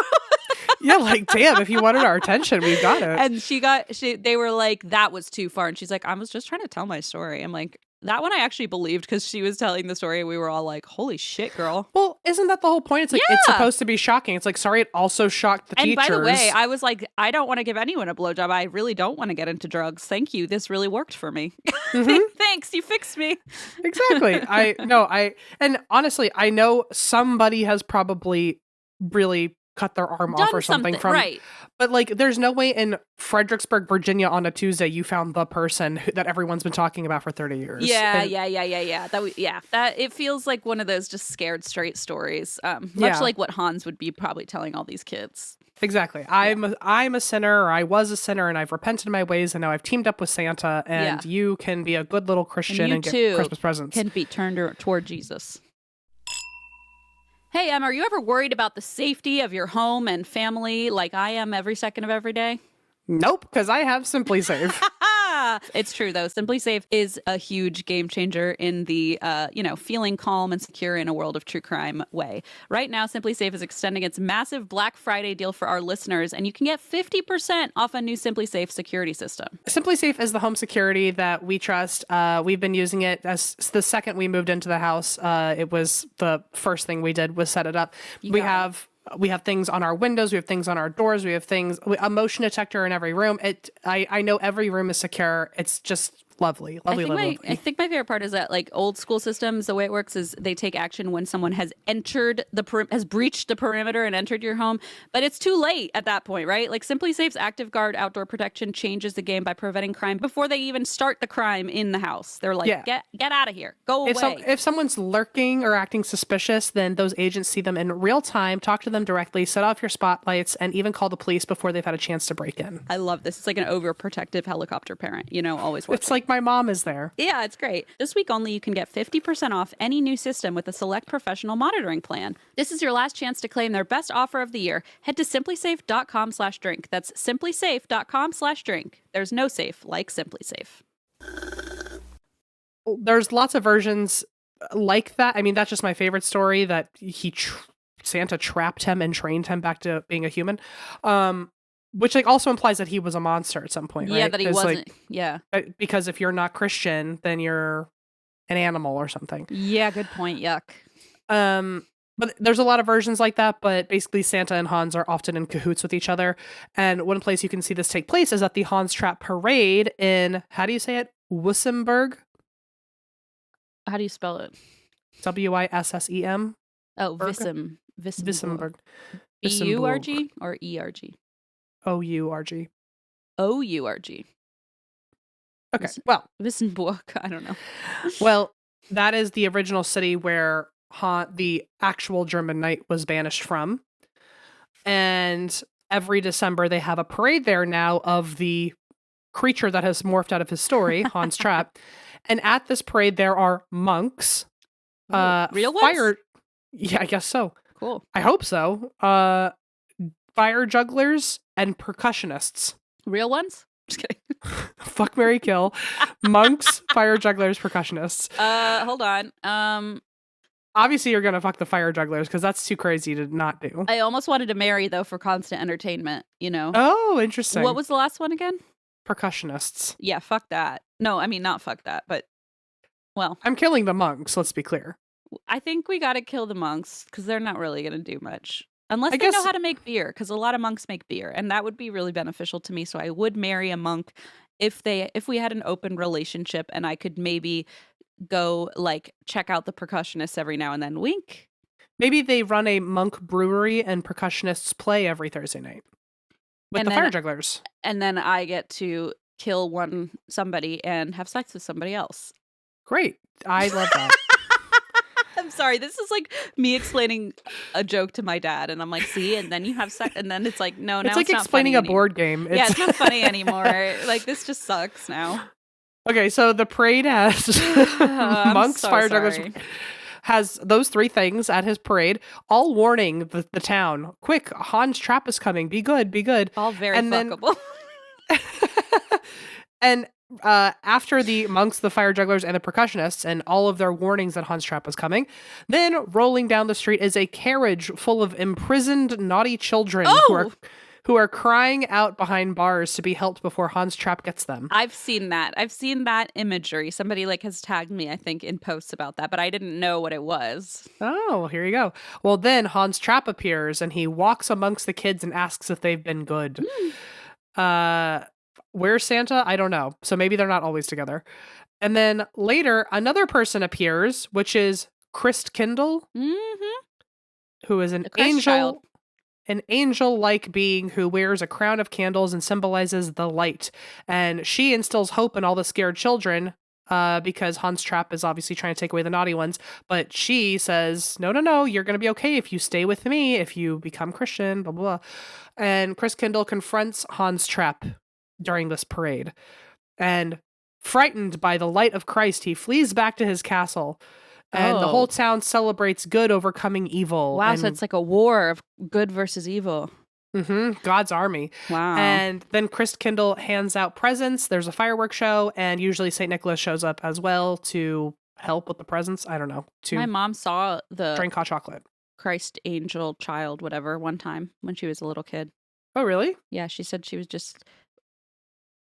Yeah, like, damn, if you wanted our attention, we got it. And they were like, that was too far. And she's like, I was just trying to tell my story. I'm like, that one I actually believed, because she was telling the story. We were all like, holy shit, girl. Well, isn't that the whole point? It's like, it's Yeah. supposed to be shocking. It's like, sorry, it also shocked the And teachers. by the way, I was like, I don't want to give anyone a blowjob. I really don't want to get into drugs. Thank you. This really worked for me. Thanks. You fixed me. Exactly. And honestly, I know somebody has probably really cut their arm off or something from, right. but like, there's no way in Fredericksburg, Virginia on a Tuesday, you found the person that everyone's been talking about for 30 years. Yeah. And- That it feels like one of those just scared straight stories. Much like what Hans would be probably telling all these kids. Exactly. I'm a sinner, or I was a sinner, and I've repented my ways, and now I've teamed up with Santa, and you can be a good little Christian and get Christmas presents. Can be turned toward Jesus. Hey, are you ever worried about the safety of your home and family like I am every second of every day? Nope, because I have Simply Safe. It's true, though. Simply Safe is a huge game changer in the, feeling calm and secure in a world of true crime way. Right now, Simply Safe is extending its massive Black Friday deal for our listeners, and you can get 50% off a new Simply Safe security system. Simply Safe is the home security that we trust. We've been using it as the second we moved into the house. It was the first thing we did was set it up. We have things on our windows. We have things on our doors. We have a motion detector in every room. I know every room is secure. It's just lovely. Lovely. I think my favorite part is that, like, old school systems, the way it works is they take action when someone has breached the perimeter and entered your home, but it's too late at that point, right? Like, Simply Safe's Active Guard outdoor protection changes the game by preventing crime before they even start the crime in the house. They're like, get out of here, go away. If someone's lurking or acting suspicious, then those agents see them in real time, talk to them directly, set off your spotlights, and even call the police before they've had a chance to break in. I love this. It's like an overprotective helicopter parent, always working. It's like my mom is there. Yeah, it's great. This week only, you can get 50% off any new system with a select professional monitoring plan. This is your last chance to claim their best offer of the year. Head to simplysafe.com/drink. That's simplysafe.com/drink. There's no safe like Simply Safe. There's lots of versions like that. I mean, that's just my favorite story, that Santa trapped him and trained him back to being a human. Which like also implies that he was a monster at some point, right? Yeah, that he wasn't. Because if you're not Christian, then you're an animal or something. Yeah, good point. Yuck. But there's a lot of versions like that, but basically Santa and Hans are often in cahoots with each other. And one place you can see this take place is at the Hans Trapp parade in, how do you say it? Wissemburg? How do you spell it? Wissem? Oh, Wissemburg. B-U-R-G or E-R-G? O-U-R-G. O-U-R-G. Okay, well. Wissemburg, I don't know. Well, that is the original city where the actual German knight was banished from. And every December they have a parade there now of the creature that has morphed out of his story, Hans Trapp. And at this parade there are monks. Real ones? Yeah, I guess so. Cool. I hope so. Fire jugglers and percussionists. Real ones? Just kidding. Fuck, marry, kill. Monks, fire jugglers, percussionists. Hold on. Obviously, you're gonna fuck the fire jugglers because that's too crazy to not do. I almost wanted to marry, though, for constant entertainment, Oh, interesting. What was the last one again? Percussionists. Yeah, fuck that. No, I mean, not fuck that, but, well. I'm killing the monks, let's be clear. I think we gotta kill the monks because they're not really gonna do much. Unless they know how to make beer, because a lot of monks make beer, and that would be really beneficial to me. So I would marry a monk if we had an open relationship, and I could maybe go like check out the percussionists every now and then. Wink. Maybe they run a monk brewery and percussionists play every Thursday night with And the then- fire jugglers. And then I get to kill somebody and have sex with somebody else. Great. I love that. I'm sorry. This is like me explaining a joke to my dad, and I'm like, "See," and then you have sex, and then it's like, "No, now It's like not explaining funny a board game. Yeah, it's not funny anymore. Like this just sucks now. Okay, so the parade has I'm monks, so fire jugglers, sorry. has those three things at his parade, all warning the town, quick, Hans Trapp is coming, be good, be good. All very And then- fuckable. And after the monks, the fire jugglers, and the percussionists, and all of their warnings that Hans Trapp was coming, then rolling down the street is a carriage full of imprisoned naughty children who are crying out behind bars to be helped before Hans Trapp gets them. I've seen that. I've seen that imagery. Somebody like has tagged me, I think, in posts about that, but I didn't know what it was. Oh, well, here you go. Well, then Hans Trapp appears and he walks amongst the kids and asks if they've been good. Where's Santa? I don't know. So maybe they're not always together. And then later, another person appears, which is Christkindle, Mm-hmm. who is an The Christ angel. child. An angel-like being who wears a crown of candles and symbolizes the light. And she instills hope in all the scared children because Hans Trapp is obviously trying to take away the naughty ones. But she says, no, you're going to be okay if you stay with me, if you become Christian, blah, blah, blah. And Christkindle confronts Hans Trapp during this parade. And frightened by the light of Christ, he flees back to his castle. And the Oh. whole town celebrates good overcoming evil. Wow, and so it's like a war of good versus evil. God's army. Wow. And then Christkindle hands out presents. There's a fireworks show, and usually St. Nicholas shows up as well to help with the presents. I don't know. To My mom saw the drink hot chocolate. Christ angel child, whatever, one time when she was a little kid. Oh, really? Yeah, she said she was just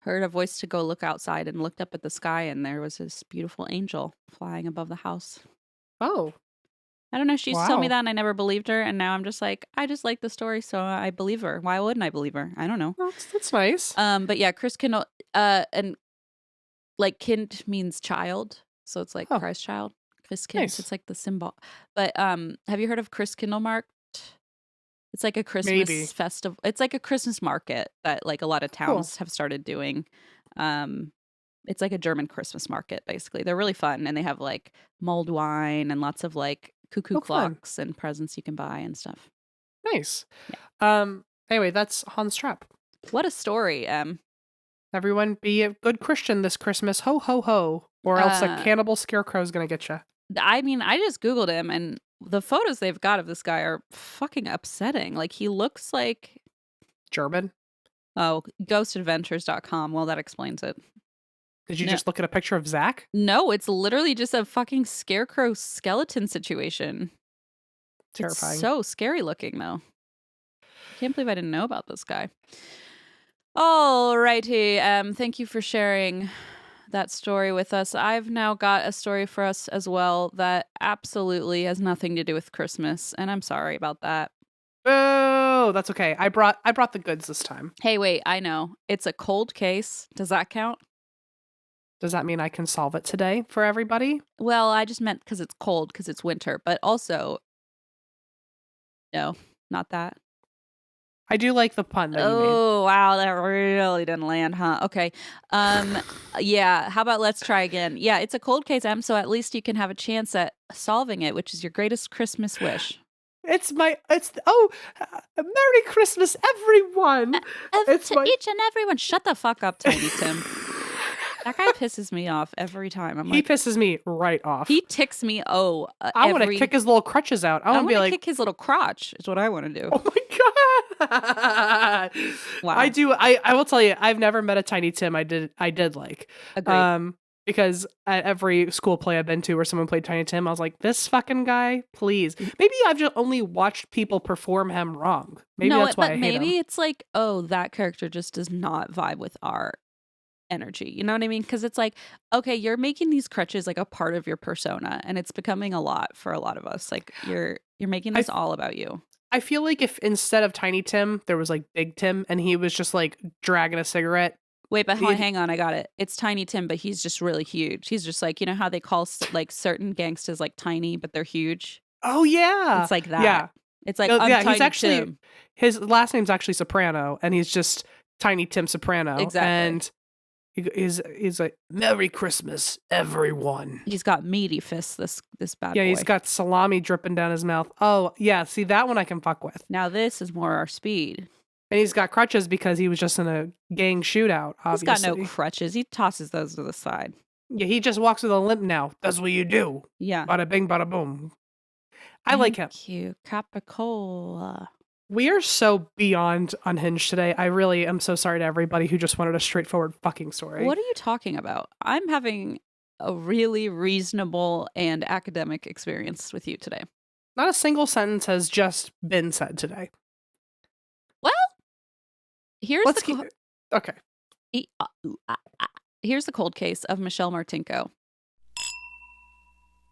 heard a voice to go look outside and looked up at the sky, and there was this beautiful angel flying above the house. Oh, I don't know. She used to tell me Wow. that, and I never believed her. And now I'm just like, I just like the story, so I believe her. Why wouldn't I believe her? I don't know. well, that's nice. But yeah, Chris Kindle, and like kind means child, so it's like Oh. Christ child. Chris Kind, Nice. it's like the symbol. But have you heard of Chris Kindle Market? It's like a Christmas Maybe. festival. It's like a Christmas market that like a lot of towns have started doing. It's like a German Christmas market, basically. They're really fun, and they have like mulled wine and lots of like cuckoo Oh, fun. clocks and presents you can buy and stuff. Nice. Anyway, that's Hans Trapp. What a story. Everyone be a good Christian this Christmas. Ho, ho, ho. Or else a Uh, cannibal scarecrow is going to get you. I mean, I just Googled him, and the photos they've got of this guy are fucking upsetting. Like, he looks like, German. ghostadventures.com. Well, that explains it. Did you No. just look at a picture of Zach? No, it's literally just a fucking scarecrow skeleton situation. Terrifying. It's so scary looking, though. Can't believe I didn't know about this guy. Alrighty. Thank you for sharing that story with us. I've now got a story for us as well that absolutely has nothing to do with Christmas, and I'm sorry about that. Oh, that's okay. I brought the goods this time. Hey, wait, I know. It's a cold case. Does that count? Does that mean I can solve it today for everybody? Well, I just meant because it's cold, because it's winter, but also, no, not that. I do like the pun that you made. Oh, wow, that really didn't land, huh? Okay. Yeah, how about let's try again? Yeah, it's a cold case, Em, so at least you can have a chance at solving it, which is your greatest Christmas wish. Merry Christmas, everyone. It's To my- each and everyone. Shut the fuck up, Tiny Tim. That guy pisses me off every time. I'm He like, pisses me right off. he ticks me. Oh, I want to kick his little crutches out. I I want to want be to like, kick his little crotch. Is what I want to do. oh my god. Wow. I do. I will tell you, I've never met a Tiny Tim I did like. Agreed. Because at every school play I've been to where someone played Tiny Tim, I was like, this fucking guy, please. Maybe I've just only watched people perform him wrong. Maybe no, that's why but I hate maybe him. it's like, oh, that character just does not vibe with our energy. You know what I mean? Because it's like, okay, you're making these crutches like a part of your persona, and it's becoming a lot for a lot of us. Like you're making this all about you. I feel like if instead of Tiny Tim, there was like Big Tim and he was just like dragging a cigarette. Wait, but He- hang on, I got it. It's Tiny Tim, but he's just really huge. He's just like, you know how they call like certain gangsters like tiny, but they're huge. Oh yeah. It's like that. Yeah. It's like No, I'm yeah, Tiny he's actually Tim. his last name's actually Soprano, and he's just Tiny Tim Soprano. Exactly. And he's like, Merry Christmas, everyone. He's got meaty fists. This bad Yeah, boy. he's got salami dripping down his mouth. Oh yeah, see that one I can fuck with. Now this is more our speed. And he's got crutches because he was just in a gang shootout. Obviously, He's got no crutches. He tosses those to the side. yeah, he just walks with a limp now. That's what you do. Yeah. Bada bing, bada boom. I like him. Thank you, Capicola. We are so beyond unhinged today. I really am so sorry to everybody who just wanted a straightforward fucking story. What are you talking about? I'm having a really reasonable and academic experience with you today. Not a single sentence has just been said today. Well, here's Let's the keep. Okay. here's the cold case of Michelle Martinko.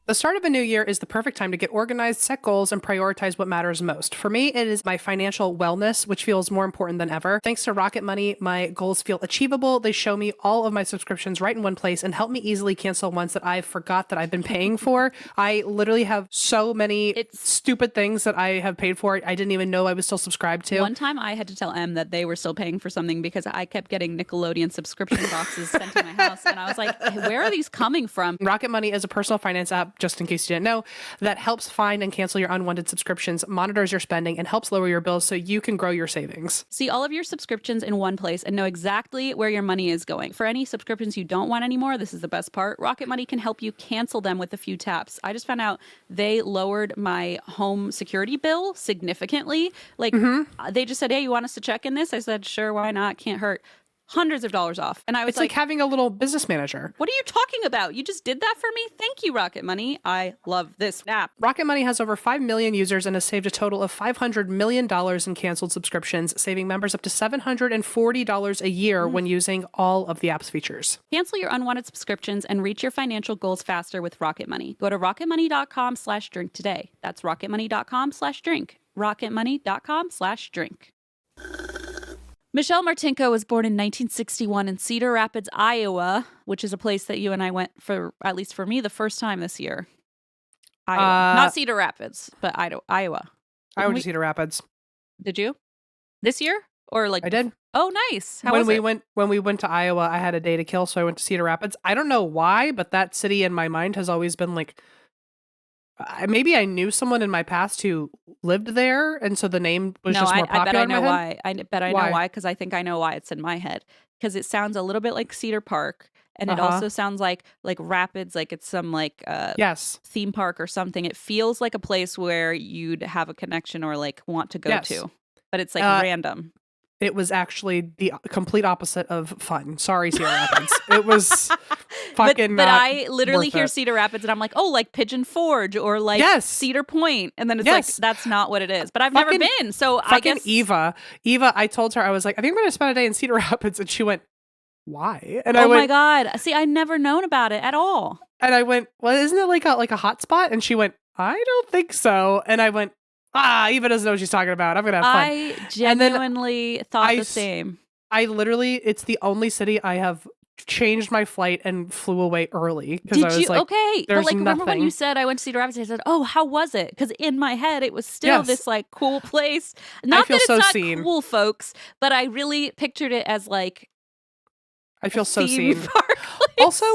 The start of a new year is the perfect time to get organized, set goals, and prioritize what matters most. For me, it is my financial wellness, which feels more important than ever. Thanks to Rocket Money, my goals feel achievable. They show me all of my subscriptions right in one place and help me easily cancel ones that I forgot that I've been paying for. I literally have so many stupid things that I have paid for. I didn't even know I was still subscribed to. One time I had to tell Em that they were still paying for something because I kept getting Nickelodeon subscription boxes sent to my house. And I was like, where are these coming from? Rocket Money is a personal finance app, just in case you didn't know, that helps find and cancel your unwanted subscriptions, monitors your spending, and helps lower your bills so you can grow your savings. See all of your subscriptions in one place and know exactly where your money is going. For any subscriptions you don't want anymore, this is the best part. Rocket Money can help you cancel them with a few taps. I just found out they lowered my home security bill significantly. Like they just said, hey, you want us to check in this? I said, sure, why not? Can't hurt. Hundreds of dollars off. And I was It's like having a little business manager. what are you talking about? You just did that for me? Thank you, Rocket Money. I love this app. Rocket Money has over 5 million users and has saved a total of $500 million in canceled subscriptions, saving members up to $740 a year when using all of the app's features. Cancel your unwanted subscriptions and reach your financial goals faster with Rocket Money. Go to rocketmoney.com/drink today. That's rocketmoney.com/drink. rocketmoney.com/drink. Michelle Martinko was born in 1961 in Cedar Rapids, Iowa, which is a place that you and I went for, at least for me, the first time this year. Iowa. Not Cedar Rapids, but Iowa. I went to Cedar Rapids. Did you? This year? Or like I did. Oh, nice. How when was we it? when we went to Iowa, I had a day to kill, so I went to Cedar Rapids. I don't know why, but that city in my mind has always been like maybe I knew someone in my past who lived there, and so the name was just more popular. I bet I in my know head. why. I bet I Why? know why, because I think I know why it's in my head. Because it sounds a little bit like Cedar Park, and it also sounds like Rapids, like it's some Yes. theme park or something. It feels like a place where you'd have a connection or like want to go Yes. to, but it's like random. It was actually the complete opposite of fun. Sorry, Cedar Rapids. It was fucking But not I literally worth hear it. Cedar Rapids and I'm like, oh, like Pigeon Forge or like Yes. Cedar Point, and then it's Yes. like that's not what it is. But I've Fucking- never been, so I Fucking guess Eva, I told her, I was like, I think I'm going to spend a day in Cedar Rapids. And she went, why? And I Oh went, my god! See, I never known about it at all. And I went, well, isn't it like a hot spot? And she went, I don't think so. And I went, Eva doesn't know what she's talking about. I'm going to have fun. I And then genuinely thought I the s- same. I literally, it's the only city I have changed my flight and flew away early. Because Did I was you? like, Okay, but there's like, remember when you nothing. said I went to Cedar Rapids? I said, "Oh, how was it?" Because in my head, it was still Yes. this like cool place. Not feel that it's so not seen. cool, folks, but I really pictured it as like I feel so theme seen. park place. Also,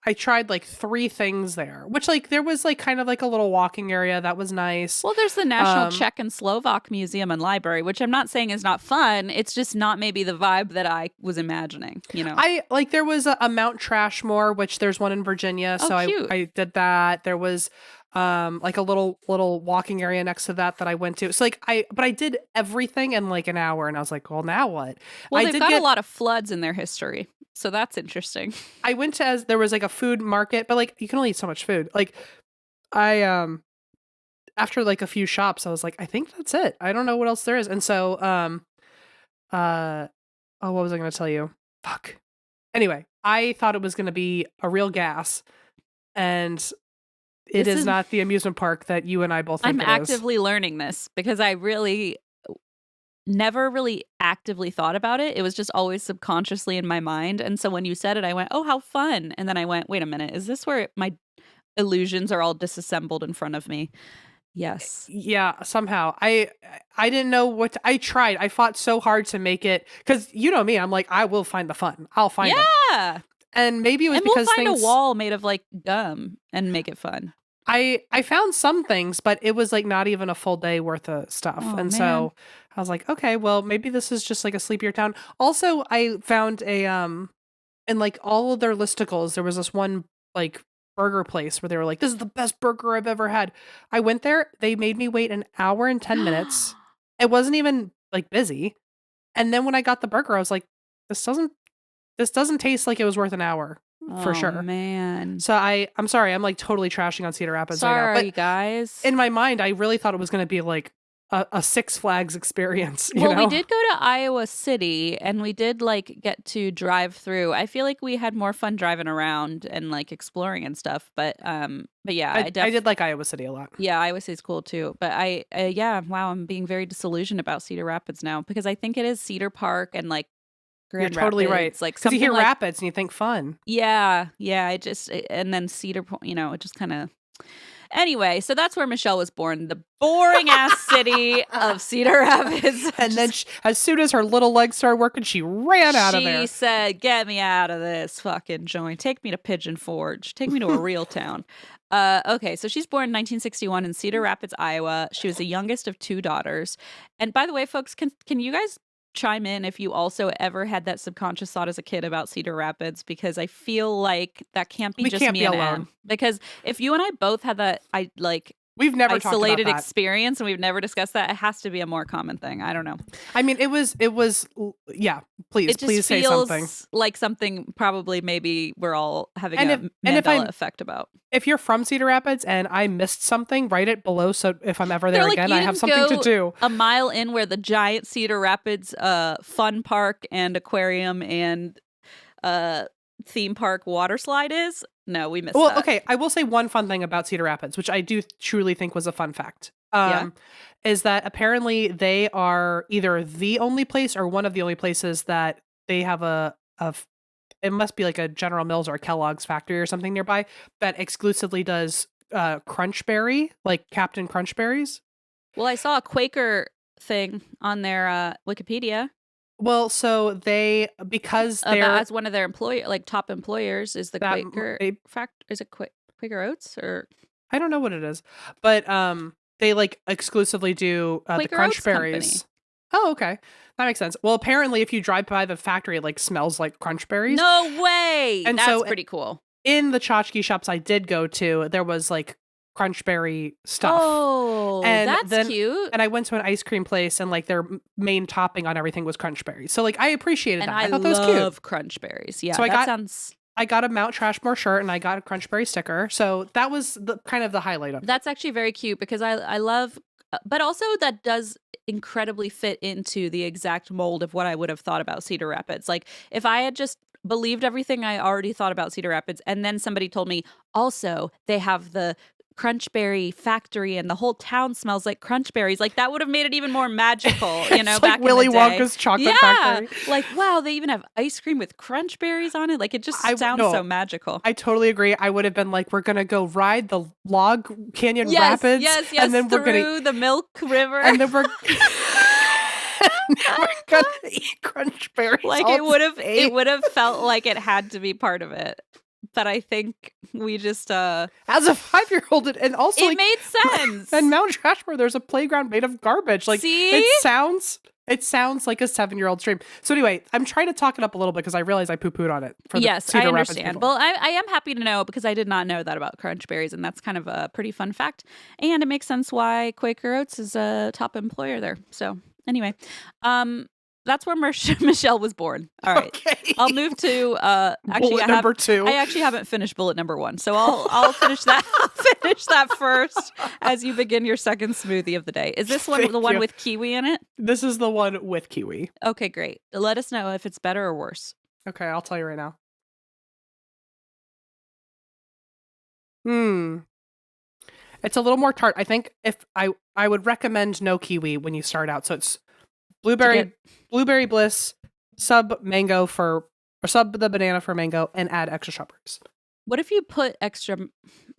I tried like 3 things there, which like there was like kind of like a little walking area that was nice. Well, there's the National Czech and Slovak Museum and Library, which I'm not saying is not fun. It's just not maybe the vibe that I was imagining. You know, I like there was a Mount Trashmore, which there's one in Virginia, Oh, so cute. I did that. There was like a little walking area next to that I went to. So like I did everything in like an hour, and I was like, well, now what? well, I they've did got get a lot of floods in their history, so that's interesting. I went to there was like a food market, but like you can only eat so much food. Like I after like a few shops, I was like, I think that's it. I don't know what else there is. And so what was I gonna tell you? Fuck. Anyway, I thought it was gonna be a real gas, and it This is is- not the amusement park that you and I both think I'm it is. actively learning this because I really never really actively thought about it. It was just always subconsciously in my mind. And so when you said it, I went, oh, how fun. And then I went, wait a minute, is this where my illusions are all disassembled in front of me. Yes. Yeah, somehow. I didn't know what I tried. I fought so hard to make it because you know me. I'm like, I will find the fun. I'll find it. Yeah. And maybe it was And we'll because find things a wall made of like gum and make it fun. I found some things, but it was like not even a full day worth of stuff. Oh, and man. so I was like, okay, well, maybe this is just like a sleepier town. Also, I found a in like all of their listicles, there was this one like burger place where they were like, this is the best burger I've ever had. I went there, they made me wait an hour and 10 minutes. It wasn't even like busy. And then when I got the burger, I was like, this doesn't taste like it was worth an hour for sure. Man. So I'm sorry, I'm like totally trashing on Cedar Rapids right now. Sorry, But guys. in my mind, I really thought it was going to be like a Six Flags experience. You Well, know? we did go to Iowa City and we did like get to drive through. I feel like we had more fun driving around and like exploring and stuff. But yeah, I did like Iowa City a lot. Yeah, Iowa City's cool too. But yeah, wow, I'm being very disillusioned about Cedar Rapids now because I think it is Cedar Park and like Grand You're totally Rapids, right. Like Because something you hear like, rapids and you think fun. yeah, and then Cedar Point, it just kind of. Anyway, so that's where Michelle was born, the boring ass city of Cedar Rapids. And then as soon as her little legs started working, she ran out of there. She said, "Get me out of this fucking joint. Take me to Pigeon Forge. Take me to a real town." Okay, so she's born in 1961 in Cedar Rapids, Iowa. She was the youngest of 2 daughters. And by the way, folks, can you guys chime in if you also ever had that subconscious thought as a kid about Cedar Rapids? Because I feel like that can't be We just can't me be and alone. Em. Because if you and I both had that, We've never talked isolated about that. experience and we've never discussed that, it has to be a more common thing. I don't know. I mean, it was yeah. Please, It just please say feels something. like something probably maybe we're all having And a if Mandela I'm- effect about. If you're from Cedar Rapids and I missed something, write it below. So if I'm ever there They're like, again, "You I have didn't something to go do. a mile in where the giant Cedar Rapids fun park and aquarium and theme park water slide is." No, we missed Well, that. okay. I will say one fun thing about Cedar Rapids, which I do truly think was a fun fact. Yeah. Is that apparently they are either the only place or one of the only places that they have it must be like a General Mills or a Kellogg's factory or something nearby that exclusively does Crunchberry, like Captain Crunchberries. Well, I saw a Quaker thing on their Wikipedia Well, so because they're about as one of their top employers is the That Quaker may- Is it Quaker Oats or I don't know what it is, but they like exclusively do the Quaker Oats Company. Crunchberries. Oh, okay. That makes sense. Well, apparently if you drive by the factory, it like smells like Crunchberries. No way. And That's so- pretty cool. In the tchotchke shops I did go to, there was like Crunchberry stuff. Oh, And that's then- cute. And I went to an ice cream place and like their main topping on everything was Crunchberry. So like I appreciated And that. I thought that was cute. love Crunchberries. Yeah, So I that got- sounds. I got a Mount Trashmore shirt and I got a Crunchberry sticker. So that was the kind of the highlight of it. That's actually very cute because I love, but also that does incredibly fit into the exact mold of what I would have thought about Cedar Rapids. Like if I had just believed everything I already thought about Cedar Rapids, and then somebody told me also they have the Crunchberry factory and the whole town smells like Crunchberries, like that would have made it even more magical, It's back like in Willy the day. Wonka's chocolate factory. Like wow, they even have ice cream with Crunchberries on it. Like it just sounds no. so magical. I totally agree. I would have been like, we're gonna go ride the log canyon Yes, rapids, yes, and then through we're gonna the Milk River. and then we're we're gonna eat Crunchberries. Like all it day. would have felt like it had to be part of it. But I think we just as a 5-year-old, and also it like, made sense. and Mount Trashmore, there's a playground made of garbage. Like See? it sounds like a 7-year-old dream. So anyway, I'm trying to talk it up a little bit because I realize I poo-pooed on it. For the Yes, Cedar I Rapids understand. people. Well, I am happy to know because I did not know that about Crunchberries, and that's kind of a pretty fun fact. And it makes sense why Quaker Oats is a top employer there. So anyway, that's where Michelle was born. All right. Okay. I'll move to actually Bullet number 2. I actually haven't finished bullet number 1, so I'll finish that. I'll finish that first as you begin your second smoothie of the day. Is this one Thank the one you. with kiwi in it? This is the one with kiwi. Okay, great. Let us know if it's better or worse. Okay, I'll tell you right now. It's a little more tart. I think if I would recommend no kiwi when you start out. So it's blueberry bliss, sub the banana for mango, and add extra strawberries. What if you put extra?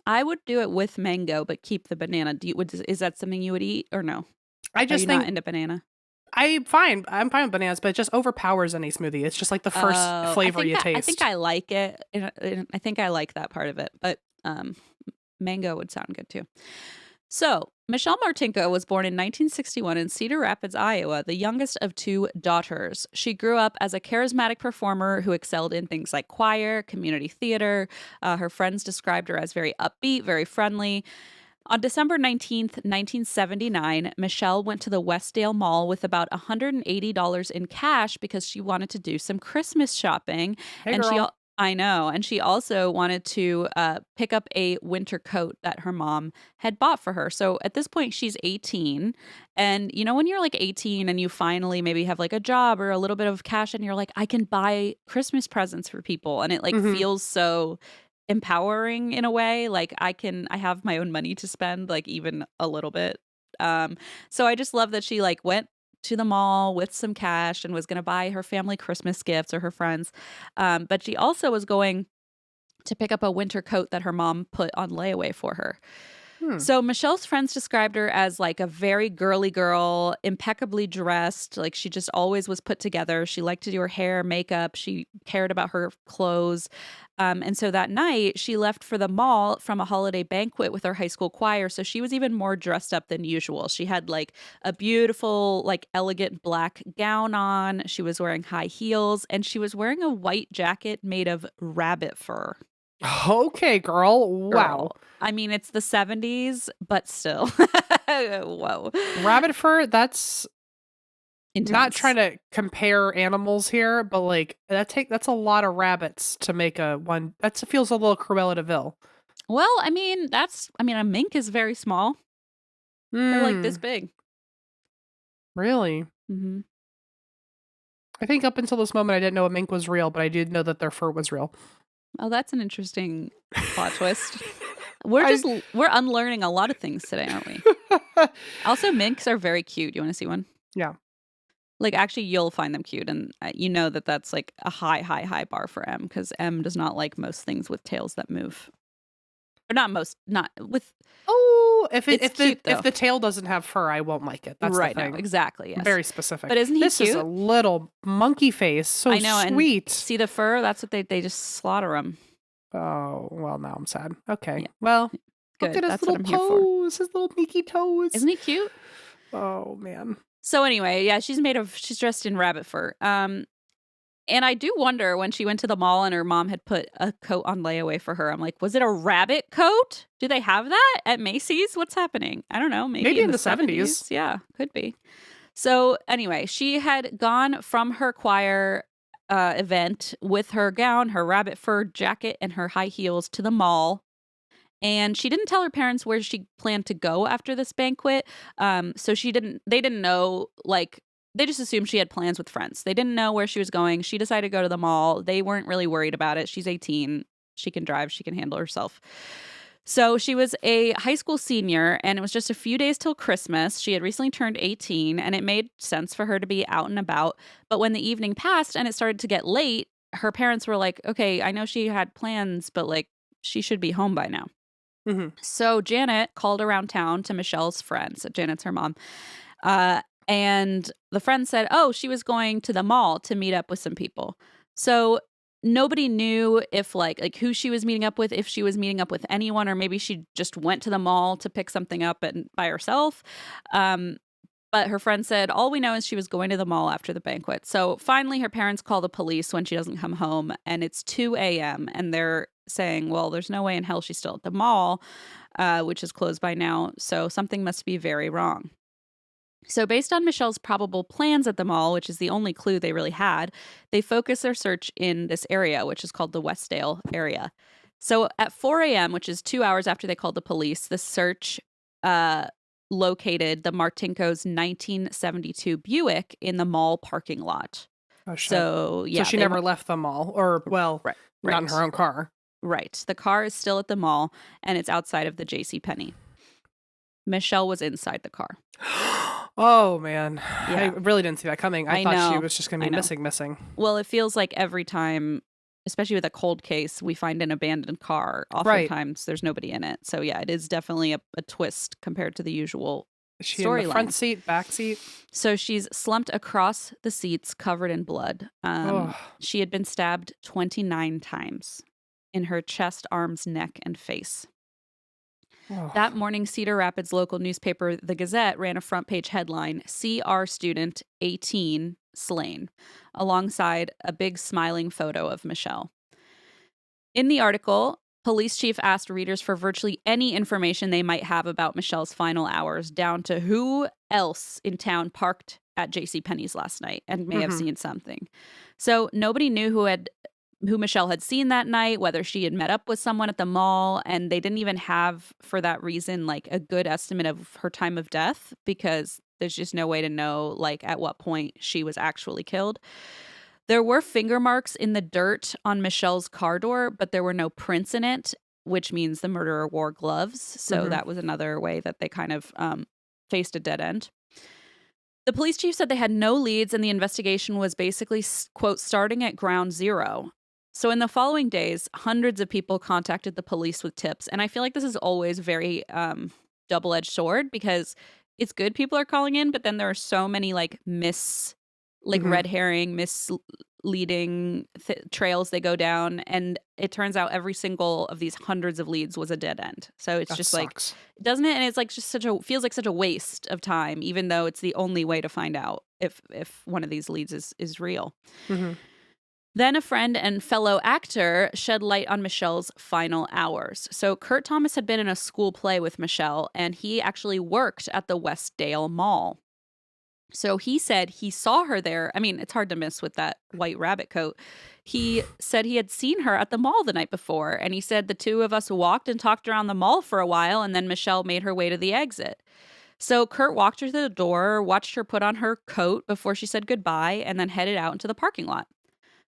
I would do it with mango, but keep the banana. Is that something you would eat or no? I Are just you think not into banana? I'm fine with bananas, but it just overpowers any smoothie. It's just like the first Oh, flavor you I taste. think I like it. I think I like that part of it, but mango would sound good too. So, Michelle Martinko was born in 1961 in Cedar Rapids, Iowa, the youngest of two daughters. She grew up as a charismatic performer who excelled in things like choir, community theater. Her friends described her as very upbeat, very friendly. On December 19th, 1979, Michelle went to the Westdale Mall with about $180 in cash because she wanted to do some Christmas shopping. Hey, and girl. I know. And she also wanted to pick up a winter coat that her mom had bought for her. So at this point, she's 18. And you know, when you're like 18 and you finally maybe have like a job or a little bit of cash and you're like, I can buy Christmas presents for people. And it like Mhm. feels so empowering in a way. Like I have my own money to spend, like even a little bit. So I just love that she like went to the mall with some cash and was going to buy her family Christmas gifts or her friends. But she also was going to pick up a winter coat that her mom put on layaway for her. Hmm. So Michelle's friends described her as like a very girly girl, impeccably dressed. Like she just always was put together. She liked to do her hair, makeup. She cared about her clothes. And so that night she left for the mall from a holiday banquet with her high school choir. So she was even more dressed up than usual. She had like a beautiful, like elegant black gown on. She was wearing high heels and she was wearing a white jacket made of rabbit fur. Okay, girl. Wow. Girl. I mean, it's the 70s, but still. Whoa. Rabbit fur, that's Intense. not trying to compare animals here, but like that's a lot of rabbits to make a one. That feels a little Cruella de Vil. Well, I mean, a mink is very small. They're like this big. Really? Mm-hmm. I think up until this moment I didn't know a mink was real, but I did know that their fur was real. Oh, that's an interesting plot twist. We're unlearning a lot of things today, aren't we? Also, minks are very cute. You want to see one? Yeah. Like, actually, you'll find them cute. And you know that's like a high bar for M because M does not like most things with tails that move. Or not with. Oh, if cute, the tail doesn't have fur, I won't like it. That's right. the thing. No, exactly. Yes. Very specific. But isn't he this cute? This is a little monkey face. So I know, sweet. And see the fur? That's what they just slaughter him. Oh, well, now I'm sad. Okay. Yeah. Well, good. Look at his That's little what I'm here for. toes. His little pinky toes. Isn't he cute? Oh, man. So anyway, yeah, she's dressed in rabbit fur. And I do wonder when she went to the mall and her mom had put a coat on layaway for her. I'm like, was it a rabbit coat? Do they have that at Macy's? What's happening? I don't know. Maybe in the 70s. Yeah, could be. So anyway, she had gone from her choir event with her gown, her rabbit fur jacket, and her high heels to the mall. And she didn't tell her parents where she planned to go after this banquet. So they didn't know, like, they just assumed she had plans with friends. They didn't know where she was going. She decided to go to the mall. They weren't really worried about it. She's 18. She can drive. She can handle herself. So she was a high school senior, and it was just a few days till Christmas. She had recently turned 18, and it made sense for her to be out and about. But when the evening passed and it started to get late, her parents were like, okay, I know she had plans, but like she should be home by now. Mm-hmm. So Janet called around town to Michelle's friends. Janet's her mom. And the friend said, oh, she was going to the mall to meet up with some people. So nobody knew if like who she was meeting up with, if she was meeting up with anyone, or maybe she just went to the mall to pick something up by herself. But her friend said, all we know is she was going to the mall after the banquet. So finally, her parents call the police when she doesn't come home, and it's 2 a.m. And they're saying, well, there's no way in hell she's still at the mall, which is closed by now. So something must be very wrong. So based on Michelle's probable plans at the mall, which is the only clue they really had, they focused their search in this area, which is called the Westdale area. So at 4 a.m., which is 2 hours after they called the police, the search located the Martinko's 1972 Buick in the mall parking lot. Oh, shit. So, yeah. So she never left the mall, or, well, not in her own car. Right. The car is still at the mall, and it's outside of the JCPenney. Michelle was inside the car. Oh, man. Yeah. I really didn't see that coming. I thought know. she was just going to be missing. Well, it feels like every time especially with a cold case, we find an abandoned car. Right. Oftentimes there's nobody in it. So yeah, it is definitely a twist compared to the usual Is she in the storyline. front seat, back seat? So she's slumped across the seats, covered in blood. Ugh. She had been stabbed 29 times in her chest, arms, neck, and face. Ugh. That morning, Cedar Rapids local newspaper, The Gazette, ran a front page headline, CR student 18 slain, alongside a big smiling photo of Michelle. In the article, police chief asked readers for virtually any information they might have about Michelle's final hours, down to who else in town parked at JCPenney's last night and may have seen something. So nobody knew who Michelle had seen that night, whether she had met up with someone at the mall, and they didn't even have, for that reason, like a good estimate of her time of death, because there's just no way to know like at what point she was actually killed. There were finger marks in the dirt on Michelle's car door, but there were no prints in it, which means the murderer wore gloves. So that was another way that they kind of faced a dead end. The police chief said they had no leads and the investigation was basically, quote, starting at ground zero. So in the following days, hundreds of people contacted the police with tips. And I feel like this is always very double-edged sword, because it's good people are calling in, but then there are so many like red herring, misleading trails they go down. And it turns out every single of these hundreds of leads was a dead end. So it's That just sucks. like, doesn't it? And it's like just feels like such a waste of time, even though it's the only way to find out if one of these leads is real. Then a friend and fellow actor shed light on Michelle's final hours. So Kurt Thomas had been in a school play with Michelle, and he actually worked at the Westdale Mall. So he said he saw her there. I mean, it's hard to miss with that white rabbit coat. He said he had seen her at the mall the night before, and he said the two of us walked and talked around the mall for a while, and then Michelle made her way to the exit. So Kurt walked her to the door, watched her put on her coat before she said goodbye, and then headed out into the parking lot.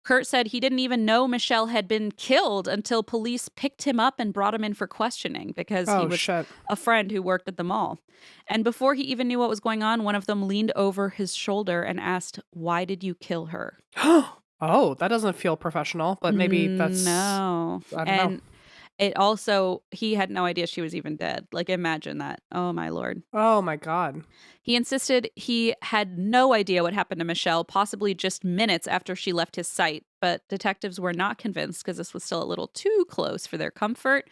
Kurt said he didn't even know Michelle had been killed until police picked him up and brought him in for questioning, because he was a friend who worked at the mall. And before he even knew what was going on, one of them leaned over his shoulder and asked, "Why did you kill her?" Oh, that doesn't feel professional, but maybe that's... No. I don't know. It also, he had no idea she was even dead. Like, imagine that. Oh, my Lord. Oh, my God. He insisted he had no idea what happened to Michelle, possibly just minutes after she left his sight. But detectives were not convinced, because this was still a little too close for their comfort.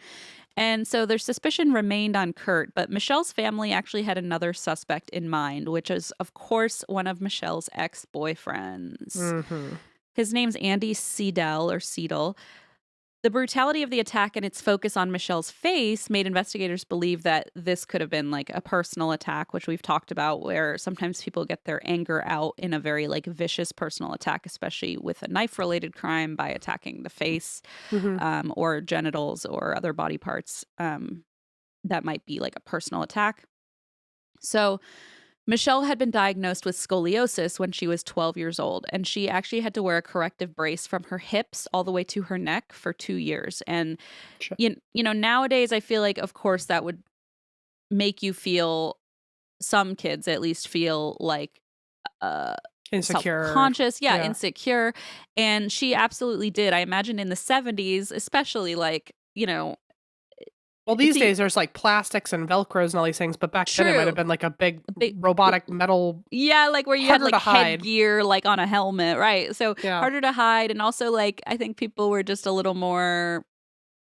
And so their suspicion remained on Kurt. But Michelle's family actually had another suspect in mind, which is, of course, one of Michelle's ex-boyfriends. His name's Andy Seidel. The brutality of the attack and its focus on Michelle's face made investigators believe that this could have been like a personal attack, which we've talked about, where sometimes people get their anger out in a very like vicious personal attack, especially with a knife-related crime, by attacking the face or genitals or other body parts. That might be like a personal attack. So Michelle had been diagnosed with scoliosis when she was 12 years old, and she actually had to wear a corrective brace from her hips all the way to her neck for 2 years. And, you know, nowadays I feel like, of course, that would make you feel, some kids at least feel like Insecure. Self-conscious, insecure. And she absolutely did. I imagine in the 70s, especially, like, you know, well, these days there's like plastics and Velcros and all these things, but back then it might have been like a big robotic metal. Yeah, like where you had like headgear like on a helmet, right? So harder to hide. And also, like, I think people were just a little more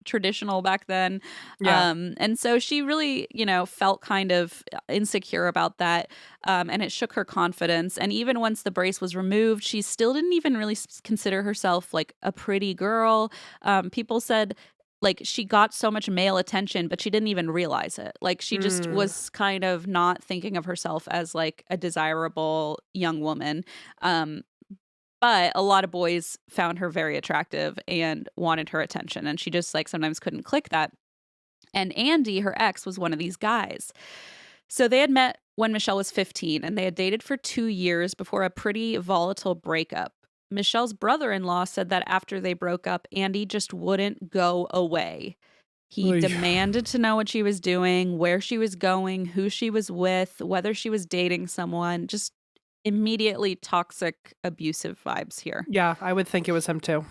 traditional back then. And so she really, you know, felt kind of insecure about that. And it shook her confidence. And even once the brace was removed, she still didn't even really consider herself like a pretty girl. People said, like, she got so much male attention, but she didn't even realize it. Like, she just was kind of not thinking of herself as like a desirable young woman. But a lot of boys found her very attractive and wanted her attention. And she just like sometimes couldn't click that. And Andy, her ex, was one of these guys. So they had met when Michelle was 15, and they had dated for 2 years before a pretty volatile breakup. Michelle's brother-in-law said that after they broke up, Andy just wouldn't go away. He demanded to know what she was doing, where she was going, who she was with, whether she was dating someone. Just immediately toxic, abusive vibes here. Yeah, I would think it was him too.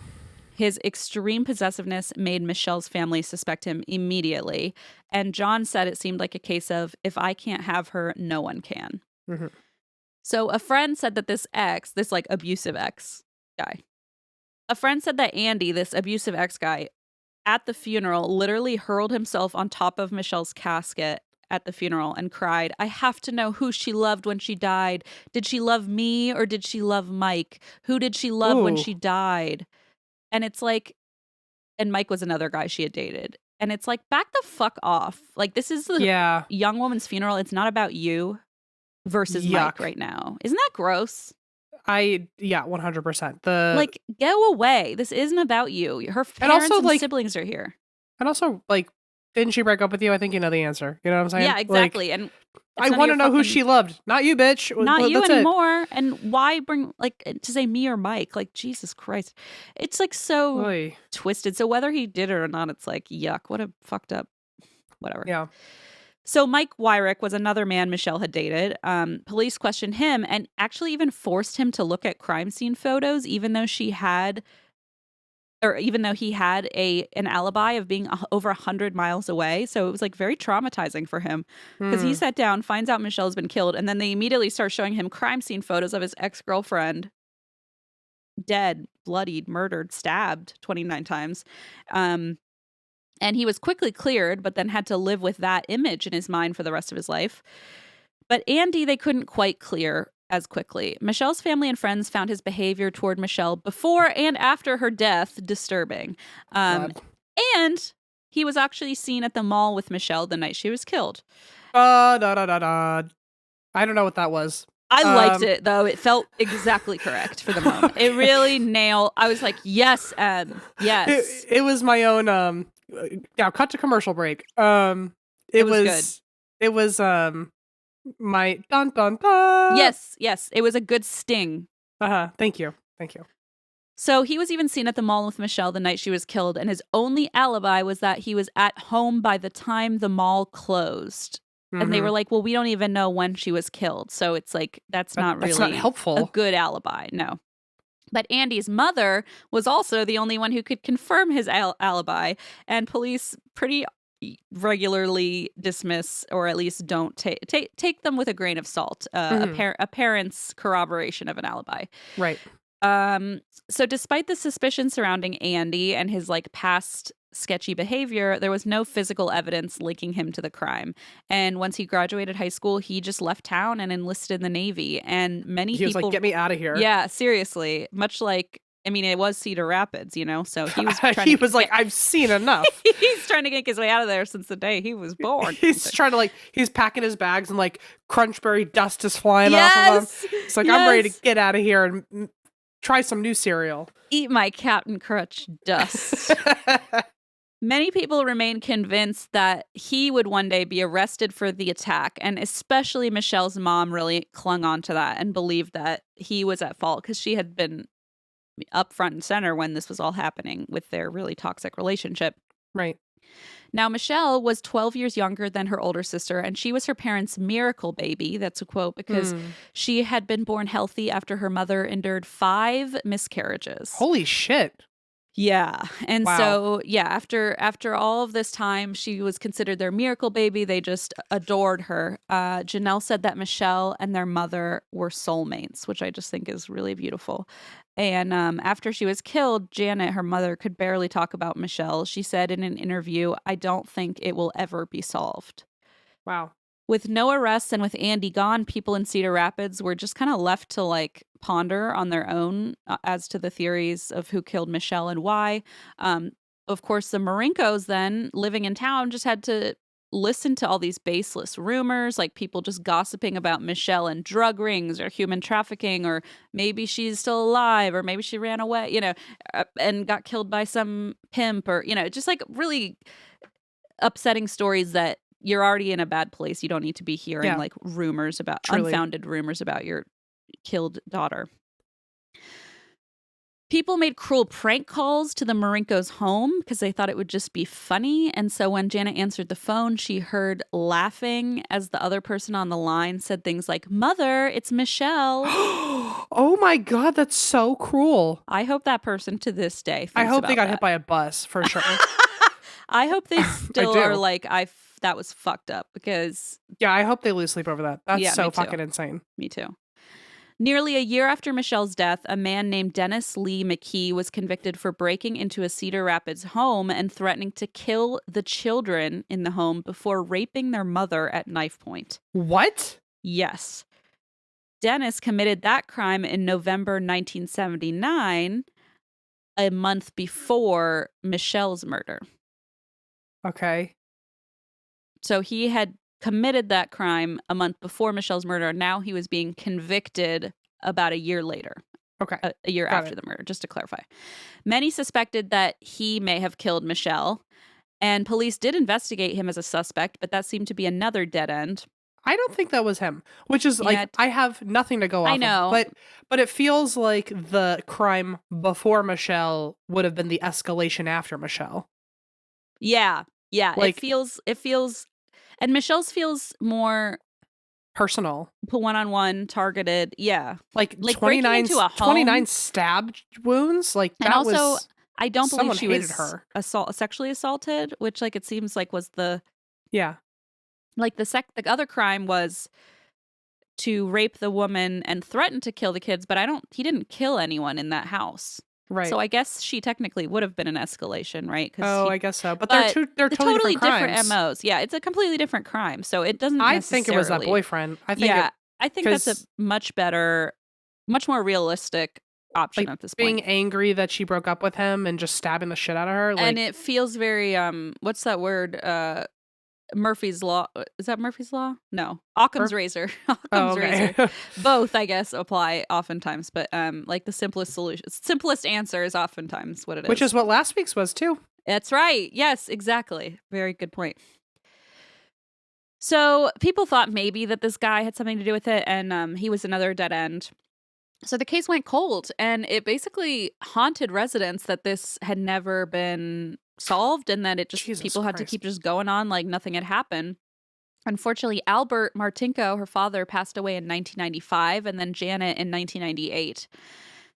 His extreme possessiveness made Michelle's family suspect him immediately. And John said it seemed like a case of, if I can't have her, no one can. Mm-hmm. So a friend said that this like abusive ex guy, a friend said that Andy, this abusive ex guy, at the funeral literally hurled himself on top of Michelle's casket at the funeral and cried, I have to know who she loved when she died. Did she love me or did she love Mike? Who did she love when Ooh. she died? And it's like, and Mike was another guy she had dated. And it's like, back the fuck off. Like, this is the Yeah. young woman's funeral. It's not about you versus Mike Yuck. right now. Isn't that gross? 100%. The Like, go away. This isn't about you. Her parents also, and like, siblings are here. and also, like, didn't she break up with you? I think you know the answer. You know what I'm saying? Yeah, Like, exactly. And I want to know who she loved, not you, bitch. not you That's it. anymore. And why bring, like, to say me or Mike? Like, Jesus Christ. It's like so Oy. twisted. So whether he did it or not, it's like, yuck, what a fucked up, whatever. Yeah. So Mike Wyrick was another man Michelle had dated. Police questioned him and actually even forced him to look at crime scene photos, even though he had an alibi of being over 100 miles away. So it was like very traumatizing for him because he sat down, finds out Michelle's been killed, and then they immediately start showing him crime scene photos of his ex-girlfriend dead, bloodied, murdered, stabbed 29 times. And he was quickly cleared, but then had to live with that image in his mind for the rest of his life. But Andy, they couldn't quite clear as quickly. Michelle's family and friends found his behavior toward Michelle before and after her death disturbing. And he was actually seen at the mall with Michelle the night she was killed. I don't know what that was. I liked it, though. It felt exactly correct for the moment. It really nailed. I was like, yes, yes. It was my own. Now cut to commercial break. It was good. It was my dun dun dun. Yes. It was a good sting. Thank you. So he was even seen at the mall with Michelle the night she was killed, and his only alibi was that he was at home by the time the mall closed. And they were like, well, we don't even know when she was killed. So it's like, that's not helpful. A good alibi. No. But Andy's mother was also the only one who could confirm his alibi. And police pretty regularly dismiss, or at least don't take them with a grain of salt, a parent's corroboration of an alibi. Right. So despite the suspicion surrounding Andy and his like past sketchy behavior, there was no physical evidence linking him to the crime. And once he graduated high school, he just left town and enlisted in the Navy. And many He was people like, get me out of here. Yeah, seriously. Much like, I mean, it was Cedar Rapids, you know, so he was I've seen enough. He's trying to get his way out of there since the day he was born. He's trying to he's packing his bags and like crunchberry dust is flying off of him. It's like, I'm ready to get out of here and try some new cereal. Eat my Captain Crunch dust. Many people remain convinced that he would one day be arrested for the attack, and especially Michelle's mom really clung on to that and believed that he was at fault because she had been up front and center when this was all happening with their really toxic relationship. Right. Now, Michelle was 12 years younger than her older sister, and she was her parents' miracle baby. That's a quote, because she had been born healthy after her mother endured 5 miscarriages. Holy shit. Yeah. And Wow. so, yeah, after all of this time, she was considered their miracle baby. They just adored her. Janelle said that Michelle and their mother were soulmates, which I just think is really beautiful. And after she was killed, Janet, her mother, could barely talk about Michelle. She said in an interview, I don't think it will ever be solved. Wow. With no arrests and with Andy gone, people in Cedar Rapids were just kind of left to like ponder on their own as to the theories of who killed Michelle and why. Of course, the Marinkos then living in town just had to listen to all these baseless rumors, like people just gossiping about Michelle and drug rings or human trafficking, or maybe she's still alive, or maybe she ran away, you know, and got killed by some pimp, or, you know, just like really upsetting stories that you're already in a bad place. You don't need to be hearing like rumors about unfounded rumors about your killed daughter. People made cruel prank calls to the Marinkos' home because they thought it would just be funny. And so when Janet answered the phone, she heard laughing as the other person on the line said things like, "Mother, it's Michelle." Oh my God, that's so cruel. I hope that person to this day thinks I hope they about got hit by a bus for sure. I hope they still do. are like, that was fucked up because Yeah, I hope they lose sleep over that. That's Yeah, so me too. fucking insane. me too. Nearly a year after Michelle's death, a man named Dennis Lee McKee was convicted for breaking into a Cedar Rapids home and threatening to kill the children in the home before raping their mother at knife point. What? Yes. Dennis committed that crime in November 1979, a month before Michelle's murder. Okay. So he had committed that crime a month before Michelle's murder. Now he was being convicted about a year later. Okay. A year Got after it. the murder, just to clarify. Many suspected that he may have killed Michelle, and police did investigate him as a suspect, but that seemed to be another dead end. I don't think that was him, which is like Yeah. I have nothing to go off I know. of. But it feels like the crime before Michelle would have been the escalation after Michelle. Yeah. Like- It feels, and Michelle's feels more Personal. one-on-one, targeted. Yeah. Like Like breaking 29, into a home. 29 stab wounds. Like And that also, was I don't someone believe she hated was her. sexually assaulted, which like it seems like was the yeah. like the other crime was to rape the woman and threaten to kill the kids, but he didn't kill anyone in that house. Right. So I guess she technically would have been an escalation, right? I guess so. But but they're totally different crimes. MOs. Yeah, it's a completely different crime. So it doesn't I think it was that necessarily- boyfriend. I think Yeah, I think that's a 'cause- much better, much more realistic option like at this being point. angry that she broke up with him and just stabbing the shit out of her. Like, And it feels very what's that word? Murphy's Law. Is that Murphy's Law? No. Occam's razor. Occam's razor. Both, I guess, apply oftentimes, but like the simplest answer is oftentimes what it is. Which is what last week's was too. That's right. Yes, exactly. Very good point. So people thought maybe that this guy had something to do with it, and he was another dead end. So the case went cold, and it basically haunted residents that this had never been solved, and that it just Jesus people had to Christ. keep just going on like nothing had happened. Unfortunately, Albert Martinko, her father, passed away in 1995, and then Janet in 1998.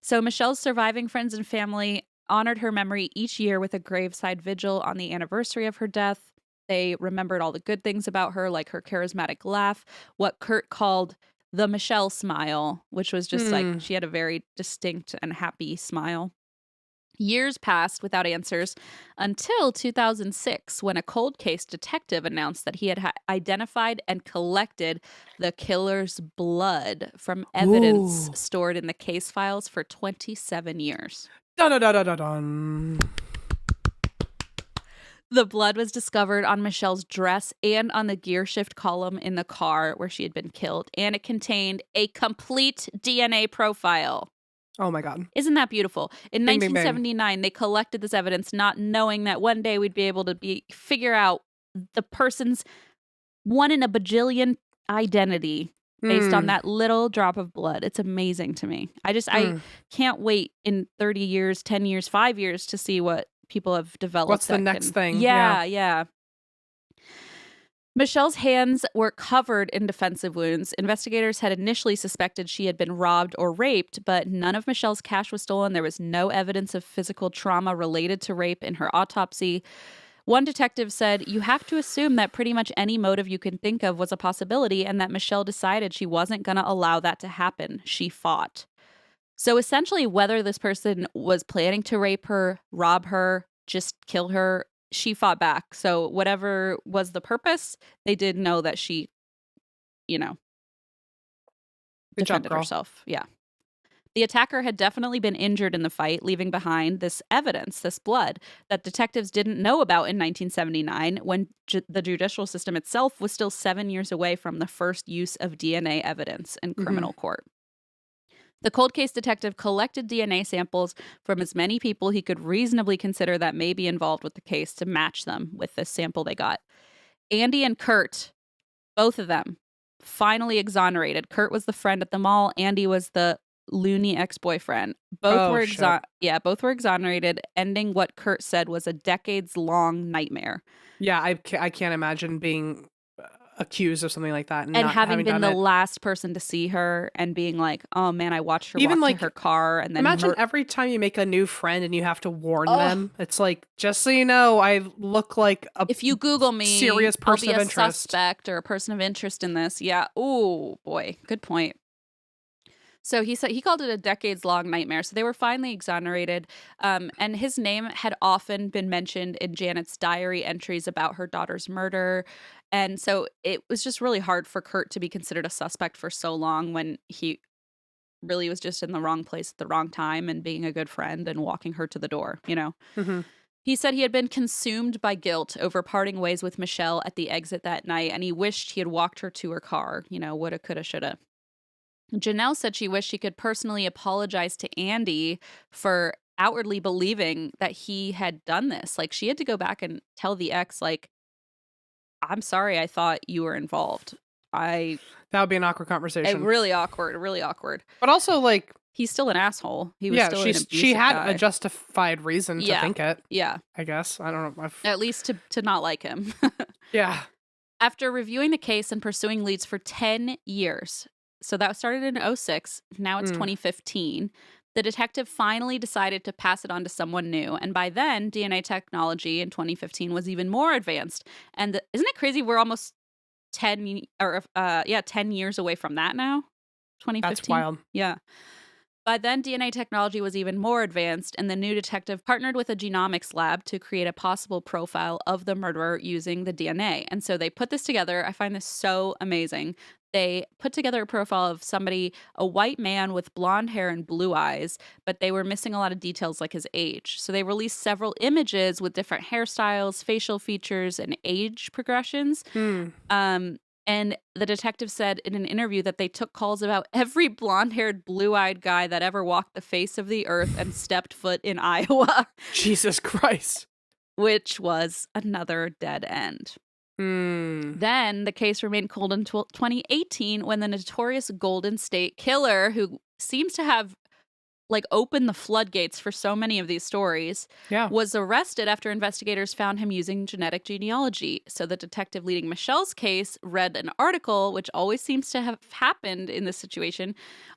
So Michelle's surviving friends and family honored her memory each year with a graveside vigil on the anniversary of her death. They remembered all the good things about her, like her charismatic laugh, what Kurt called the Michelle smile, which was just like she had a very distinct and happy smile. Years passed without answers until 2006, when a cold case detective announced that he had identified and collected the killer's blood from evidence Ooh. stored in the case files for 27 years. Dun dun dun dun dun. The blood was discovered on Michelle's dress and on the gear shift column in the car where she had been killed, and it contained a complete DNA profile. Oh my God. Isn't that beautiful? In Bing, bing, bing. 1979, they collected this evidence, not knowing that one day we'd be able to figure out the person's one in a bajillion identity based on that little drop of blood. It's amazing to me. I can't wait in 30 years, 10 years, 5 years to see what people have developed. What's the that next can- thing? Yeah. Michelle's hands were covered in defensive wounds. Investigators had initially suspected she had been robbed or raped, but none of Michelle's cash was stolen. There was no evidence of physical trauma related to rape in her autopsy. One detective said, "You have to assume that pretty much any motive you can think of was a possibility, and that Michelle decided she wasn't going to allow that to happen. She fought." So essentially, whether this person was planning to rape her, rob her, just kill her, she fought back. So whatever was the purpose, they did know that she, Good job, defended girl. herself. Yeah. The attacker had definitely been injured in the fight, leaving behind this evidence, this blood, that detectives didn't know about in 1979 when the judicial system itself was still 7 years away from the first use of DNA evidence in criminal court. The cold case detective collected DNA samples from as many people he could reasonably consider that may be involved with the case to match them with this sample they got. Andy and Kurt, both of them, finally exonerated. Kurt was the friend at the mall. Andy was the loony ex-boyfriend. Both Oh, were shit. both were exonerated, ending what Kurt said was a decades-long nightmare. Yeah, I can't imagine being accused of something like that and And not having having been done the it. last person to see her and being like, oh man, I watched her Even walk to like, her car and then imagine every time you make a new friend and you have to warn Ugh. them. It's like, just so you know, I look like a if you Google me, serious person I'll be of a interest. suspect or a person of interest in this. Yeah. Oh boy, good point. So he said he called it a decades-long nightmare. So they were finally exonerated, and his name had often been mentioned in Janet's diary entries about her daughter's murder, and so it was just really hard for Kurt to be considered a suspect for so long when he really was just in the wrong place at the wrong time and being a good friend and walking her to the door. Mm-hmm. He said he had been consumed by guilt over parting ways with Michelle at the exit that night, and he wished he had walked her to her car. Woulda, coulda, shoulda. Janelle said she wished she could personally apologize to Andy for outwardly believing that he had done this. Like, she had to go back and tell the ex, like, I'm sorry, I thought you were involved. That would be an awkward conversation. Really awkward. But also, like, He's still an asshole. He was yeah, still an abusive she had guy. a justified reason to Yeah. think it. Yeah, I guess. I don't know. at least to not like him. Yeah. After reviewing the case and pursuing leads for 10 years, so that started in 2006, now it's 2015, the detective finally decided to pass it on to someone new. And by then, DNA technology in 2015 was even more advanced. And isn't it crazy? We're almost 10 years away from that now. 2015. That's wild. Yeah. By then, DNA technology was even more advanced, and the new detective partnered with a genomics lab to create a possible profile of the murderer using the DNA. And so they put this together. I find this so amazing. They put together a profile of somebody, a white man with blonde hair and blue eyes, but they were missing a lot of details like his age. So they released several images with different hairstyles, facial features, and age progressions. And the detective said in an interview that they took calls about every blonde-haired, blue-eyed guy that ever walked the face of the earth and stepped foot in Iowa. Jesus Christ. Which was another dead end. Then the case remained cold until 2018 when the notorious Golden State Killer, who seems to have opened the floodgates for so many of these stories, was arrested after investigators found him using genetic genealogy. So the detective leading Michelle's case read an article, which always seems to have happened in this situation,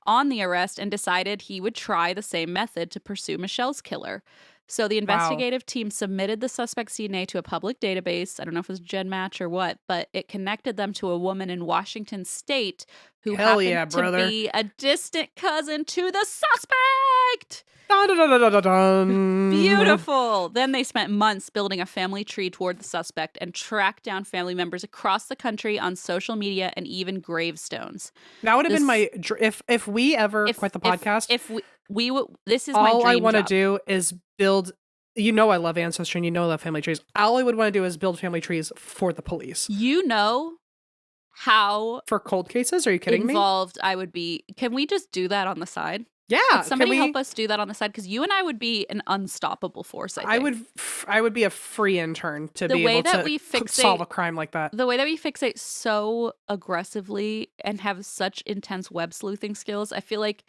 on the arrest and decided he would try the same method to pursue Michelle's killer. So the investigative team submitted the suspect's DNA to a public database. I don't know if it was GenMatch or what, but it connected them to a woman in Washington State who happened to be a distant cousin to the suspect. Dun, dun, dun, dun, dun, dun. Beautiful. Then they spent months building a family tree toward the suspect and tracked down family members across the country on social media and even gravestones. That would have been my if we ever quit the podcast. If we this is all my dream I want to job. do is build. I love ancestry and I love family trees. All I would want to do is build family trees for the police. How for cold cases? Are you kidding involved I would be. Can we just do that on the side? Yeah. Could somebody help us do that on the side? Because you and I would be an unstoppable force, I think. I would be a free intern to be able to solve a crime like that. The way that we fixate so aggressively and have such intense web sleuthing skills, I feel like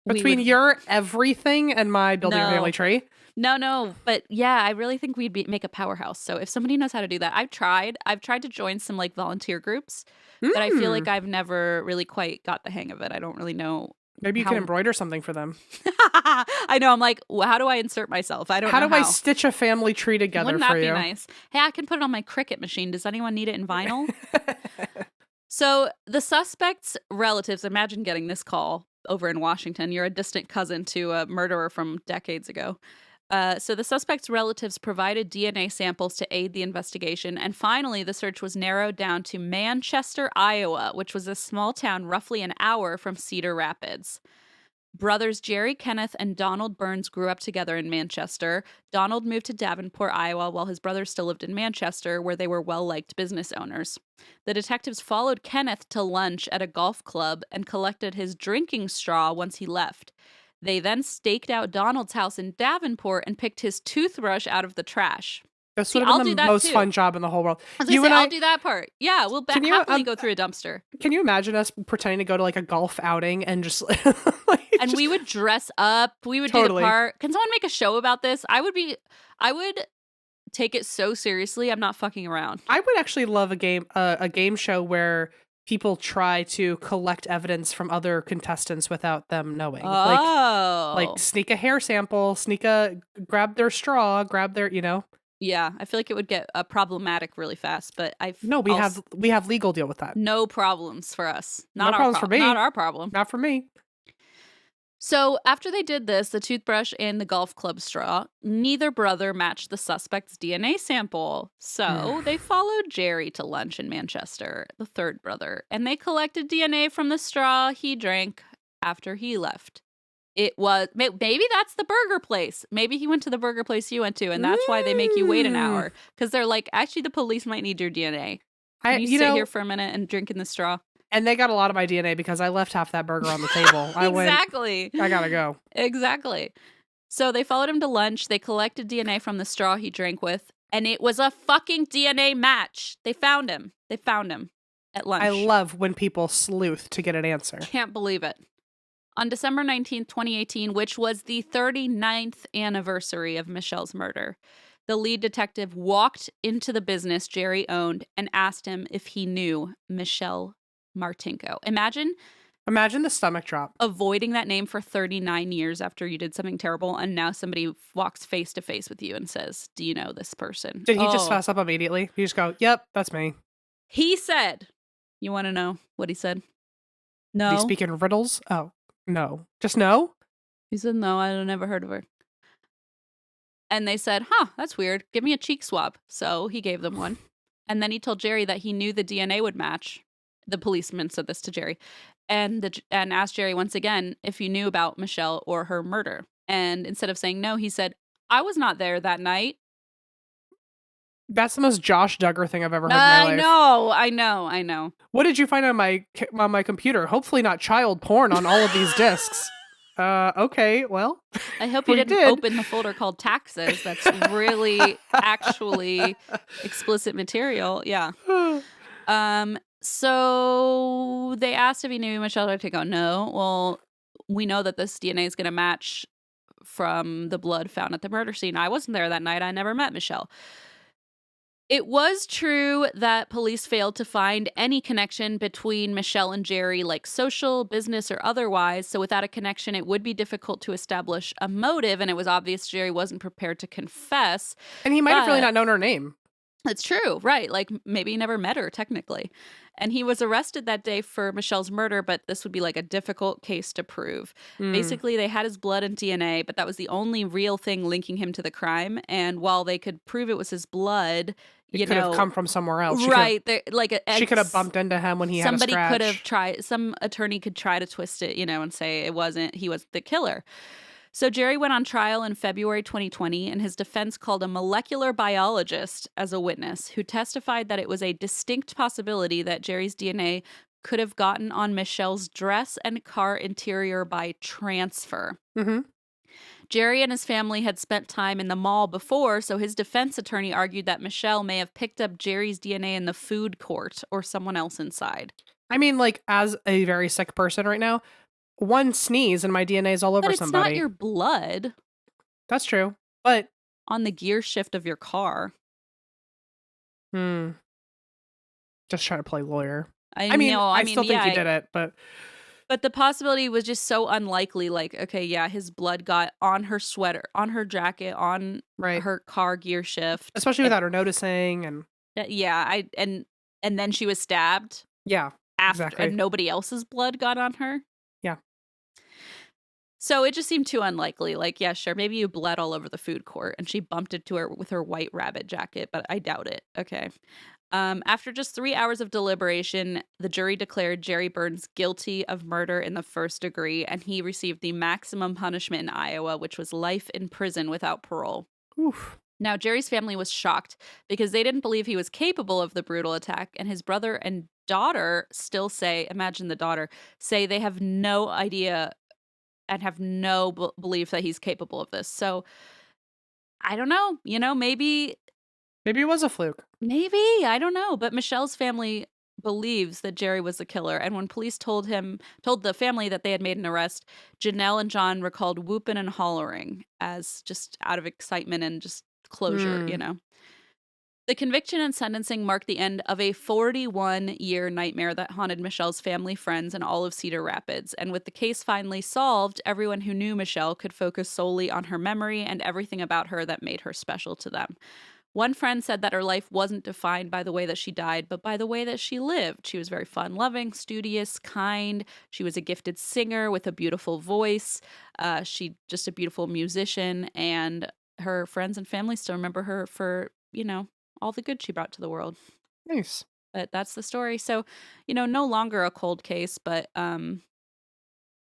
between your everything and my building a family tree. No, but yeah, I really think we'd make a powerhouse. So if somebody knows how to do that, I've tried to join some volunteer groups, but I feel like I've never really quite got the hang of it. I don't really know. Maybe you can embroider something for them. I know. I'm like, well, how do I insert myself? I don't know. How do I stitch a family tree together Wouldn't for that you? be nice? Hey, I can put it on my Cricut machine. Does anyone need it in vinyl? So the suspect's relatives, imagine getting this call over in Washington. You're a distant cousin to a murderer from decades ago. So the suspect's relatives provided DNA samples to aid the investigation, and finally the search was narrowed down to Manchester, Iowa, which was a small town roughly an hour from Cedar Rapids. Brothers Jerry Kenneth and Donald Burns grew up together in Manchester. Donald moved to Davenport, Iowa, while his brother still lived in Manchester, where they were well-liked business owners. The detectives followed Kenneth to lunch at a golf club and collected his drinking straw once he left. They then staked out Donald's house in Davenport and picked his toothbrush out of the trash. This See, would I'll have do been the that most too. fun job in the whole world. I was gonna You say, and I'll I, do that part. Yeah, we'll can you, happily go through a dumpster. can you imagine us pretending to go to like a golf outing and just like, And just- we would dress up. We would do Totally. the part. Can someone make a show about this? I would take it so seriously. I'm not fucking around. I would actually love a game show where people try to collect evidence from other contestants without them knowing. Oh. Like sneak a hair sample, grab their straw, grab their, Yeah, I feel like it would get problematic really fast, but No, we have legal deal with that. no problems for us. No problems for me. Not our problem. Not for me. So after they did this, the toothbrush and the golf club straw, neither brother matched the suspect's DNA sample. So they followed Jerry to lunch in Manchester, the third brother, and they collected DNA from the straw he drank after he left. It was, maybe that's the burger place. Maybe he went to the burger place you went to, and that's why they make you wait an hour. Because they're like, actually, the police might need your DNA. Can you sit here for a minute and drink in the straw? And they got a lot of my DNA because I left half that burger on the table. Exactly. I gotta go. Exactly. So they followed him to lunch. They collected DNA from the straw he drank with, and it was a fucking DNA match. They found him. They found him at lunch. I love when people sleuth to get an answer. Can't believe it. On December 19th, 2018, which was the 39th anniversary of Michelle's murder, the lead detective walked into the business Jerry owned and asked him if he knew Michelle Martinko. Imagine the stomach drop. avoiding that name for 39 years after you did something terrible, and now somebody walks face to face with you and says, do you know this person? Did he just fess up immediately? He just go, yep, that's me. He said, you want to know what he said? No. Did he speak in riddles? Oh, no. Just no? He said, no, I've never heard of her. And they said, that's weird. Give me a cheek swab. So he gave them one. And then he told Jerry that he knew the DNA would match. The policeman said this to Jerry. And asked Jerry once again if he knew about Michelle or her murder. And instead of saying no, he said, I was not there that night. That's the most Josh Duggar thing I've ever heard in my life. I know. What did you find on my computer? Hopefully not child porn on all of these discs. Okay, well. I hope you didn't open the folder called taxes. That's really actually explicit material. Yeah. So they asked if he knew Michelle Martinko. No. Well, we know that this DNA is going to match from the blood found at the murder scene. I wasn't there that night. I never met Michelle. It was true that police failed to find any connection between Michelle and Jerry, like social, business, or otherwise. So without a connection, it would be difficult to establish a motive. And it was obvious Jerry wasn't prepared to confess. And he might have really not known her name. It's true, right? Like maybe he never met her technically. And he was arrested that day for Michelle's murder, but this would be like a difficult case to prove. Basically, they had his blood and DNA, but that was the only real thing linking him to the crime. And while they could prove it was his blood, it could have come from somewhere else. She could have bumped into him when he had a scratch. Somebody could have tried, some attorney could try to twist it, and say he was the killer. So Jerry went on trial in February 2020, and his defense called a molecular biologist as a witness who testified that it was a distinct possibility that Jerry's DNA could have gotten on Michelle's dress and car interior by transfer. Mm-hmm. Jerry and his family had spent time in the mall before, so his defense attorney argued that Michelle may have picked up Jerry's DNA in the food court or someone else inside. I mean, like, as a very sick person right now, one sneeze and my DNA is all over but it's somebody. Not your blood. That's true. But on the gear shift of your car. Just try to play lawyer. I still think he did it, but the possibility was just so unlikely. Like, okay, yeah, his blood got on her sweater, on her jacket, on her car gear shift, especially without her noticing. And and then she was stabbed. Yeah, exactly. And nobody else's blood got on her. Yeah. So it just seemed too unlikely. Like, yeah, sure, maybe you bled all over the food court and she bumped into her with her white rabbit jacket, but I doubt it. Okay. After just 3 hours of deliberation, the jury declared Jerry Burns guilty of murder in the first degree, and he received the maximum punishment in Iowa, which was life in prison without parole. Oof. Now, Jerry's family was shocked because they didn't believe he was capable of the brutal attack, and his brother and daughter still say, imagine the daughter, say they have no idea and have no belief that he's capable of this. So, I don't know, maybe Maybe it was a fluke. Maybe, I don't know. But Michelle's family believes that Jerry was the killer. And when police told the family that they had made an arrest, Janelle and John recalled whooping and hollering as just out of excitement and just closure, Mm. you know. The conviction and sentencing marked the end of a 41-year nightmare that haunted Michelle's family, friends, and all of Cedar Rapids. And with the case finally solved, everyone who knew Michelle could focus solely on her memory and everything about her that made her special to them. One friend said that her life wasn't defined by the way that she died, but by the way that she lived. She was very fun-loving, studious, kind. She was a gifted singer with a beautiful voice. She just a beautiful musician, and her friends and family still remember her for, all the good she brought to the world. Nice. But that's the story. So, no longer a cold case, but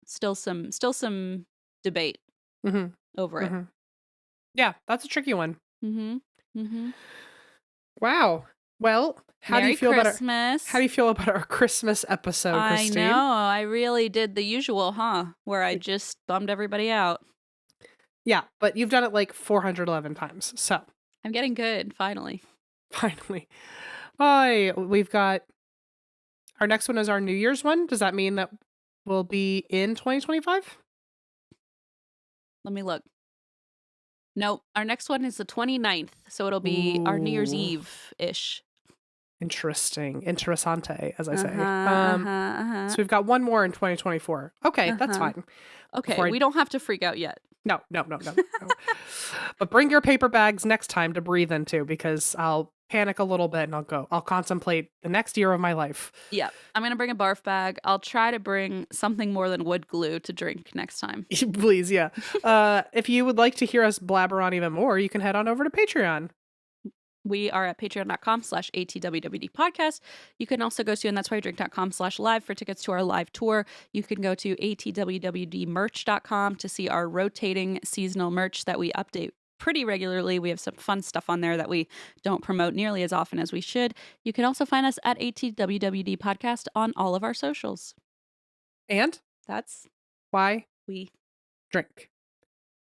still some debate Mm-hmm. over it. Mm-hmm. Yeah, that's a tricky one. Mm-hmm. Mm-hmm. Wow. Well, how do Merry you feel Christmas. about our Christmas episode, I Christine? know. I really did the usual, huh? Where I just bummed everybody out. Yeah, but you've done it like 411 times. So I'm getting good, finally. finally. Hi, we've got our next one is our New Year's one. Does that mean that we'll be in 2025? Let me look. Nope. Our next one is the 29th, so it'll be our New Year's Ooh. Eve-ish. Interesting. Interessante, as I say. Uh-huh. So we've got one more in 2024. Okay, that's Uh-huh. fine. Okay, Before I- we don't have to freak out yet. No. But bring your paper bags next time to breathe into, because I'll panic a little bit and I'll contemplate the next year of my life. Yeah. I'm going to bring a barf bag. I'll try to bring something more than wood glue to drink next time. Please, yeah. If you would like to hear us blabber on even more, you can head on over to Patreon. We are at patreon.com/ATWWD podcast. You can also go to, and that's why you drink.com/live for tickets to our live tour. You can go to ATWWDmerch.com to see our rotating seasonal merch that we update pretty regularly. We have some fun stuff on there that we don't promote nearly as often as we should. You can also find us at ATWWD podcast on all of our socials. And That's why we drink.